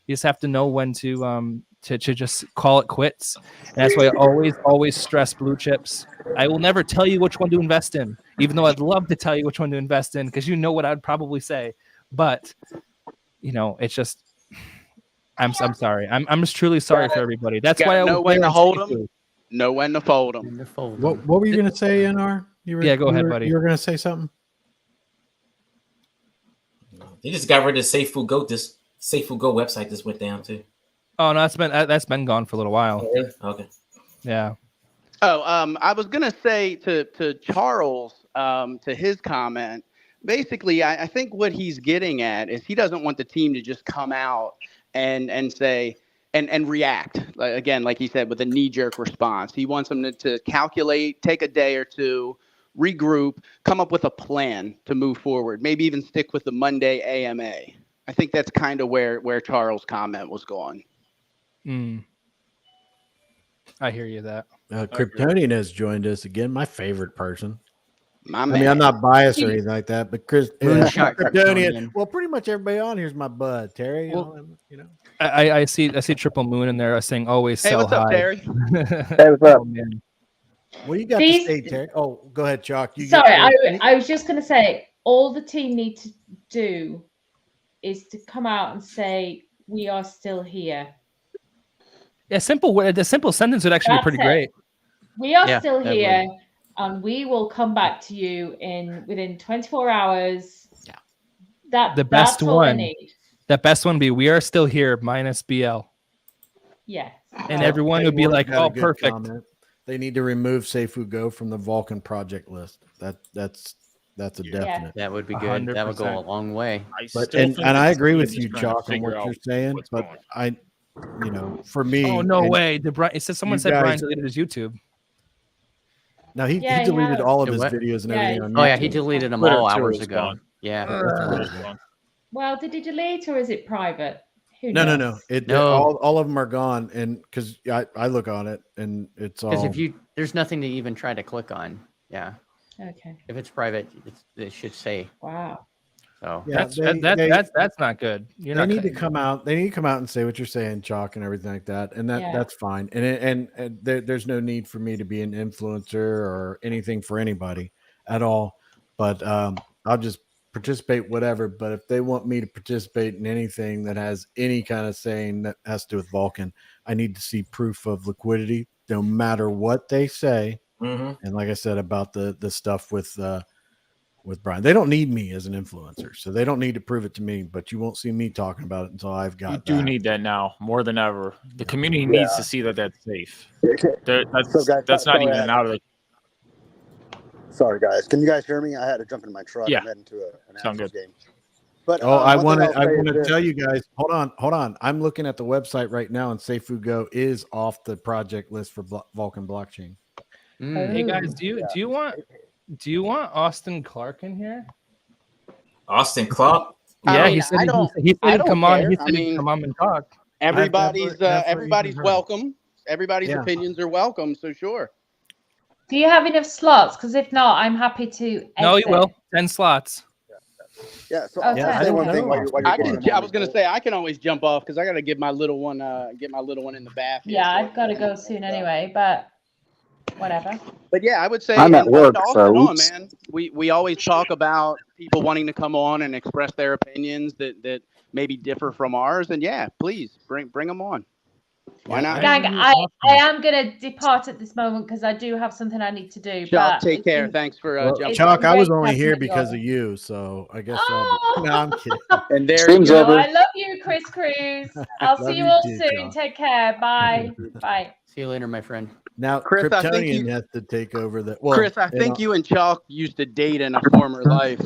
You just have to know when to just call it quits. And that's why I always stress blue chips. I will never tell you which one to invest in, even though I'd love to tell you which one to invest in, because you know what I'd probably say. But it's just, I'm sorry. I'm just truly sorry for everybody. That's why I know when to hold them, know when to fold them. What were you going to say, NR? Go ahead, buddy. You were going to say something? They just got rid of Safe4 Go. This Safe4 Go website just went down too. Oh no, that's been gone for a little while. Oh, really? Okay. Yeah. Oh, I was gonna say to Charles, to his comment. Basically, I think what he's getting at is he doesn't want the team to just come out and say and react again, like he said, with a knee-jerk response. He wants them to calculate, take a day or two, regroup, come up with a plan to move forward. Maybe even stick with the Monday AMA. I think that's kind of where Charles' comment was going. I hear you that. Kryptonian has joined us again. My favorite person. Man. I mean, I'm not biased or anything like that, but Kryptonian. Well, pretty much everybody on here's my bud, Terry. I see Triple Moon in there saying always sell what's up, high. Terry? Hey, what's up? Oh, man. What you got to say, Terry? Oh, go ahead, Chalk. I was just going to say, all the team need to do is to come out and say, we are still here. Yeah, the simple sentence would actually be pretty great. We are still here, and we will come back to you within 24 hours. Yeah. That's all I need. The best one would be, we are still here minus BL. Yeah. And everyone would be like, oh, perfect. Comment. They need to remove Safe4 Go from the Vulcan project list. That's a definite. That would be good. 100%. That would go a long way. And I agree with you, Chalk, on what you're saying. But for me. Oh, no way. Someone said Brian deleted his YouTube. No, he deleted all of his videos and everything on YouTube. Oh, yeah, he deleted them all hours ago. Yeah. Well, did he delete or is it private? No. All of them are gone, and because I look on it and it's all. Because there's nothing to even try to click on. Yeah. Okay. If it's private, it should say. Wow. So that's not good. They need to come out. They need to come out and say what you're saying, Chalk, and everything like that, and that's fine. And there's no need for me to be an influencer or anything for anybody at all. But I'll just participate whatever. But if they want me to participate in anything that has any kind of saying that has to do with Vulcan, I need to see proof of liquidity, no matter what they say. Mm-hmm. And like I said about the stuff with Brian, they don't need me as an influencer, so they don't need to prove it to me. But you won't see me talking about it until I've got. You do need that now more than ever. The community needs to see that that's safe. That's not even out of the. Sorry, guys. Can you guys hear me? I had to jump in my truck. Yeah. I'm heading to an Sound Astros good. game. But I one want thing I'll say to is tell you guys. Hold on. I'm looking at the website right now, and Safe Go is off the project list for Vulcan blockchain. Hey guys, do you want Austin Clark in here? Austin Clark. Yeah, he said he'd come on. He said he'd come on and talk. Everybody's welcome. Everybody's Yeah. opinions are welcome. So sure. Do you have enough slots? Because if not, I'm happy to exit. No, he will. 10 slots. Yeah. So Okay. I'll say one thing while you're I was gonna say I can always jump off because I gotta get my little one in the bath. Yeah, I've got to go soon anyway, but whatever. But yeah, I would say I'm at work, invite so Austin on, man. We always talk about people wanting to come on and express their opinions that maybe differ from ours, and yeah, please bring them on. Why not? Gang, I am going to depart at this moment because I do have something I need to do. Chuck, But take care. Thanks for jumping. Chuck, I was great only having here you because on. of you, so I guess. Oh. No, I'm kidding. And there Stream's you go. over. I love you, Chris Cruz. I'll Love see you you all too, soon. Chuck. Take care. Bye. Bye. See you later, my friend. Now, Chris, I think Kryptonian has to take over the. Well, Chris, I think you and Chuck used to date in a former life.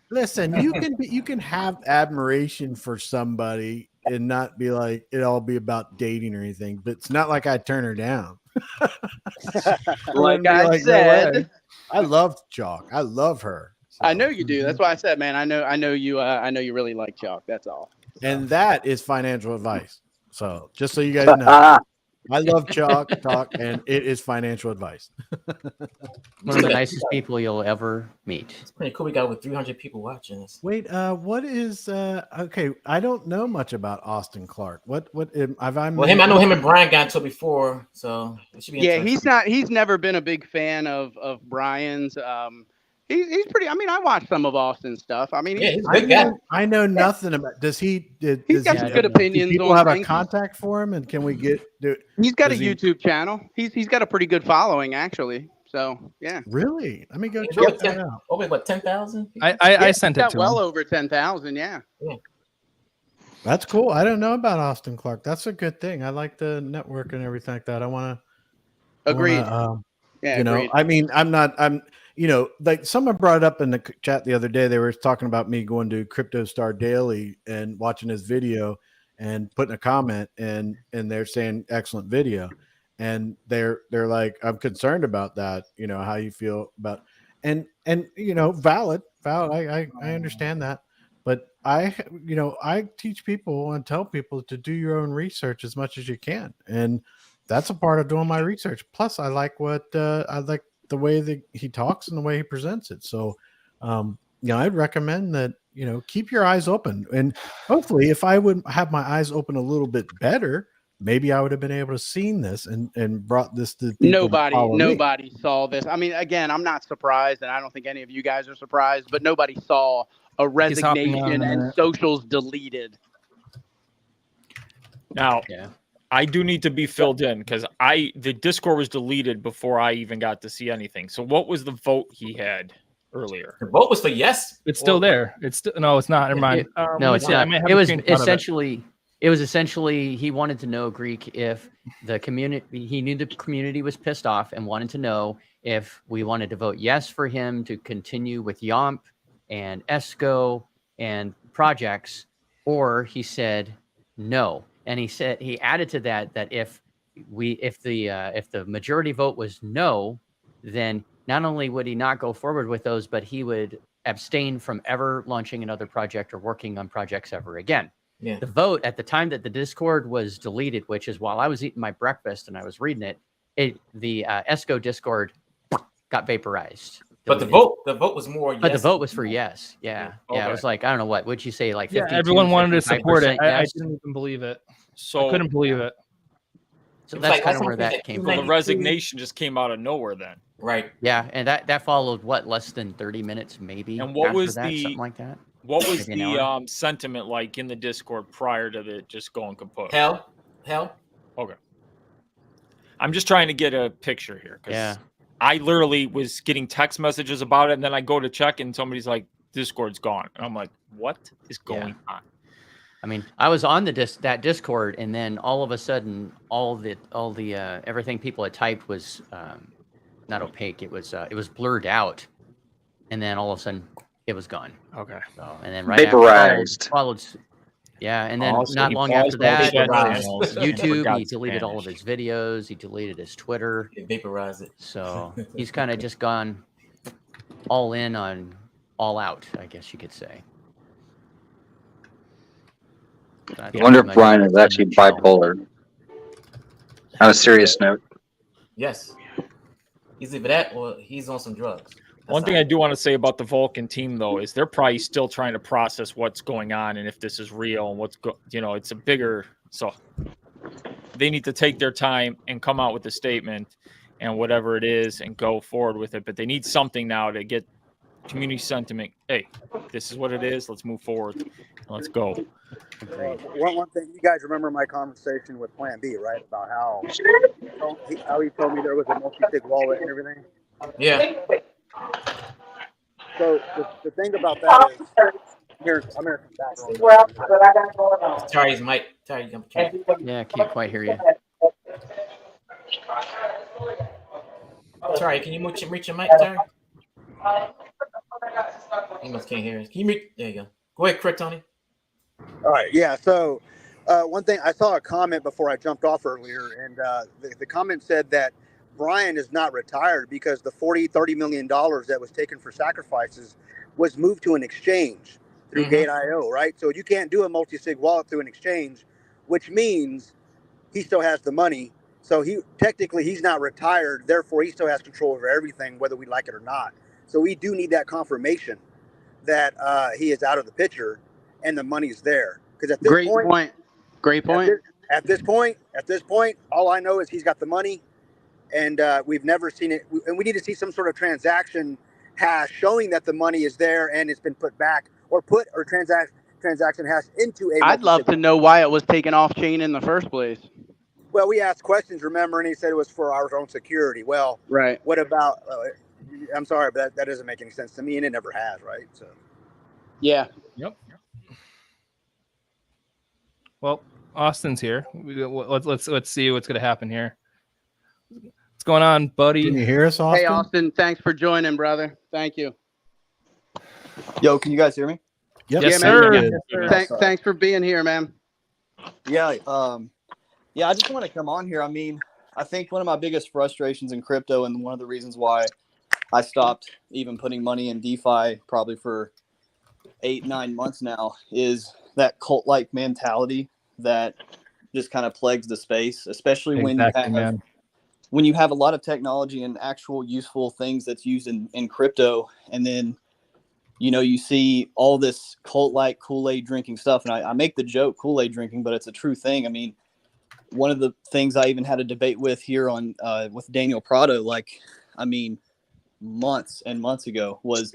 Listen, you can have admiration for somebody and not be like it all be about dating or anything. But it's not like I turn her down. Like be I no said, way. I love Chalk. I love her. So. I know you do. That's why I said, man. I know you. I know you really like Chuck. That's all. And that is financial advice. So just so you guys know, I love Chalk Talk, and it is financial advice. One of the nicest people you'll ever meet. It's pretty cool. We got over 300 people watching this. Wait, what is okay? I don't know much about Austin Clark. What have I? Well, I know him and Brian got into it before, so it should be. Yeah, he's never been a big fan of Brian's. He's pretty. I mean, I watched some of Austin's stuff. I mean, yeah, he's a good guy. I know nothing about. Does he? He's got some good opinions. Do people on have things. a contact for him, and can we get? He's got a YouTube channel. He's got a pretty good following, actually. So yeah. Really? Let me go check that out. Over what 10,000? I sent it to well him. over 10,000. Yeah. That's cool. I don't know about Austin Clark. That's a good thing. I like the network and everything like that. I want to. Agreed. Yeah, you know, I mean, I'm. You know, like someone brought it up in the chat the other day. They were talking about me going to Crypto Star Daily and watching his video and putting a comment, and they're saying excellent video, and they're like, I'm concerned about that. You know, how you feel about, and you know, valid. I understand that, but I teach people and tell people to do your own research as much as you can, and that's a part of doing my research. Plus, I like the way that he talks and the way he presents it. So, I'd recommend that, keep your eyes open. And hopefully if I would have my eyes open a little bit better, maybe I would have been able to seen this and brought this to people. Nobody saw this. I mean, again, I'm not surprised, and I don't think any of you guys are surprised, but nobody saw a resignation and socials deleted. Now, I do need to be filled in because the Discord was deleted before I even got to see anything. So what was the vote he had earlier? The vote was for yes. It's still there. No, it's not. Never mind. No, it's not. It was essentially he wanted to know, Greek, if the community, he knew the community was pissed off and wanted to know if we wanted to vote yes for him to continue with Yomp and ESCO and projects, or he said no. And he said, he added to that if the majority vote was no, then not only would he not go forward with those, but he would abstain from ever launching another project or working on projects ever again. Yeah. The vote at the time that the Discord was deleted, which is while I was eating my breakfast and I was reading it, the ESCO Discord got vaporized. But the vote was more. But the vote was for yes. Yeah. Okay. Yeah. It was like, I don't know what would you say, like 52, everyone wanted to support it. I yes? didn't even believe it. So I couldn't believe it. So that's kind of where that came from. The resignation just came out of nowhere then. Right. Yeah, and that followed what, less than 30 minutes maybe. And what was something like that? What was the sentiment like in the Discord prior to it just going kaput? Hell. Okay. I'm just trying to get a picture here because Yeah. I literally was getting text messages about it, and then I go to check, and somebody's like, "Discord's gone," and I'm like, "What is going on?" I mean, I was on that Discord, and then all of a sudden, all the everything people had typed was not opaque. It was blurred out, and then all of a sudden it was gone. Okay. So, and then right Vaporized. after followed, yeah, and then Also, not he long paused after that, all the Vaporized. channels and YouTube. forgot He deleted all of Spanish. his videos. He deleted his Twitter. It vaporized it. So he's kind of just gone all in on all out, I guess you could say. I wonder if Brian is actually bipolar. On a serious note. Yes. He's either that or he's on some drugs. One thing I do want to say about the Vulcan team, though, is they're probably still trying to process what's going on and if this is real and it's a bigger. So they need to take their time and come out with a statement and whatever it is and go forward with it. But they need something now to get community sentiment. Hey, this is what it is. Let's move forward. Let's go. One thing, you guys remember my conversation with Plan B, right? About how he told me there was a multi-sig wallet and everything. Yeah. So the thing about that is, I'm here from background. Terry's mic. Terry, yeah, I can't quite hear you. Terry, can you reach your mic, Terry? He must can't hear us. Can you mute? There you go. Go ahead, correct, Tony. All right, yeah. So one thing, I saw a comment before I jumped off earlier, and the comment said that Brian is not retired because the $30 million that was taken for sacrifices was moved to an exchange through Gate.io, right? So you can't do a multi-sig wallet through an exchange, which means he still has the money. So he's not retired. Therefore, he still has control over everything, whether we like it or not. So we do need that confirmation that he is out of the picture and the money's there. Because at this Great point. At this point, all I know is he's got the money. And we've never seen it. And we need to see some sort of transaction hash showing that the money is there and it's been put back or transaction hash into a. I'd love to know why it was taken off chain in the first place. Well, we asked questions, remember, and he said it was for our own security. Well, right. What about? I'm sorry, but that doesn't make any sense to me, and it never has, right? So. Yeah. Yep. Well, Austin's here. Let's see what's going to happen here. What's going on, buddy? Can you hear us, Austin? Hey, Austin. Thanks for joining, brother. Thank you. Yo, can you guys hear me? Yep. Yes, sir. Yes, sir. Thanks for being here, man. Yeah. Yeah, I just want to come on here. I mean, I think one of my biggest frustrations in crypto, and one of the reasons why I stopped even putting money in DeFi probably for 8-9 months now, is that cult-like mentality that just kind of plagues the space, especially when you have a lot of technology and actual useful things that's used in crypto, and then you see all this cult-like Kool-Aid drinking stuff. And I make the joke Kool-Aid drinking, but it's a true thing. I mean, one of the things I even had a debate with here on with Daniel Prado, months and months ago, was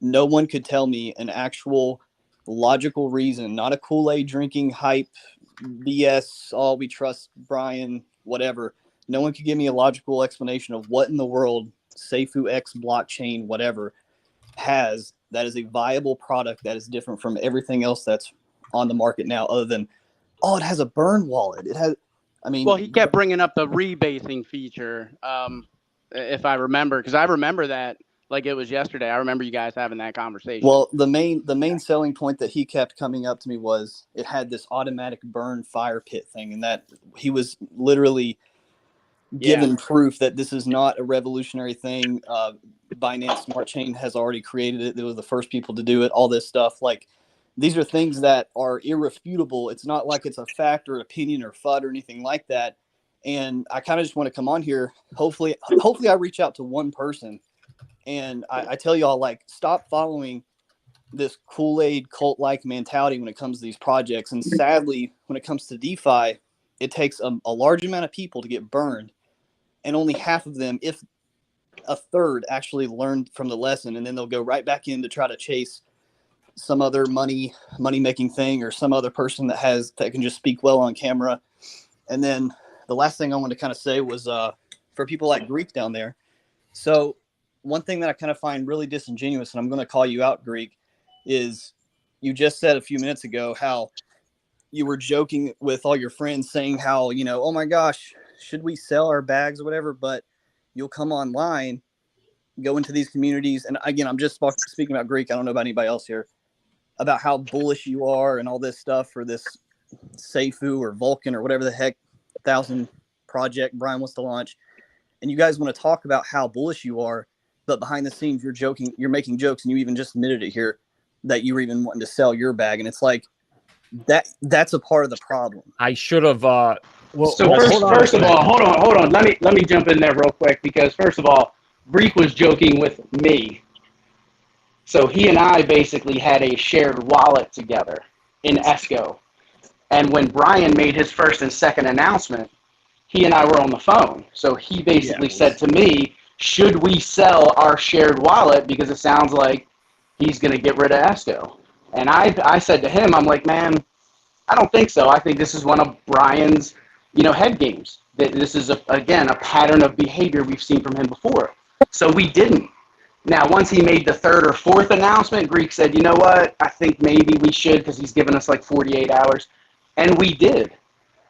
no one could tell me an actual logical reason, not a Kool-Aid drinking hype, BS, all we trust Brian, whatever. No one could give me a logical explanation of what in the world Seifu X blockchain, whatever, has that is a viable product that is different from everything else that's on the market now, other than, it has a burn wallet. It has, well, he kept bringing up the rebasing feature, if I remember, because I remember that like it was yesterday. I remember you guys having that conversation. Well, the main selling point that he kept coming up to me was it had this automatic burn fire pit thing, and that he was literally given proof that this is not a revolutionary thing. Binance Smart Chain has already created it. They were the first people to do it. All this stuff, like, these are things that are irrefutable. It's not like it's a fact or opinion or FUD or anything like that. And I kind of just want to come on here. Hopefully I reach out to one person and I tell y'all, like, stop following this Kool-Aid cult-like mentality when it comes to these projects. And sadly, when it comes to DeFi, it takes a large amount of people to get burned, and only half of them, if a third, actually learn from the lesson, and then they'll go right back in to try to chase some other money making thing, or some other person that can just speak well on camera. And then the last thing I wanted to kind of say was for people like Greek down there. So one thing that I kind of find really disingenuous, and I'm going to call you out, Greek, is you just said a few minutes ago how you were joking with all your friends saying how, oh my gosh, should we sell our bags or whatever? But you'll come online go into these communities, and again, I'm just speaking about Greek. I don't know about anybody else here, about how bullish you are and all this stuff for this Seifu or Vulcan or whatever the heck 1,000 project Brian wants to launch. And you guys want to talk about how bullish you are, but behind the scenes, you're making jokes, and you even just admitted it here that you were even wanting to sell your bag. And it's like, that's a part of the problem. I should have. Well, so first of all, hold on. Let me jump in there real quick, because first of all, Greek was joking with me. So he and I basically had a shared wallet together in Esco. And when Brian made his first and second announcement, he and I were on the phone. So he basically said to me, should we sell our shared wallet, because it sounds like he's going to get rid of Esco? And I said to him, I'm like, man, I don't think so. I think this is one of Brian's, head games. That this is, again, a pattern of behavior we've seen from him before. So we didn't. Now, once he made the third or fourth announcement, Greek said, you know what, I think maybe we should, because he's given us like 48 hours. And we did.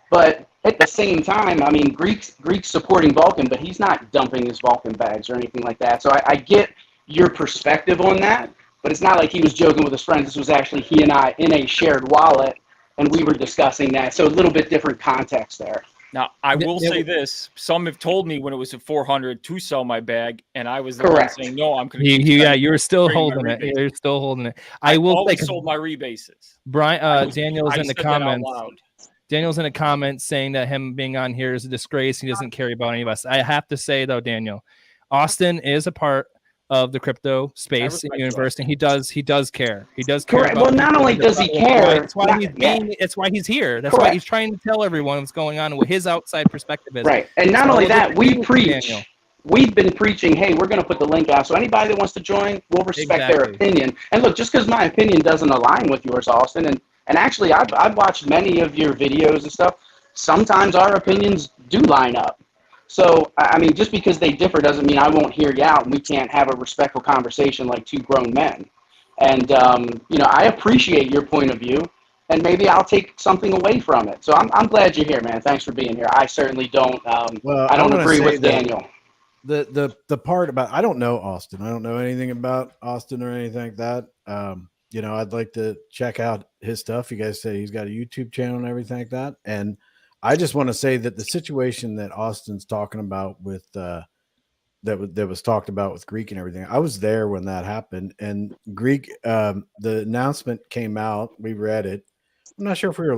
But at the same time, I mean, Greek's supporting Vulcan, but he's not dumping his Vulcan bags or anything like that. So I get your perspective on that, but it's not like he was joking with his friends. This was actually he and I in a shared wallet, and we were discussing that. So a little bit different context there. Now, I will say this. Some have told me when it was at 400 to sell my bag, and I was the one saying, no, I'm going to keep you're still holding it. You're still holding it. I will always sold my rebases. Brian, Daniel's in the comments. Daniel's in the comments saying that him being on here is a disgrace. He doesn't care about any of us. I have to say, though, Daniel, Austin is a part of the crypto space in university. He does care. He does care. Correct. Well, not only does he care, that's why it's why he's here. That's why he's trying to tell everyone what's going on and what his outside perspective is. Right. And not only that, we preach. We've been preaching, hey, we're going to put the link out. So anybody that wants to join, we'll respect their opinion. And look, just because my opinion doesn't align with yours, Austin, and actually I've watched many of your videos and stuff. Sometimes our opinions do line up. So, I mean, just because they differ doesn't mean I won't hear you out and we can't have a respectful conversation like two grown men. And, I appreciate your point of view, and maybe I'll take something away from it. So I'm glad you're here, man. Thanks for being here. I certainly don't, I don't agree with Daniel. The part about, I don't know Austin. I don't know anything about Austin or anything like that. I'd like to check out his stuff. You guys say he's got a YouTube channel and everything like that. And I just want to say that the situation that Austin's talking about with that was talked about with Greek and everything, I was there when that happened. And Greek, the announcement came out. We read it. I'm not sure if we were